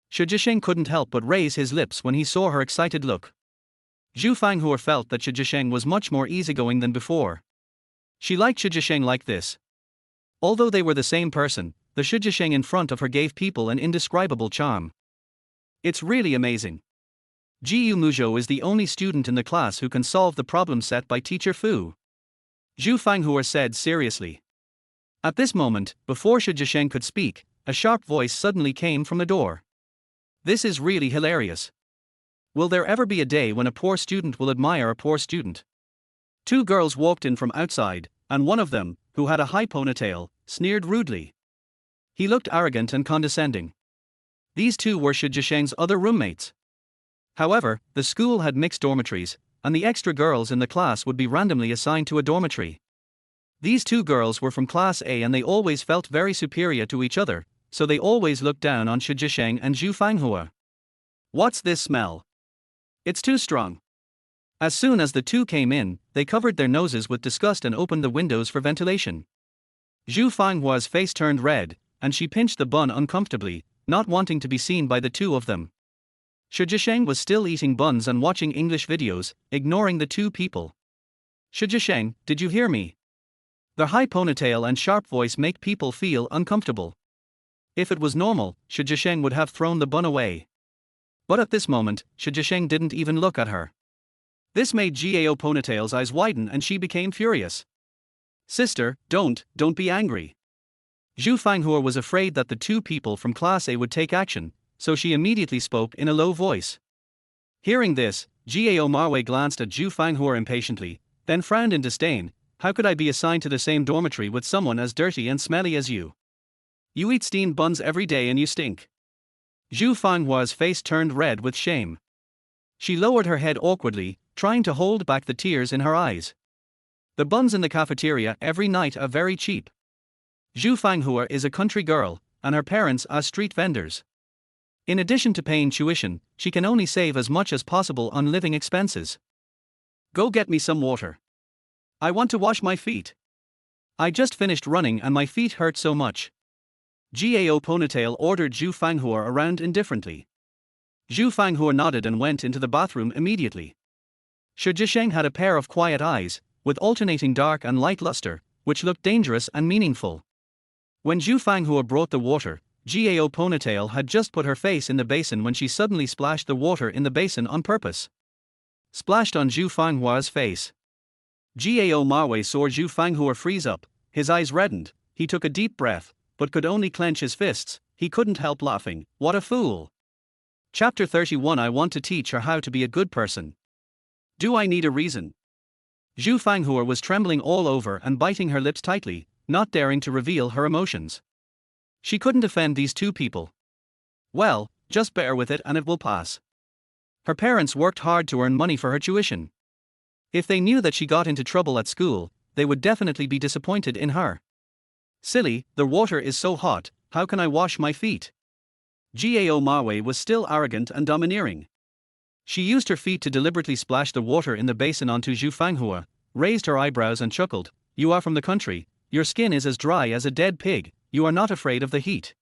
Shi Jisheng couldn't help but raise his lips when he saw her excited look. Zhu Fanghua felt that Shi Jisheng was much more easygoing than before. She liked Shi Jisheng like this. Although they were the same person, the Shi Jisheng in front of her gave people an indescribable charm. It's really amazing. Jiu Muzhou is the only student in the class who can solve the problem set by teacher Fu. Zhu Fanghua said seriously. At this moment, before Shi Jisheng could speak, a sharp voice suddenly came from the door. This is really hilarious. Will there ever be a day when a poor student will admire a poor student? 2 girls walked in from outside, and one of them, who had a high ponytail, sneered rudely. He looked arrogant and condescending. These 2 were Shi Jisheng's other roommates. However, the school had mixed dormitories, and the extra girls in the class would be randomly assigned to a dormitory. These 2 girls were from Class A and they always felt very superior to each other, so they always looked down on Shi Jisheng and Zhu Fanghua. What's this smell? It's too strong. As soon as the 2 came in, they covered their noses with disgust and opened the windows for ventilation. Zhu Fanghua's face turned red, and she pinched the bun uncomfortably, not wanting to be seen by the two of them. Shi Zhisheng was still eating buns and watching English videos, ignoring the two people. Shi Zhisheng, did you hear me? Their high ponytail and sharp voice make people feel uncomfortable. If it was normal, Shi Zhisheng would have thrown the bun away. But at this moment, Shi Zhisheng didn't even look at her. This made Gao Ponytail's eyes widen and she became furious. Sister, don't be angry. Zhu Fanghua was afraid that the two people from Class A would take action, so she immediately spoke in a low voice. Hearing this, Gao Marwei glanced at Zhu Fanghua impatiently, then frowned in disdain. How could I be assigned to the same dormitory with someone as dirty and smelly as you? You eat steamed buns every day and you stink. Zhu Fanghua's face turned red with shame. She lowered her head awkwardly, trying to hold back the tears in her eyes. The buns in the cafeteria every night are very cheap. Zhu Fanghua is a country girl, and her parents are street vendors. In addition to paying tuition, she can only save as much as possible on living expenses. Go get me some water. I want to wash my feet. I just finished running and my feet hurt so much. Gao Ponytail ordered Zhu Fanghua around indifferently. Zhu Fanghua nodded and went into the bathroom immediately. Shi Zhisheng had a pair of quiet eyes, with alternating dark and light luster, which looked dangerous and meaningful. When Zhu Fanghua brought the water, Gao Ponytail had just put her face in the basin when she suddenly splashed the water in the basin on purpose. Splashed on Zhu Fanghua's face. Gao Marwei saw Zhu Fanghua freeze up, his eyes reddened, he took a deep breath, but could only clench his fists. He couldn't help laughing. What a fool. Chapter 31. I want to teach her how to be a good person. Do I need a reason? Zhu Fanghua was trembling all over and biting her lips tightly, not daring to reveal her emotions. She couldn't offend these two people. Well, just bear with it and it will pass. Her parents worked hard to earn money for her tuition. If they knew that she got into trouble at school, they would definitely be disappointed in her. Silly, the water is so hot, how can I wash my feet? Gao Marwei was still arrogant and domineering. She used her feet to deliberately splash the water in the basin onto Zhu Fanghua, raised her eyebrows and chuckled. You are from the country, your skin is as dry as a dead pig, you are not afraid of the heat.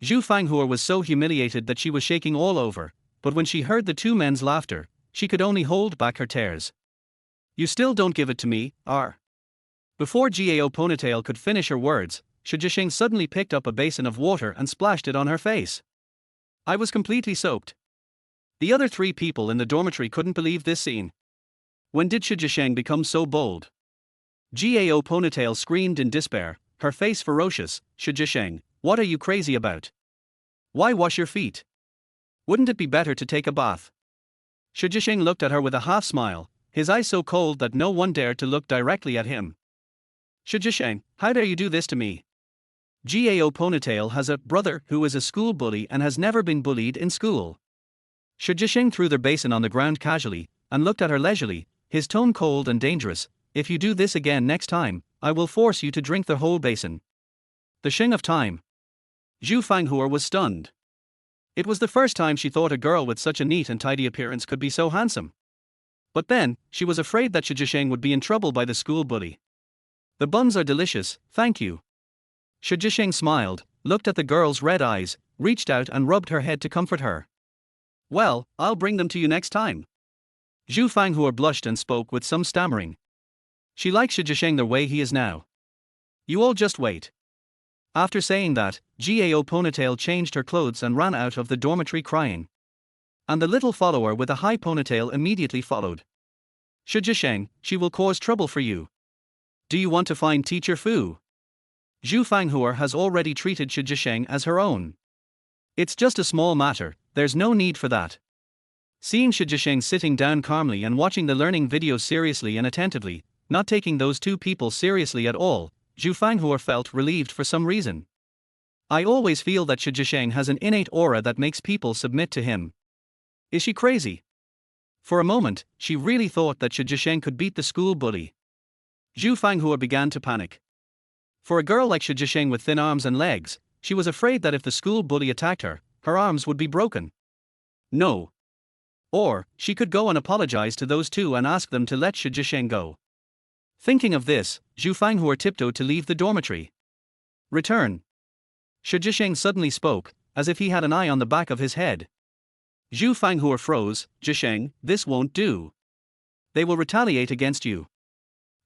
Zhu Fanghua was so humiliated that she was shaking all over, but when she heard the two men's laughter, she could only hold back her tears. You still don't give it to me, are? Before Gao Ponytail could finish her words, Shi Zhisheng suddenly picked up a basin of water and splashed it on her face. I was completely soaked. The other three people in the dormitory couldn't believe this scene. When did Shi Zhisheng become so bold? Gao Ponytail screamed in despair, her face ferocious. Shi Zhisheng, what are you crazy about? Why wash your feet? Wouldn't it be better to take a bath? Shi Zhisheng looked at her with a half smile, his eyes so cold that no one dared to look directly at him. Shi Zhisheng, how dare you do this to me? Gao Ponytail has a brother who is a school bully and has never been bullied in school. Shi Zhisheng threw their basin on the ground casually, and looked at her leisurely, his tone cold and dangerous. If you do this again next time, I will force you to drink the whole basin. The shing of time. Zhu Fanghua was stunned. It was the first time she thought a girl with such a neat and tidy appearance could be so handsome. But then, she was afraid that Shi Zhisheng would be in trouble by the school bully. The buns are delicious, thank you. Shi Zhisheng smiled, looked at the girl's red eyes, reached out and rubbed her head to comfort her. Well, I'll bring them to you next time. Zhu Fanghua blushed and spoke with some stammering. She likes Shi Zhisheng the way he is now. You all just wait. After saying that, Gao Ponytail changed her clothes and ran out of the dormitory crying. And the little follower with a high ponytail immediately followed. Shi Zhisheng, she will cause trouble for you. Do you want to find Teacher Fu? Zhu Fanghua has already treated Shi Zhisheng as her own. It's just a small matter, there's no need for that. Seeing Shi Zhisheng sitting down calmly and watching the learning videos seriously and attentively, not taking those two people seriously at all, Zhu Fanghua felt relieved for some reason. I always feel that Shi Zhisheng has an innate aura that makes people submit to him. Is she crazy? For a moment, she really thought that Shi Zhisheng could beat the school bully. Zhu Fanghua began to panic. For a girl like Shi Zhisheng with thin arms and legs, she was afraid that if the school bully attacked her, her arms would be broken. No. Or, she could go and apologize to those two and ask them to let Shi Zhisheng go. Thinking of this, Zhu Fanghua tiptoed to leave the dormitory. Return. Shi Zhisheng suddenly spoke, as if he had an eye on the back of his head. Zhu Fanghua froze. Zhisheng, this won't do. They will retaliate against you.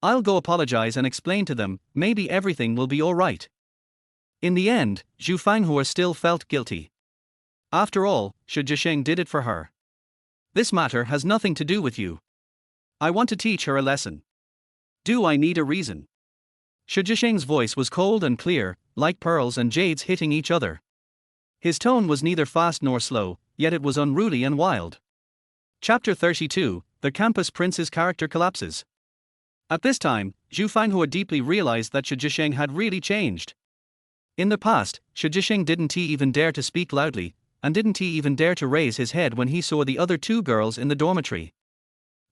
I'll go apologize and explain to them, maybe everything will be alright. In the end, Zhu Fanghua still felt guilty. After all, Shi Zhisheng did it for her. This matter has nothing to do with you. I want to teach her a lesson. Do I need a reason? Shi Zhisheng's voice was cold and clear, like pearls and jades hitting each other. His tone was neither fast nor slow, yet it was unruly and wild. Chapter 32, The Campus Prince's Character Collapses. At this time, Zhu Fanghua deeply realized that Shi Zhisheng had really changed. In the past, Shi Zhisheng didn't even dare to speak loudly, and didn't even dare to raise his head when he saw the other two girls in the dormitory.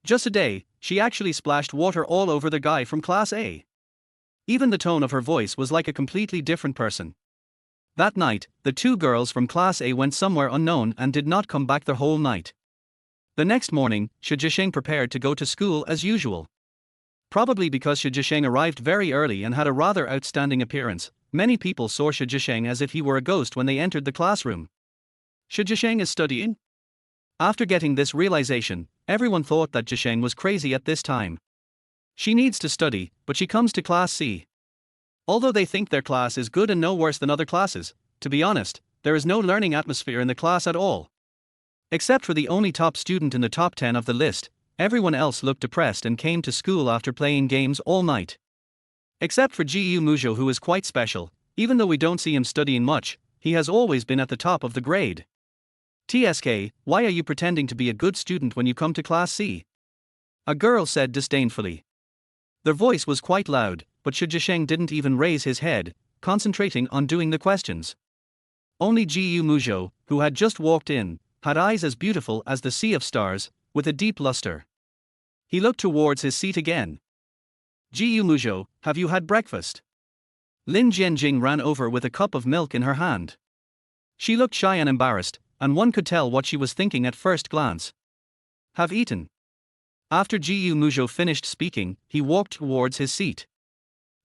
Just a day, she actually splashed water all over the guy from Class A. Even the tone of her voice was like a completely different person. That night, the two girls from Class A went somewhere unknown and did not come back the whole night. The next morning, Shi Zhisheng prepared to go to school as usual. Probably because Shi Zhisheng arrived very early and had a rather outstanding appearance, many people saw Shi Zhisheng as if he were a ghost when they entered the classroom. Shi Zhisheng is studying? After getting this realization, everyone thought that Zhisheng was crazy at this time. She needs to study, but she comes to Class C. Although they think their class is good and no worse than other classes, to be honest, there is no learning atmosphere in the class at all. Except for the only top student in the top 10 of the list, everyone else looked depressed and came to school after playing games all night. Except for Gu Muzhou, who is quite special. Even though we don't see him studying much, he has always been at the top of the grade. TSK, why are you pretending to be a good student when you come to Class C? A girl said disdainfully. Their voice was quite loud, but Shi Zhisheng didn't even raise his head, concentrating on doing the questions. Only Gu Muzhou, who had just walked in, had eyes as beautiful as the sea of stars, with a deep luster. He looked towards his seat again. Gu Muzhou, have you had breakfast? Lin Jianjing ran over with a cup of milk in her hand. She looked shy and embarrassed, and one could tell what she was thinking at first glance. Have eaten. After Gu Muzhou finished speaking, he walked towards his seat.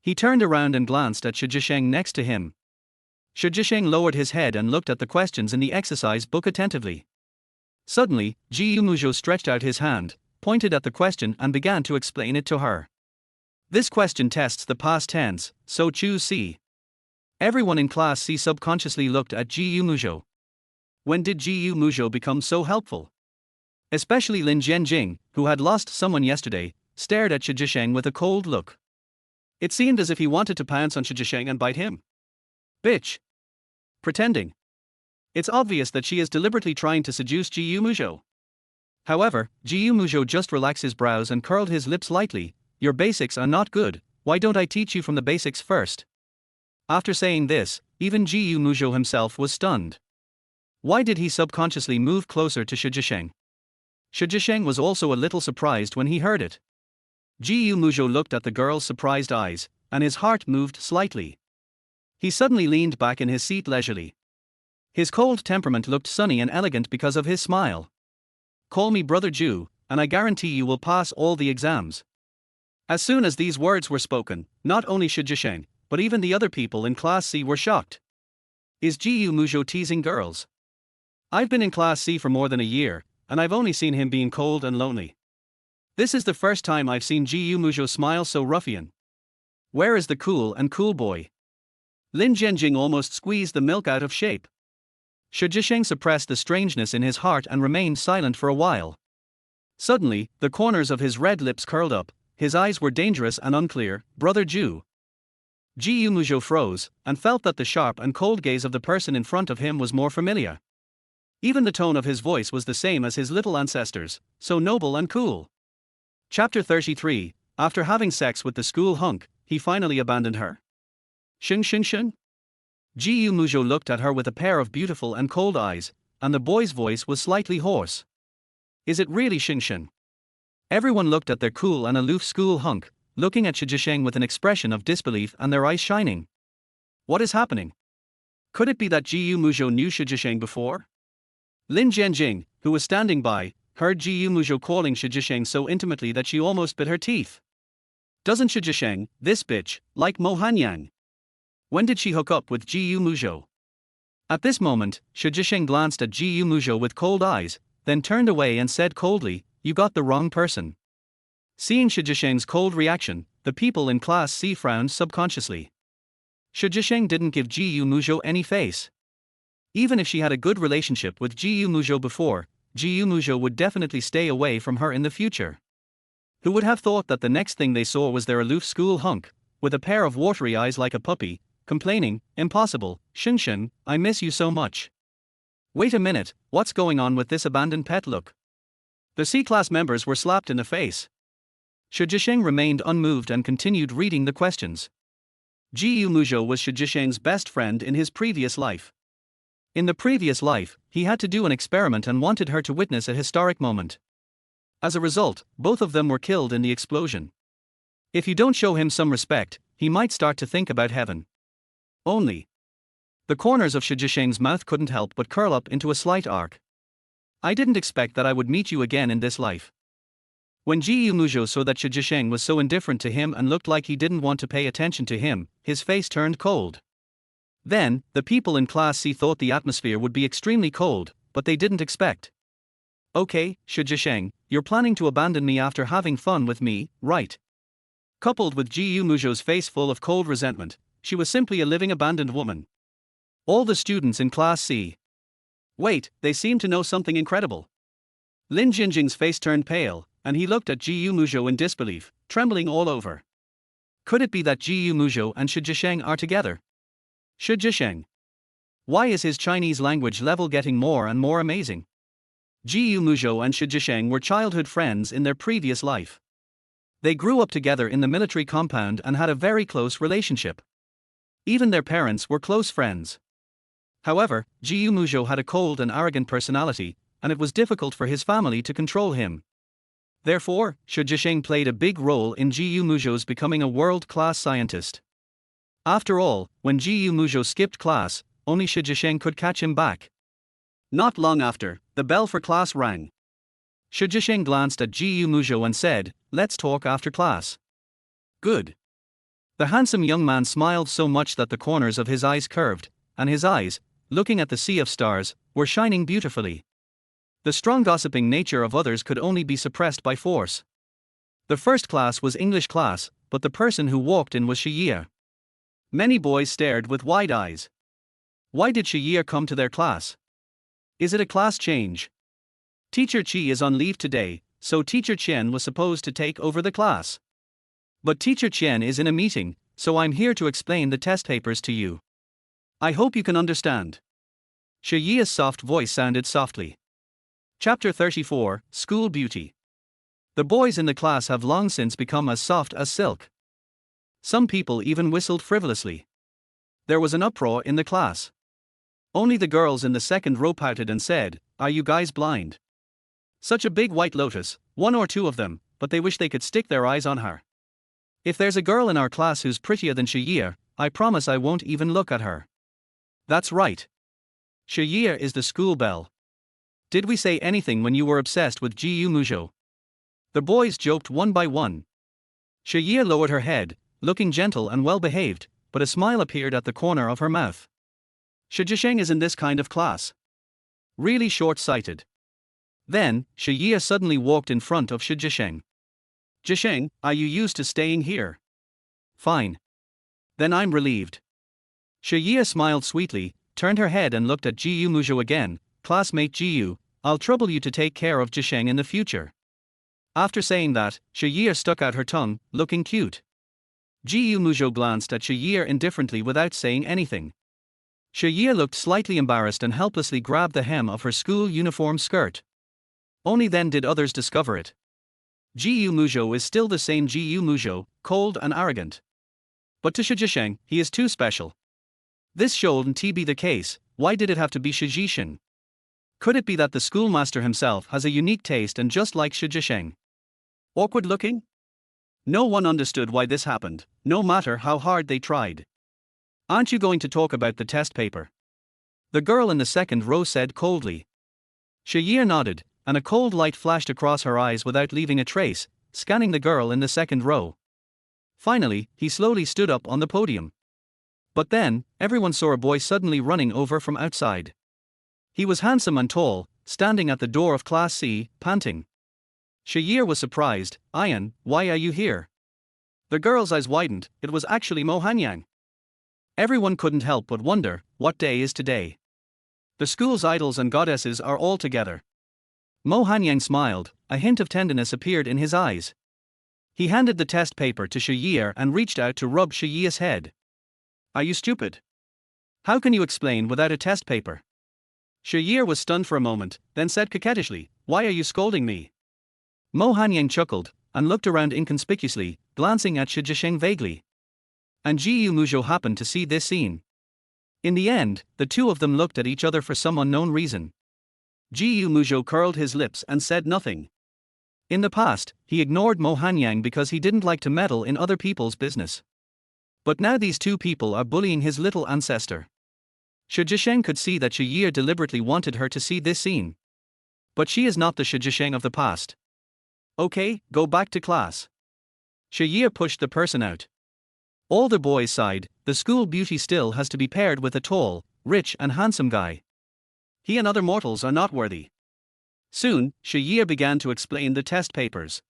He turned around and glanced at Shi Zhisheng next to him. Shi Zhisheng lowered his head and looked at the questions in the exercise book attentively. Suddenly, Gu Muzhou stretched out his hand, pointed at the question and began to explain it to her. This question tests the past tense, so choose C. Everyone in Class C subconsciously looked at Gu Muzhou. When did Gu Muzhou become so helpful? Especially Lin Jianjing, who had lost someone yesterday, stared at Shi Zhisheng with a cold look. It seemed as if he wanted to pounce on Shi Zhisheng and bite him. Bitch. Pretending. It's obvious that she is deliberately trying to seduce Gu Muzhou. However, Gu Muzhou just relaxed his brows and curled his lips lightly. Your basics are not good, why don't I teach you from the basics first? After saying this, even Gu Muzhou himself was stunned. Why did he subconsciously move closer to Shi Zhisheng? Shi Zhisheng was also a little surprised when he heard it. Gu Muzhou looked at the girl's surprised eyes, and his heart moved slightly. He suddenly leaned back in his seat leisurely. His cold temperament looked sunny and elegant because of his smile. Call me Brother Zhu, and I guarantee you will pass all the exams. As soon as these words were spoken, not only Shi Zhisheng, but even the other people in Class C were shocked. Is Gu Muzhou teasing girls? I've been in Class C for more than a year, and I've only seen him being cold and lonely. This is the first time I've seen Gu Muzhou smile so ruffian. Where is the cool boy? Lin Jianjing almost squeezed the milk out of shape. Shi Zhisheng suppressed the strangeness in his heart and remained silent for a while. Suddenly, the corners of his red lips curled up, his eyes were dangerous and unclear. Brother Zhu. Gu Muzhou froze, and felt that the sharp and cold gaze of the person in front of him was more familiar. Even the tone of his voice was the same as his little ancestors, so noble and cool. Chapter 33, After having sex with the school hunk, he finally abandoned her. Gu Muzhou looked at her with a pair of beautiful and cold eyes, and the boy's voice was slightly hoarse. Is it really Xing? Everyone looked at their cool and aloof school hunk, looking at Shi Zhisheng with an expression of disbelief and their eyes shining. What is happening? Could it be that Gu Muzhou knew Shi Zhisheng before? Lin Jianjing, who was standing by, heard Gu Muzhou calling Shi Zhisheng so intimately that she almost bit her teeth. Doesn't Shi Zhisheng, this bitch, like Mo Hanyang? When did she hook up with Gu Muzhou? At this moment, Shi Jisheng glanced at Ji Yumuzhou with cold eyes, then turned away and said coldly, "You got the wrong person." Seeing Shi Jisheng's cold reaction, the people in Class C frowned subconsciously. Shi Jisheng didn't give Ji Yumuzhou any face. Even if she had a good relationship with Ji Yumuzhou before, Ji Yumuzhou would definitely stay away from her in the future. Who would have thought that the next thing they saw was their aloof school hunk, with a pair of watery eyes like a puppy, complaining, "Impossible, Shen, I miss you so much." Wait a minute, what's going on with this abandoned pet look? The C-class members were slapped in the face. Shi Jisheng remained unmoved and continued reading the questions. Ji Yumuzhou was Shi Jisheng's best friend in his previous life. In the previous life, he had to do an experiment and wanted her to witness a historic moment. As a result, both of them were killed in the explosion. If you don't show him some respect, he might start to think about heaven. Only. The corners of Shi Jisheng's mouth couldn't help but curl up into a slight arc. "I didn't expect that I would meet you again in this life." When Ji Yumuzhou saw that Shi Jisheng was so indifferent to him and looked like he didn't want to pay attention to him, his face turned cold. Then, the people in Class C thought the atmosphere would be extremely cold, but they didn't expect. "Okay, Shi Jisheng, you're planning to abandon me after having fun with me, right?" Coupled with Ji Yumuzhou's face full of cold resentment, she was simply a living abandoned woman. All the students in Class C. Wait, they seem to know something incredible. Lin Jinjing's face turned pale, and he looked at Ji Yumuzhou in disbelief, trembling all over. Could it be that Ji Yumuzhou and Shi Jisheng are together? Shi Jisheng. Why is his Chinese language level getting more and more amazing? Ji Yumuzhou and Shi Jisheng were childhood friends in their previous life. They grew up together in the military compound and had a very close relationship. Even their parents were close friends. However, Ji Yumuzhou had a cold and arrogant personality, and it was difficult for his family to control him. Therefore, Shi Jisheng played a big role in Ji Yumuzhou's becoming a world-class scientist. After all, when Ji Yumuzhou skipped class, only Shi Jisheng could catch him back. Not long after, the bell for class rang. Shi Jisheng glanced at Ji Yumuzhou and said, "Let's talk after class." "Good." The handsome young man smiled so much that the corners of his eyes curved, and his eyes, looking at the sea of stars, were shining beautifully. The strong gossiping nature of others could only be suppressed by force. The first class was English class, but the person who walked in was Shi Ye. Many boys stared with wide eyes. Why did Shi Ye come to their class? Is it a class change? Teacher Qi is on leave today, so Teacher Qian was supposed to take over the class. But Teacher Qian is in a meeting, so I'm here to explain the test papers to you. I hope you can understand. Shi Ye's soft voice sounded softly. Chapter 34, School Beauty. The boys in the class have long since become as soft as silk. Some people even whistled frivolously. There was an uproar in the class. Only the girls in the second row pouted and said, "Are you guys blind? Such a big white lotus, one or two of them, but they wish they could stick their eyes on her. If there's a girl in our class who's prettier than Shi Ye, I promise I won't even look at her." That's right. Shi Ye is the school belle. Did we say anything when you were obsessed with Ji Yumuzhou? The boys joked one by one. Shi Ye lowered her head, looking gentle and well-behaved, but a smile appeared at the corner of her mouth. Shi Jisheng is in this kind of class. Really short-sighted. Then, Shi Ye suddenly walked in front of Shi Jisheng. "Jisheng, are you used to staying here?" "Fine. Then I'm relieved." Shi Ye smiled sweetly, turned her head and looked at Ji Yumuzhou again. "Classmate Ji Yu, I'll trouble you to take care of Jisheng in the future." After saying that, Shi Ye stuck out her tongue, looking cute. Ji Yumuzhou glanced at Shi Ye indifferently without saying anything. Shi Ye looked slightly embarrassed and helplessly grabbed the hem of her school uniform skirt. Only then did others discover it. Ji Yumuzhou is still the same Ji Yumuzhou, cold and arrogant. But to Shi Jisheng, he is too special. This shouldn't be the case. Why did it have to be Shi Jisheng? Could it be that the schoolmaster himself has a unique taste and just like Shi Jisheng? Awkward looking? No one understood why this happened, no matter how hard they tried. "Aren't you going to talk about the test paper?" The girl in the second row said coldly. Shi Ye nodded, and a cold light flashed across her eyes without leaving a trace, scanning the girl in the second row. Finally, he slowly stood up on the podium. But then, everyone saw a boy suddenly running over from outside. He was handsome and tall, standing at the door of Class C, panting. Shayir was surprised. Ian, why are you here? The girl's eyes widened. It was actually Mo Hanyang. Everyone couldn't help but wonder, what day is today? The school's idols and goddesses are all together. Mo Hanyang smiled, a hint of tenderness appeared in his eyes. He handed the test paper to Shayir and reached out to rub Shayir's head. Are you stupid? How can you explain without a test paper? Shayir was stunned for a moment, then said coquettishly, why are you scolding me? Mo Hanyang chuckled, and looked around inconspicuously, glancing at Shijisheng vaguely. And Jiyu Muzhou happened to see this scene. In the end, the two of them looked at each other for some unknown reason. Jiyu Muzhou curled his lips and said nothing. In the past, he ignored Mo Hanyang because he didn't like to meddle in other people's business. But now these two people are bullying his little ancestor. Shijisheng could see that Shayir deliberately wanted her to see this scene. But she is not the Shijisheng of the past. Okay, go back to class. Shayir pushed the person out. All the boys sighed. The school beauty still has to be paired with a tall, rich and handsome guy. He and other mortals are not worthy. Soon, Shayir began to explain the test papers.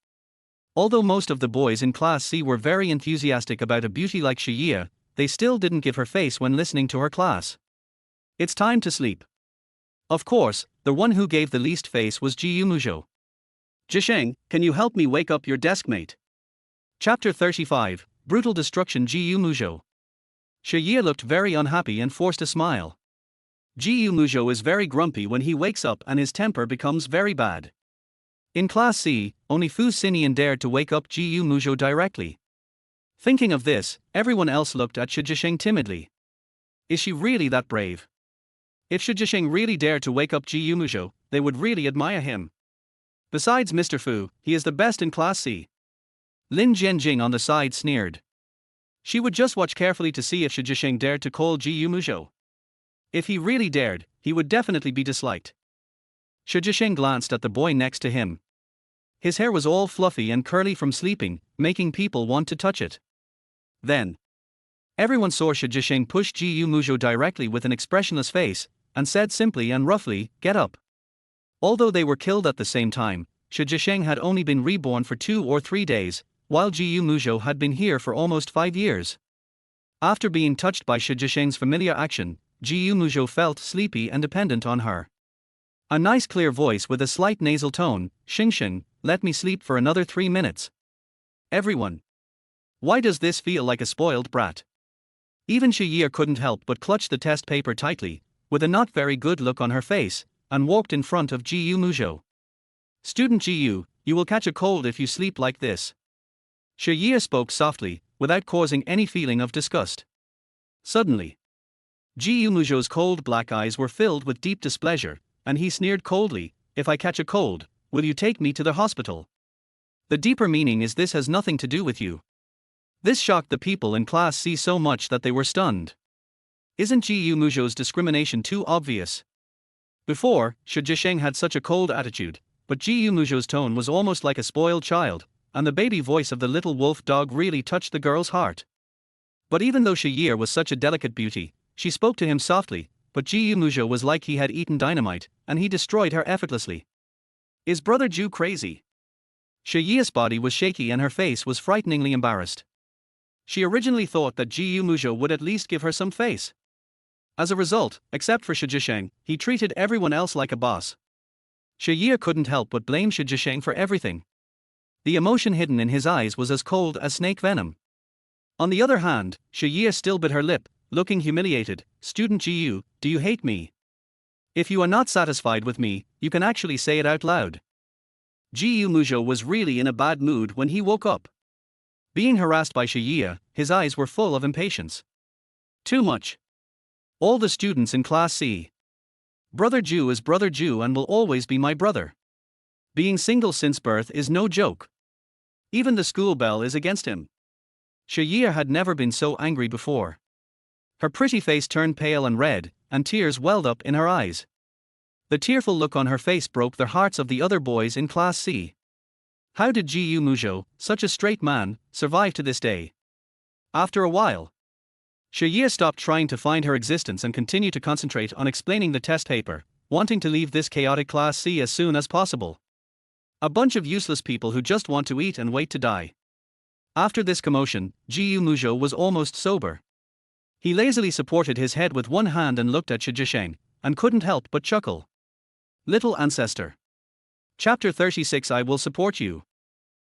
Although most of the boys in Class C were very enthusiastic about a beauty like Shayir, they still didn't give her face when listening to her class. It's time to sleep. Of course, the one who gave the least face was Jiyu Muzhou. Jisheng, can you help me wake up your deskmate? Chapter 35, Brutal Destruction. Jiyu Muzhou. Shayir looked very unhappy and forced a smile. Jiyu Muzhou is very grumpy when he wakes up and his temper becomes very bad. In Class C, only Fu Xinian dared to wake up Jiyu Muzhou directly. Thinking of this, everyone else looked at Shijisheng timidly. Is she really that brave? If Shijisheng really dared to wake up Jiyu Muzhou, they would really admire him. Besides Mr. Fu, he is the best in Class C. Lin Jianjing on the side sneered. She would just watch carefully to see if Shijisheng dared to call Jiyu Muzhou. If he really dared, he would definitely be disliked. Shijisheng glanced at the boy next to him. His hair was all fluffy and curly from sleeping, making people want to touch it. Then, everyone saw Shijisheng push Jiyu Muzhou directly with an expressionless face, and said simply and roughly, "Get up." Although they were killed at the same time, Shijisheng had only been reborn for 2 or 3 days, while Jiyu Muzhou had been here for almost 5 years. After being touched by Shijisheng's familiar action, Jiyu Muzhou felt sleepy and dependent on her. A nice clear voice with a slight nasal tone, "Xingxing, let me sleep for another 3 minutes." Everyone. Why does this feel like a spoiled brat? Even Shayir couldn't help but clutch the test paper tightly, with a not very good look on her face, and walked in front of Jiyu Muzhou. "Student Jiyu, you will catch a cold if you sleep like this." Shayir spoke softly, without causing any feeling of disgust. Suddenly, Jiyu Muzhou's cold black eyes were filled with deep displeasure, and he sneered coldly, "If I catch a cold, will you take me to the hospital?" The deeper meaning is this has nothing to do with you. This shocked the people in Class C so much that they were stunned. Isn't Jiyu Muzhou's discrimination too obvious? Before, Shijisheng had such a cold attitude, but Jiyu Muzhou's tone was almost like a spoiled child, and the baby voice of the little wolf dog really touched the girl's heart. But even though Shayir was such a delicate beauty, she spoke to him softly, but Jiyu Muzhou was like he had eaten dynamite, and he destroyed her effortlessly. Is Brother Ju crazy? Shayir's body was shaky and her face was frighteningly embarrassed. She originally thought that Jiyu Muzhou would at least give her some face. As a result, except for Shijisheng, he treated everyone else like a boss. Shayir couldn't help but blame Shijisheng for everything. The emotion hidden in his eyes was as cold as snake venom. On the other hand, Shayir still bit her lip, looking humiliated. "Student Jiyu, do you hate me? If you are not satisfied with me, you can actually say it out loud." Jiyu Muzhou was really in a bad mood when he woke up. Being harassed by Shayir, his eyes were full of impatience. Too much. All the students in Class C. Brother Ju is Brother Ju and will always be my brother. Being single since birth is no joke. Even the school bell is against him. Shayir had never been so angry before. Her pretty face turned pale and red, and tears welled up in her eyes. The tearful look on her face broke the hearts of the other boys in Class C. How did Jiyu Muzhou, such a straight man, survive to this day? After a while, Shi stopped trying to find her existence and continued to concentrate on explaining the test paper, wanting to leave this chaotic Class C as soon as possible. A bunch of useless people who just want to eat and wait to die. After this commotion, Jiyu Muzhou was almost sober. He lazily supported his head with one hand and looked at Shi Jisheng, and couldn't help but chuckle. Little ancestor. Chapter 36. I will support you.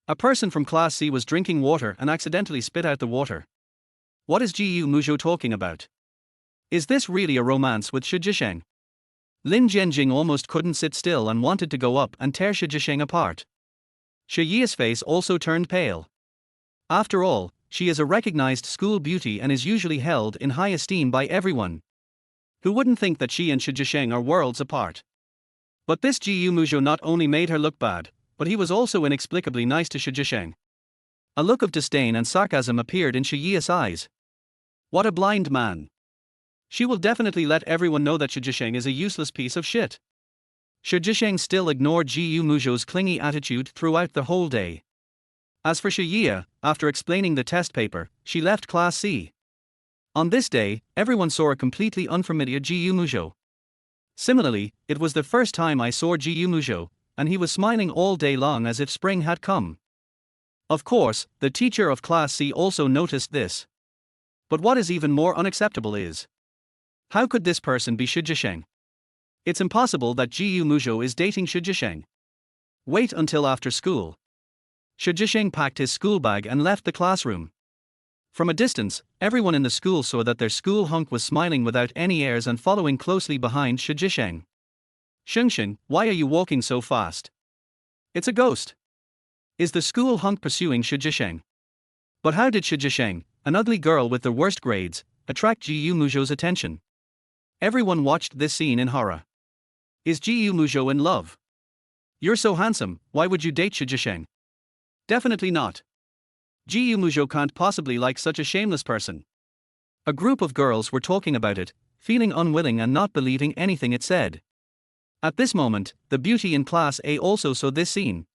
A person from Class C was drinking water and accidentally spit out the water. What is Jiyu Muzhou talking about? Is this really a romance with Shi Jisheng? Lin Jianjing almost couldn't sit still and wanted to go up and tear Shi Jisheng apart. Shi Yi's face also turned pale. After all, she is a recognized school beauty and is usually held in high esteem by everyone. Who wouldn't think that she and Shi Jisheng are worlds apart? But this Jiyu Muzhou not only made her look bad, but he was also inexplicably nice to Shi Jisheng. A look of disdain and sarcasm appeared in Shi Yi's eyes. What a blind man. She will definitely let everyone know that Shi Jisheng is a useless piece of shit. Shi Jisheng still ignored Jiyu Muzhou's clingy attitude throughout the whole day. As for Shi Yi, after explaining the test paper, she left Class C. On this day, everyone saw a completely unfamiliar Jiyu Muzhou. Similarly, it was the first time I saw Jiyu Muzhou, and he was smiling all day long as if spring had come. Of course, the teacher of Class C also noticed this. But what is even more unacceptable is, how could this person be Shi Jisheng? It's impossible that Jiyu Muzhou is dating Shi Jisheng. Wait until after school. Shi Jisheng packed his school bag and left the classroom. From a distance, everyone in the school saw that their school hunk was smiling without any airs and following closely behind Shi Jisheng. Shengsheng, why are you walking so fast? It's a ghost. Is the school hunk pursuing Shi Jisheng? But how did Shi Jisheng, an ugly girl with the worst grades, attract Jiyu Muzhou's attention? Everyone watched this scene in horror. Is Jiyu Muzhou in love? You're so handsome, why would you date Shi Jisheng? Definitely not. Jiyu Muzhou can't possibly like such a shameless person. A group of girls were talking about it, feeling unwilling and not believing anything it said. At this moment, the beauty in Class A also saw this scene.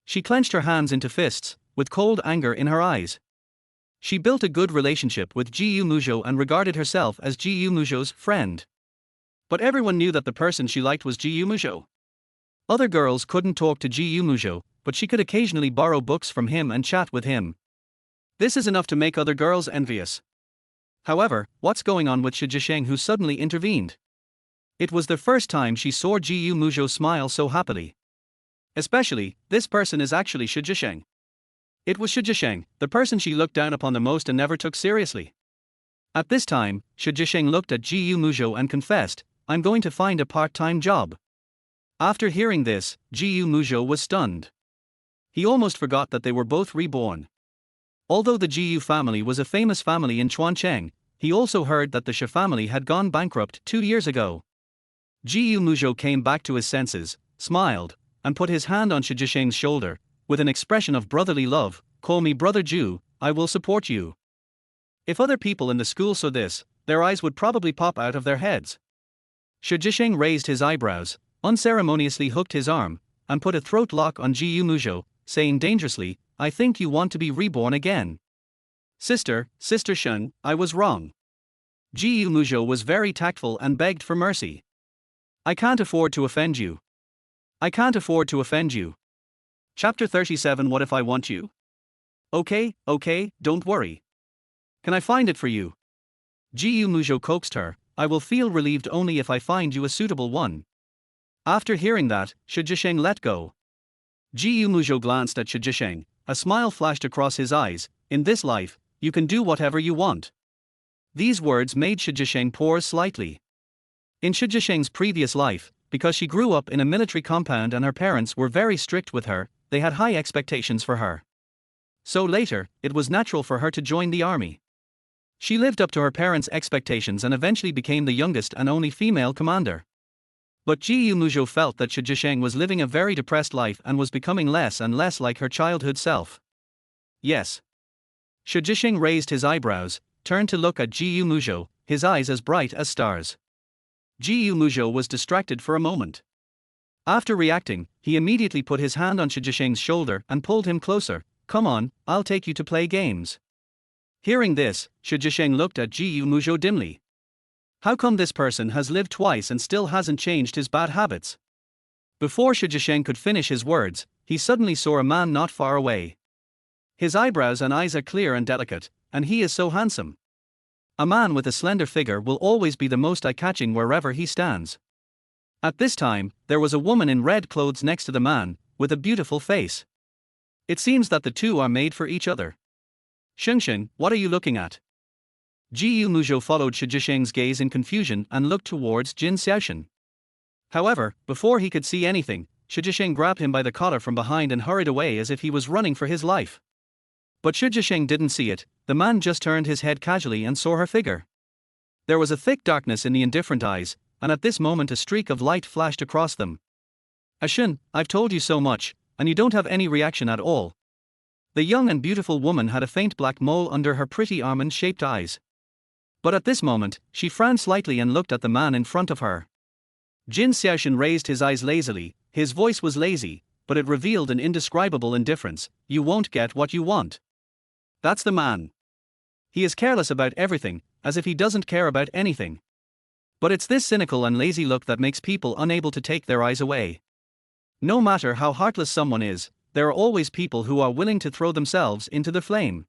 She clenched her hands into fists, with cold anger in her eyes. She built a good relationship with Jiyu Muzhou and regarded herself as Jiyu Muzhou's friend. But everyone knew that the person she liked was Jiyu Muzhou. Other girls couldn't talk to Jiyu Muzhou, but she could occasionally borrow books from him and chat with him. This is enough to make other girls envious. However, what's going on with Shi Jisheng, who suddenly intervened? It was the first time she saw Jiyu Muzhou smile so happily. Especially, this person is actually Shi Jisheng. It was Shi Jisheng, the person she looked down upon the most and never took seriously. At this time, Shi Jisheng looked at Jiyu Muzhou and confessed, "I'm going to find a part-time job." After hearing this, Jiyu Muzhou was stunned. He almost forgot that they were both reborn. Although the Jiyu family was a famous family in Chuancheng, he also heard that the Shi family had gone bankrupt 2 years ago. Jiyu Muzhou came back to his senses, smiled, and put his hand on Shi Jisheng's shoulder, with an expression of brotherly love. "Call me Brother Ju, I will support you." If other people in the school saw this, their eyes would probably pop out of their heads. Shi Jisheng raised his eyebrows, unceremoniously hooked his arm, and put a throat lock on Jiyu Muzhou, saying dangerously, "I think you want to be reborn again." Sister Sheng, I was wrong." Jiyu Muzhou was very tactful and begged for mercy. "I can't afford to offend you. I can't afford to offend you." Chapter 37. What if I want you? Okay, don't worry. Can I find it for you? Jiyu Muzhou coaxed her, "I will feel relieved only if I find you a suitable one." After hearing that, Shi Jisheng let go. Jiyu Muzhou glanced at Shi Jisheng, a smile flashed across his eyes. "In this life, you can do whatever you want." These words made Shi Jisheng pause slightly. In Shi Jisheng's previous life, because she grew up in a military compound and her parents were very strict with her, they had high expectations for her. So later, it was natural for her to join the army. She lived up to her parents' expectations and eventually became the youngest and only female commander. But Jiyu Muzhou felt that Shi Jisheng was living a very depressed life and was becoming less and less like her childhood self. Yes. Shi Jisheng raised his eyebrows, turned to look at Jiyu Muzhou, his eyes as bright as stars. Jiyu Muzhou was distracted for a moment. After reacting, he immediately put his hand on Shi Jisheng's shoulder and pulled him closer. "Come on, I'll take you to play games." Hearing this, Shi Jisheng looked at Ji Muzhou dimly. How come this person has lived twice and still hasn't changed his bad habits? Before Shi Jisheng could finish his words, he suddenly saw a man not far away. His eyebrows and eyes are clear and delicate, and he is so handsome. A man with a slender figure will always be the most eye-catching wherever he stands. At this time, there was a woman in red clothes next to the man, with a beautiful face. It seems that the two are made for each other. Chuancheng, what are you looking at? Ji Muzhou followed Shi Jisheng's gaze in confusion and looked towards Jin Xiaoshan. However, before he could see anything, Shi Jisheng grabbed him by the collar from behind and hurried away as if he was running for his life. But Shi Jisheng didn't see it. The man just turned his head casually and saw her figure. There was a thick darkness in the indifferent eyes, and at this moment a streak of light flashed across them. Ashun, I've told you so much, and you don't have any reaction at all. The young and beautiful woman had a faint black mole under her pretty almond-shaped eyes. But at this moment, she frowned slightly and looked at the man in front of her. Jin Xiaoshan raised his eyes lazily. His voice was lazy, but it revealed an indescribable indifference. You won't get what you want. That's the man. He is careless about everything, as if he doesn't care about anything. But it's this cynical and lazy look that makes people unable to take their eyes away. No matter how heartless someone is, there are always people who are willing to throw themselves into the flame.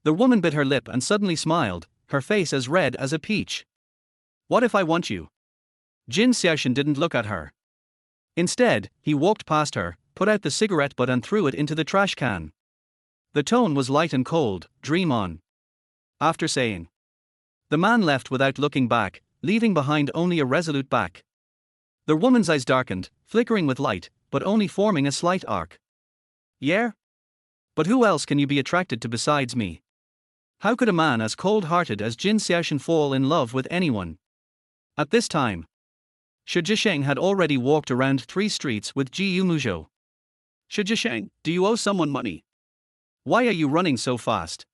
The woman bit her lip and suddenly smiled, her face as red as a peach. What if I want you? Jin Xiaoshan didn't look at her. Instead, he walked past her, put out the cigarette butt and threw it into the trash can. The tone was light and cold. Dream on. After saying, the man left without looking back, leaving behind only a resolute back. The woman's eyes darkened, flickering with light, but only forming a slight arc. Yeah? But who else can you be attracted to besides me? How could a man as cold-hearted as Jin Xiaoshan fall in love with anyone? At this time, Shi Jisheng had already walked around 3 streets with Ji Muzhou. Shi Jisheng, do you owe someone money? Why are you running so fast?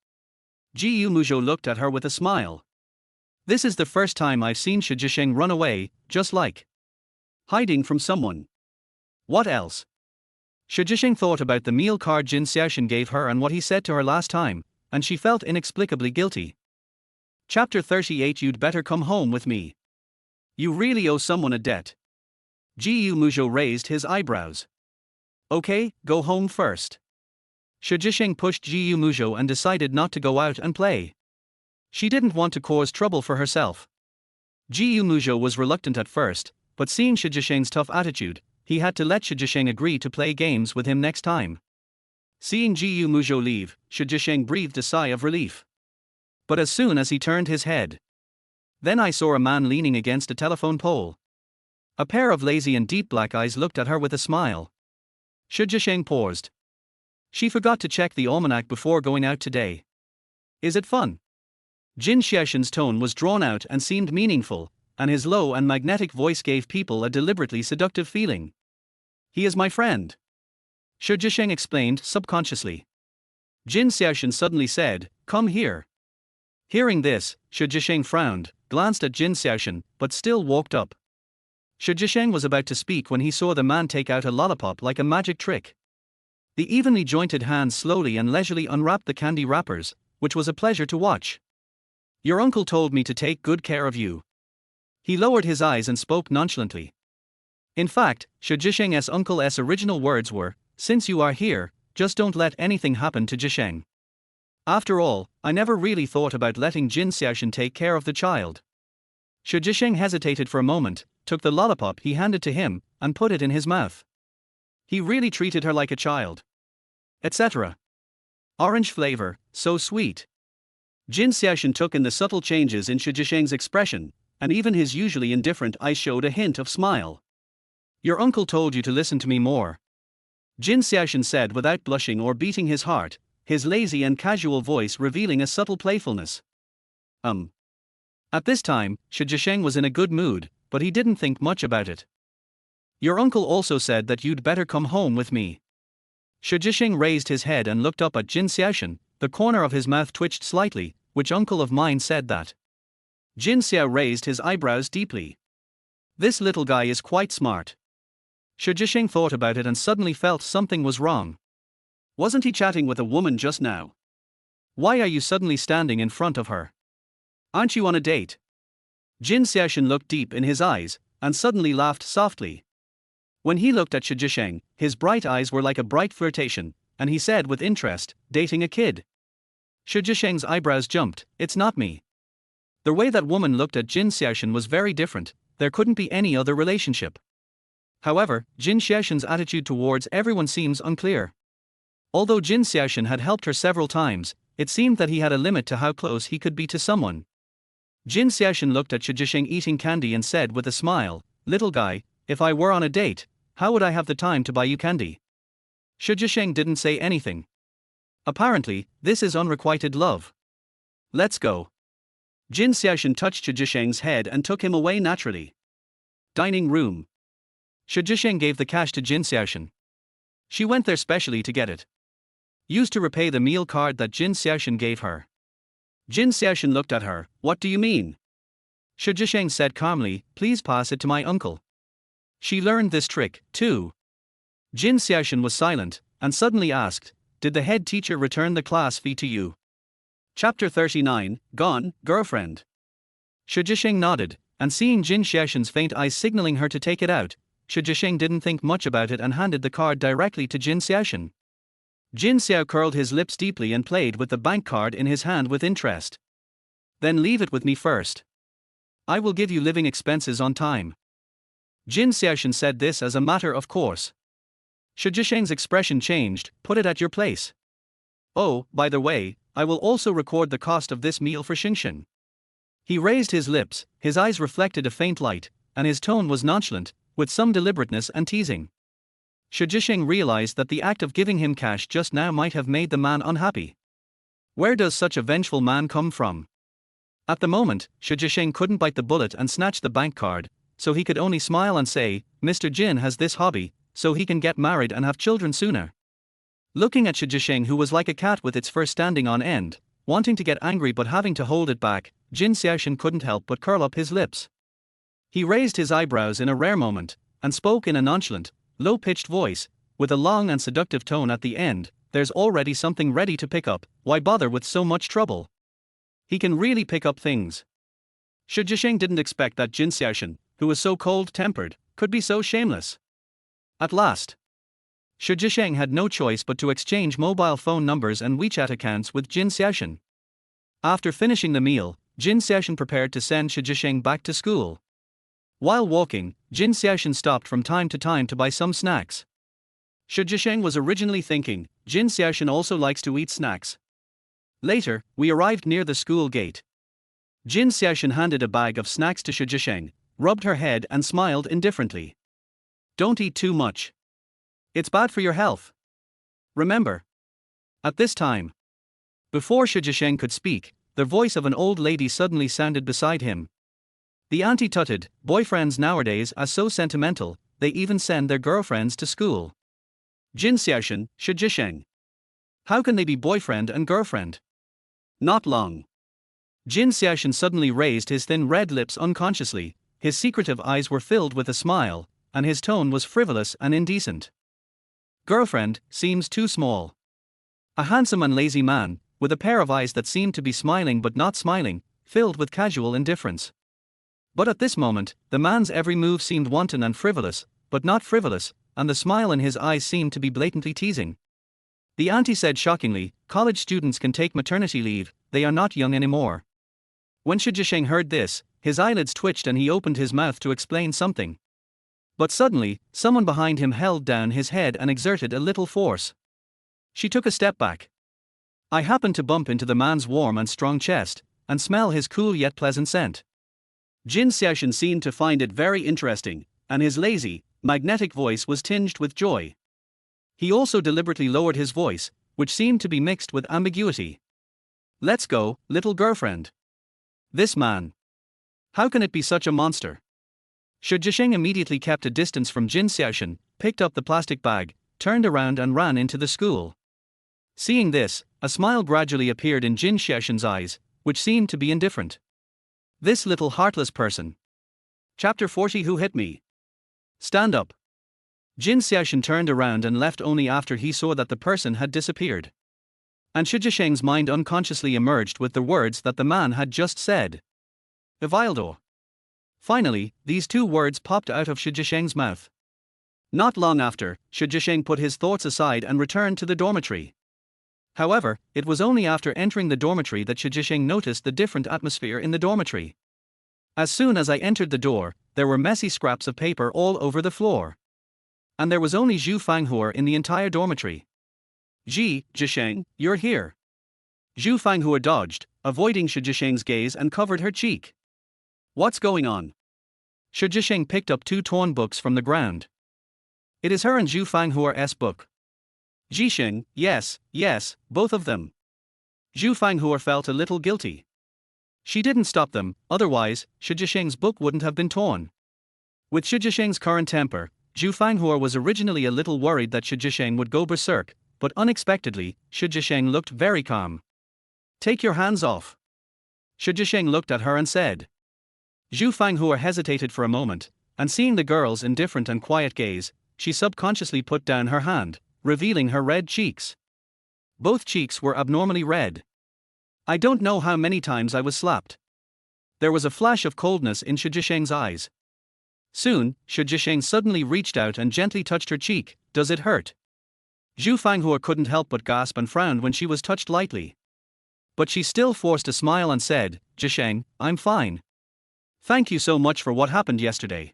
Ji Muzhou looked at her with a smile. This is the first time I've seen Shi Jisheng run away, just like hiding from someone. What else? Shi Jisheng thought about the meal card Jin Xiaoshan gave her and what he said to her last time, and she felt inexplicably guilty. Chapter 38. You'd better come home with me. You really owe someone a debt. Ji Muzhou raised his eyebrows. Okay, go home first. Shi Jisheng pushed Ji Muzhou and decided not to go out and play. She didn't want to cause trouble for herself. Ji Muzhou was reluctant at first, but seeing Shi Jisheng's tough attitude, he had to let Shi Jisheng agree to play games with him next time. Seeing Ji Muzhou leave, Shi Jisheng breathed a sigh of relief. But as soon as he turned his head, then I saw a man leaning against a telephone pole. A pair of lazy and deep black eyes looked at her with a smile. Shi Jisheng paused. She forgot to check the almanac before going out today. Is it fun? Jin Xiaoshan's tone was drawn out and seemed meaningful, and his low and magnetic voice gave people a deliberately seductive feeling. He is my friend. Shi Jisheng explained subconsciously. Jin Xiaoshan suddenly said, come here. Hearing this, Shi Jisheng frowned, glanced at Jin Xiaoshan, but still walked up. Shi Jisheng was about to speak when he saw the man take out a lollipop like a magic trick. The evenly jointed hands slowly and leisurely unwrapped the candy wrappers, which was a pleasure to watch. Your uncle told me to take good care of you. He lowered his eyes and spoke nonchalantly. In fact, Shi Jisheng's uncle's original words were, since you are here, just don't let anything happen to Jisheng. After all, I never really thought about letting Jin Xiaoshan take care of the child. Shi Jisheng hesitated for a moment, took the lollipop he handed to him, and put it in his mouth. He really treated her like a child. Etc. Orange flavor, so sweet. Jin Xiaoshan took in the subtle changes in Shi Jisheng's expression, and even his usually indifferent eyes showed a hint of smile. Your uncle told you to listen to me more. Jin Xiaoshan said without blushing or beating his heart, his lazy and casual voice revealing a subtle playfulness. At this time, Shi Jisheng was in a good mood, but he didn't think much about it. Your uncle also said that you'd better come home with me. Shi Jisheng raised his head and looked up at Jin Xiaoshan. The corner of his mouth twitched slightly. Which uncle of mine said that? Jin Xiao raised his eyebrows deeply. This little guy is quite smart. Shi Jisheng thought about it and suddenly felt something was wrong. Wasn't he chatting with a woman just now? Why are you suddenly standing in front of her? Aren't you on a date? Jin Xiaoshan looked deep in his eyes, and suddenly laughed softly. When he looked at Shi Jisheng, his bright eyes were like a bright flirtation, and he said with interest, dating a kid. Shi Jisheng's eyebrows jumped, it's not me. The way that woman looked at Jin Xiaoshan was very different, there couldn't be any other relationship. However, Jin Xiaoshan's attitude towards everyone seems unclear. Although Jin Xiaoshan had helped her several times, it seemed that he had a limit to how close he could be to someone. Jin Xiaoshan looked at Shi Jisheng eating candy and said with a smile, little guy, if I were on a date, how would I have the time to buy you candy? Shi Jisheng didn't say anything. Apparently, this is unrequited love. Let's go. Jin Xiaoshan touched Shi Jisheng's head and took him away naturally. Dining room. Shi Jisheng gave the cash to Jin Xiaoshan. She went there specially to get it. Used to repay the meal card that Jin Xiaoshan gave her. Jin Xiaoshan looked at her, what do you mean? Shi Jisheng said calmly, please pass it to my uncle. She learned this trick, too. Jin Xiaoshan was silent, and suddenly asked, did the head teacher return the class fee to you? Chapter 39, Gone, Girlfriend. Shi Jisheng nodded, and seeing Jin Xiaoshan's faint eyes signaling her to take it out, Shi Jisheng didn't think much about it and handed the card directly to Jin Xiaoshan. Jin Xiao curled his lips deeply and played with the bank card in his hand with interest. Then leave it with me first. I will give you living expenses on time. Jin Xiaoshan said this as a matter of course. Shi Jisheng's expression changed, put it at your place. Oh, by the way, I will also record the cost of this meal for Xingxin. He raised his lips, his eyes reflected a faint light, and his tone was nonchalant, with some deliberateness and teasing. Shi Jisheng realized that the act of giving him cash just now might have made the man unhappy. Where does such a vengeful man come from? At the moment, Shi Jisheng couldn't bite the bullet and snatch the bank card, so he could only smile and say, Mr. Jin has this hobby, so he can get married and have children sooner. Looking at Shi Jisheng, who was like a cat with its fur standing on end, wanting to get angry but having to hold it back, Jin Xiaoshan couldn't help but curl up his lips. He raised his eyebrows in a rare moment, and spoke in a nonchalant, low-pitched voice, with a long and seductive tone at the end, there's already something ready to pick up, why bother with so much trouble? He can really pick up things. Shi Jisheng didn't expect that Jin Xiaoshan, who was so cold-tempered, could be so shameless. At last, Shi Jisheng had no choice but to exchange mobile phone numbers and WeChat accounts with Jin Xiaoshan. After finishing the meal, Jin Xiaoshan prepared to send Shi Jisheng back to school. While walking, Jin Xiaoshan stopped from time to time to buy some snacks. Shi Jisheng was originally thinking, Jin Xiaoshan also likes to eat snacks. Later, we arrived near the school gate. Jin Xiaoshan handed a bag of snacks to Shi Jisheng, rubbed her head and smiled indifferently. Don't eat too much. It's bad for your health. Remember. At this time. Before Shi Jisheng could speak, the voice of an old lady suddenly sounded beside him. The auntie tutted, boyfriends nowadays are so sentimental, they even send their girlfriends to school. Jin Xiaoshan, Shi Jisheng. How can they be boyfriend and girlfriend? Not long. Jin Xiaoshan suddenly raised his thin red lips unconsciously, his secretive eyes were filled with a smile, and his tone was frivolous and indecent. Girlfriend seems too small. A handsome and lazy man, with a pair of eyes that seemed to be smiling but not smiling, filled with casual indifference. But at this moment, the man's every move seemed wanton and frivolous, but not frivolous, and the smile in his eyes seemed to be blatantly teasing. The auntie said shockingly, college students can take maternity leave, they are not young anymore. When Shi Jisheng heard this, his eyelids twitched and he opened his mouth to explain something. But suddenly, someone behind him held down his head and exerted a little force. She took a step back. I happened to bump into the man's warm and strong chest, and smell his cool yet pleasant scent. Jin Xiaoshan seemed to find it very interesting, and his lazy, magnetic voice was tinged with joy. He also deliberately lowered his voice, which seemed to be mixed with ambiguity. Let's go, little girlfriend. This man. How can it be such a monster? Shi Jisheng immediately kept a distance from Jin Xiaoshan, picked up the plastic bag, turned around and ran into the school. Seeing this, a smile gradually appeared in Jin Xiaoshan's eyes, which seemed to be indifferent. This little heartless person. Chapter 40. Who hit me? Stand up. Jin Xiaoshan turned around and left only after he saw that the person had disappeared. And Shi Jisheng's mind unconsciously emerged with the words that the man had just said. Evildo. Finally, these two words popped out of Shi Jisheng's mouth. Not long after, Shi Jisheng put his thoughts aside and returned to the dormitory. However, it was only after entering the dormitory that Shi Jisheng noticed the different atmosphere in the dormitory. As soon as I entered the door, there were messy scraps of paper all over the floor. And there was only Zhu Fanghuo in the entire dormitory. Jisheng, you're here. Zhu Fanghuo dodged, avoiding Shi Jisheng's gaze and covered her cheek. What's going on? Shi Jisheng picked up two torn books from the ground. It is her and Zhu Fanghuo's book. Jisheng, yes, both of them. Zhu Fanghuo felt a little guilty. She didn't stop them, otherwise, Shi Jisheng's book wouldn't have been torn. With Shi Jisheng's current temper, Zhu Fanghuo was originally a little worried that Shi Jisheng would go berserk, but unexpectedly, Shi Jisheng looked very calm. Take your hands off. Shi Jisheng looked at her and said. Zhu Fanghuo hesitated for a moment, and seeing the girl's indifferent and quiet gaze, she subconsciously put down her hand, revealing her red cheeks. Both cheeks were abnormally red. I don't know how many times I was slapped. There was a flash of coldness in Shi Jisheng's eyes. Soon, Shi Jisheng suddenly reached out and gently touched her cheek. Does it hurt? Zhu Fanghuo couldn't help but gasp and frown when she was touched lightly. But she still forced a smile and said, Jisheng, I'm fine. Thank you so much for what happened yesterday.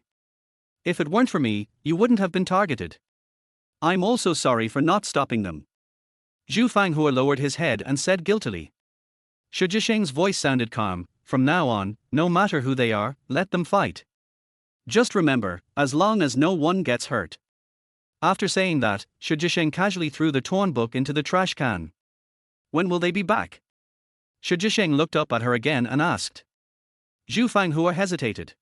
If it weren't for me, you wouldn't have been targeted. I'm also sorry for not stopping them. Zhu Fanghuo lowered his head and said guiltily. Shi Jisheng's voice sounded calm. From now on, no matter who they are, let them fight. Just remember, as long as no one gets hurt. After saying that, Shi Jisheng casually threw the torn book into the trash can. When will they be back? Shi Jisheng looked up at her again and asked. Zhu Fanghuo hesitated.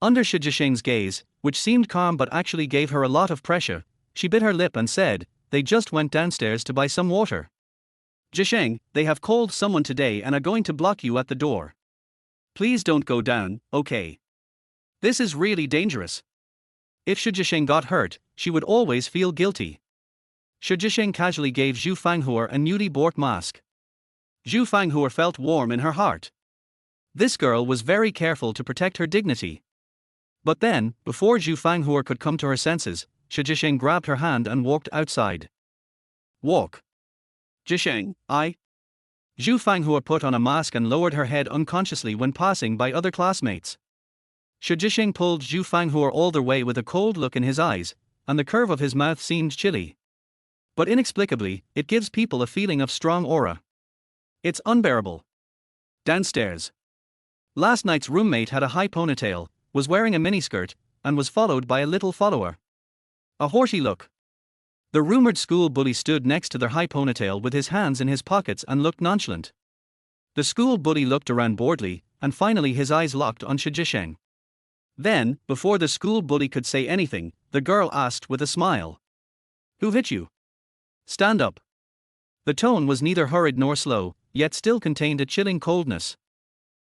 Under Shi Jisheng's gaze, which seemed calm but actually gave her a lot of pressure, she bit her lip and said, they just went downstairs to buy some water. Jisheng, they have called someone today and are going to block you at the door. Please don't go down, okay? This is really dangerous. If Shi Jisheng got hurt, she would always feel guilty. Shi Jisheng casually gave Zhu Fanghuo a newly bought mask. Zhu Fanghuo felt warm in her heart. This girl was very careful to protect her dignity. But then, before Zhu Fanghuo could come to her senses, Shi Jisheng grabbed her hand and walked outside. Walk. Jisheng, I. Zhu Fanghuo put on a mask and lowered her head unconsciously when passing by other classmates. Shi Jisheng pulled Zhu Fanghuo all the way with a cold look in his eyes, and the curve of his mouth seemed chilly. But inexplicably, it gives people a feeling of strong aura. It's unbearable. Downstairs. Last night's roommate had a high ponytail, was wearing a miniskirt, and was followed by a little follower. A haughty look. The rumored school bully stood next to their high ponytail with his hands in his pockets and looked nonchalant. The school bully looked around boredly, and finally his eyes locked on Shi Jisheng. Then, before the school bully could say anything, the girl asked with a smile. Who hit you? Stand up. The tone was neither hurried nor slow, yet still contained a chilling coldness.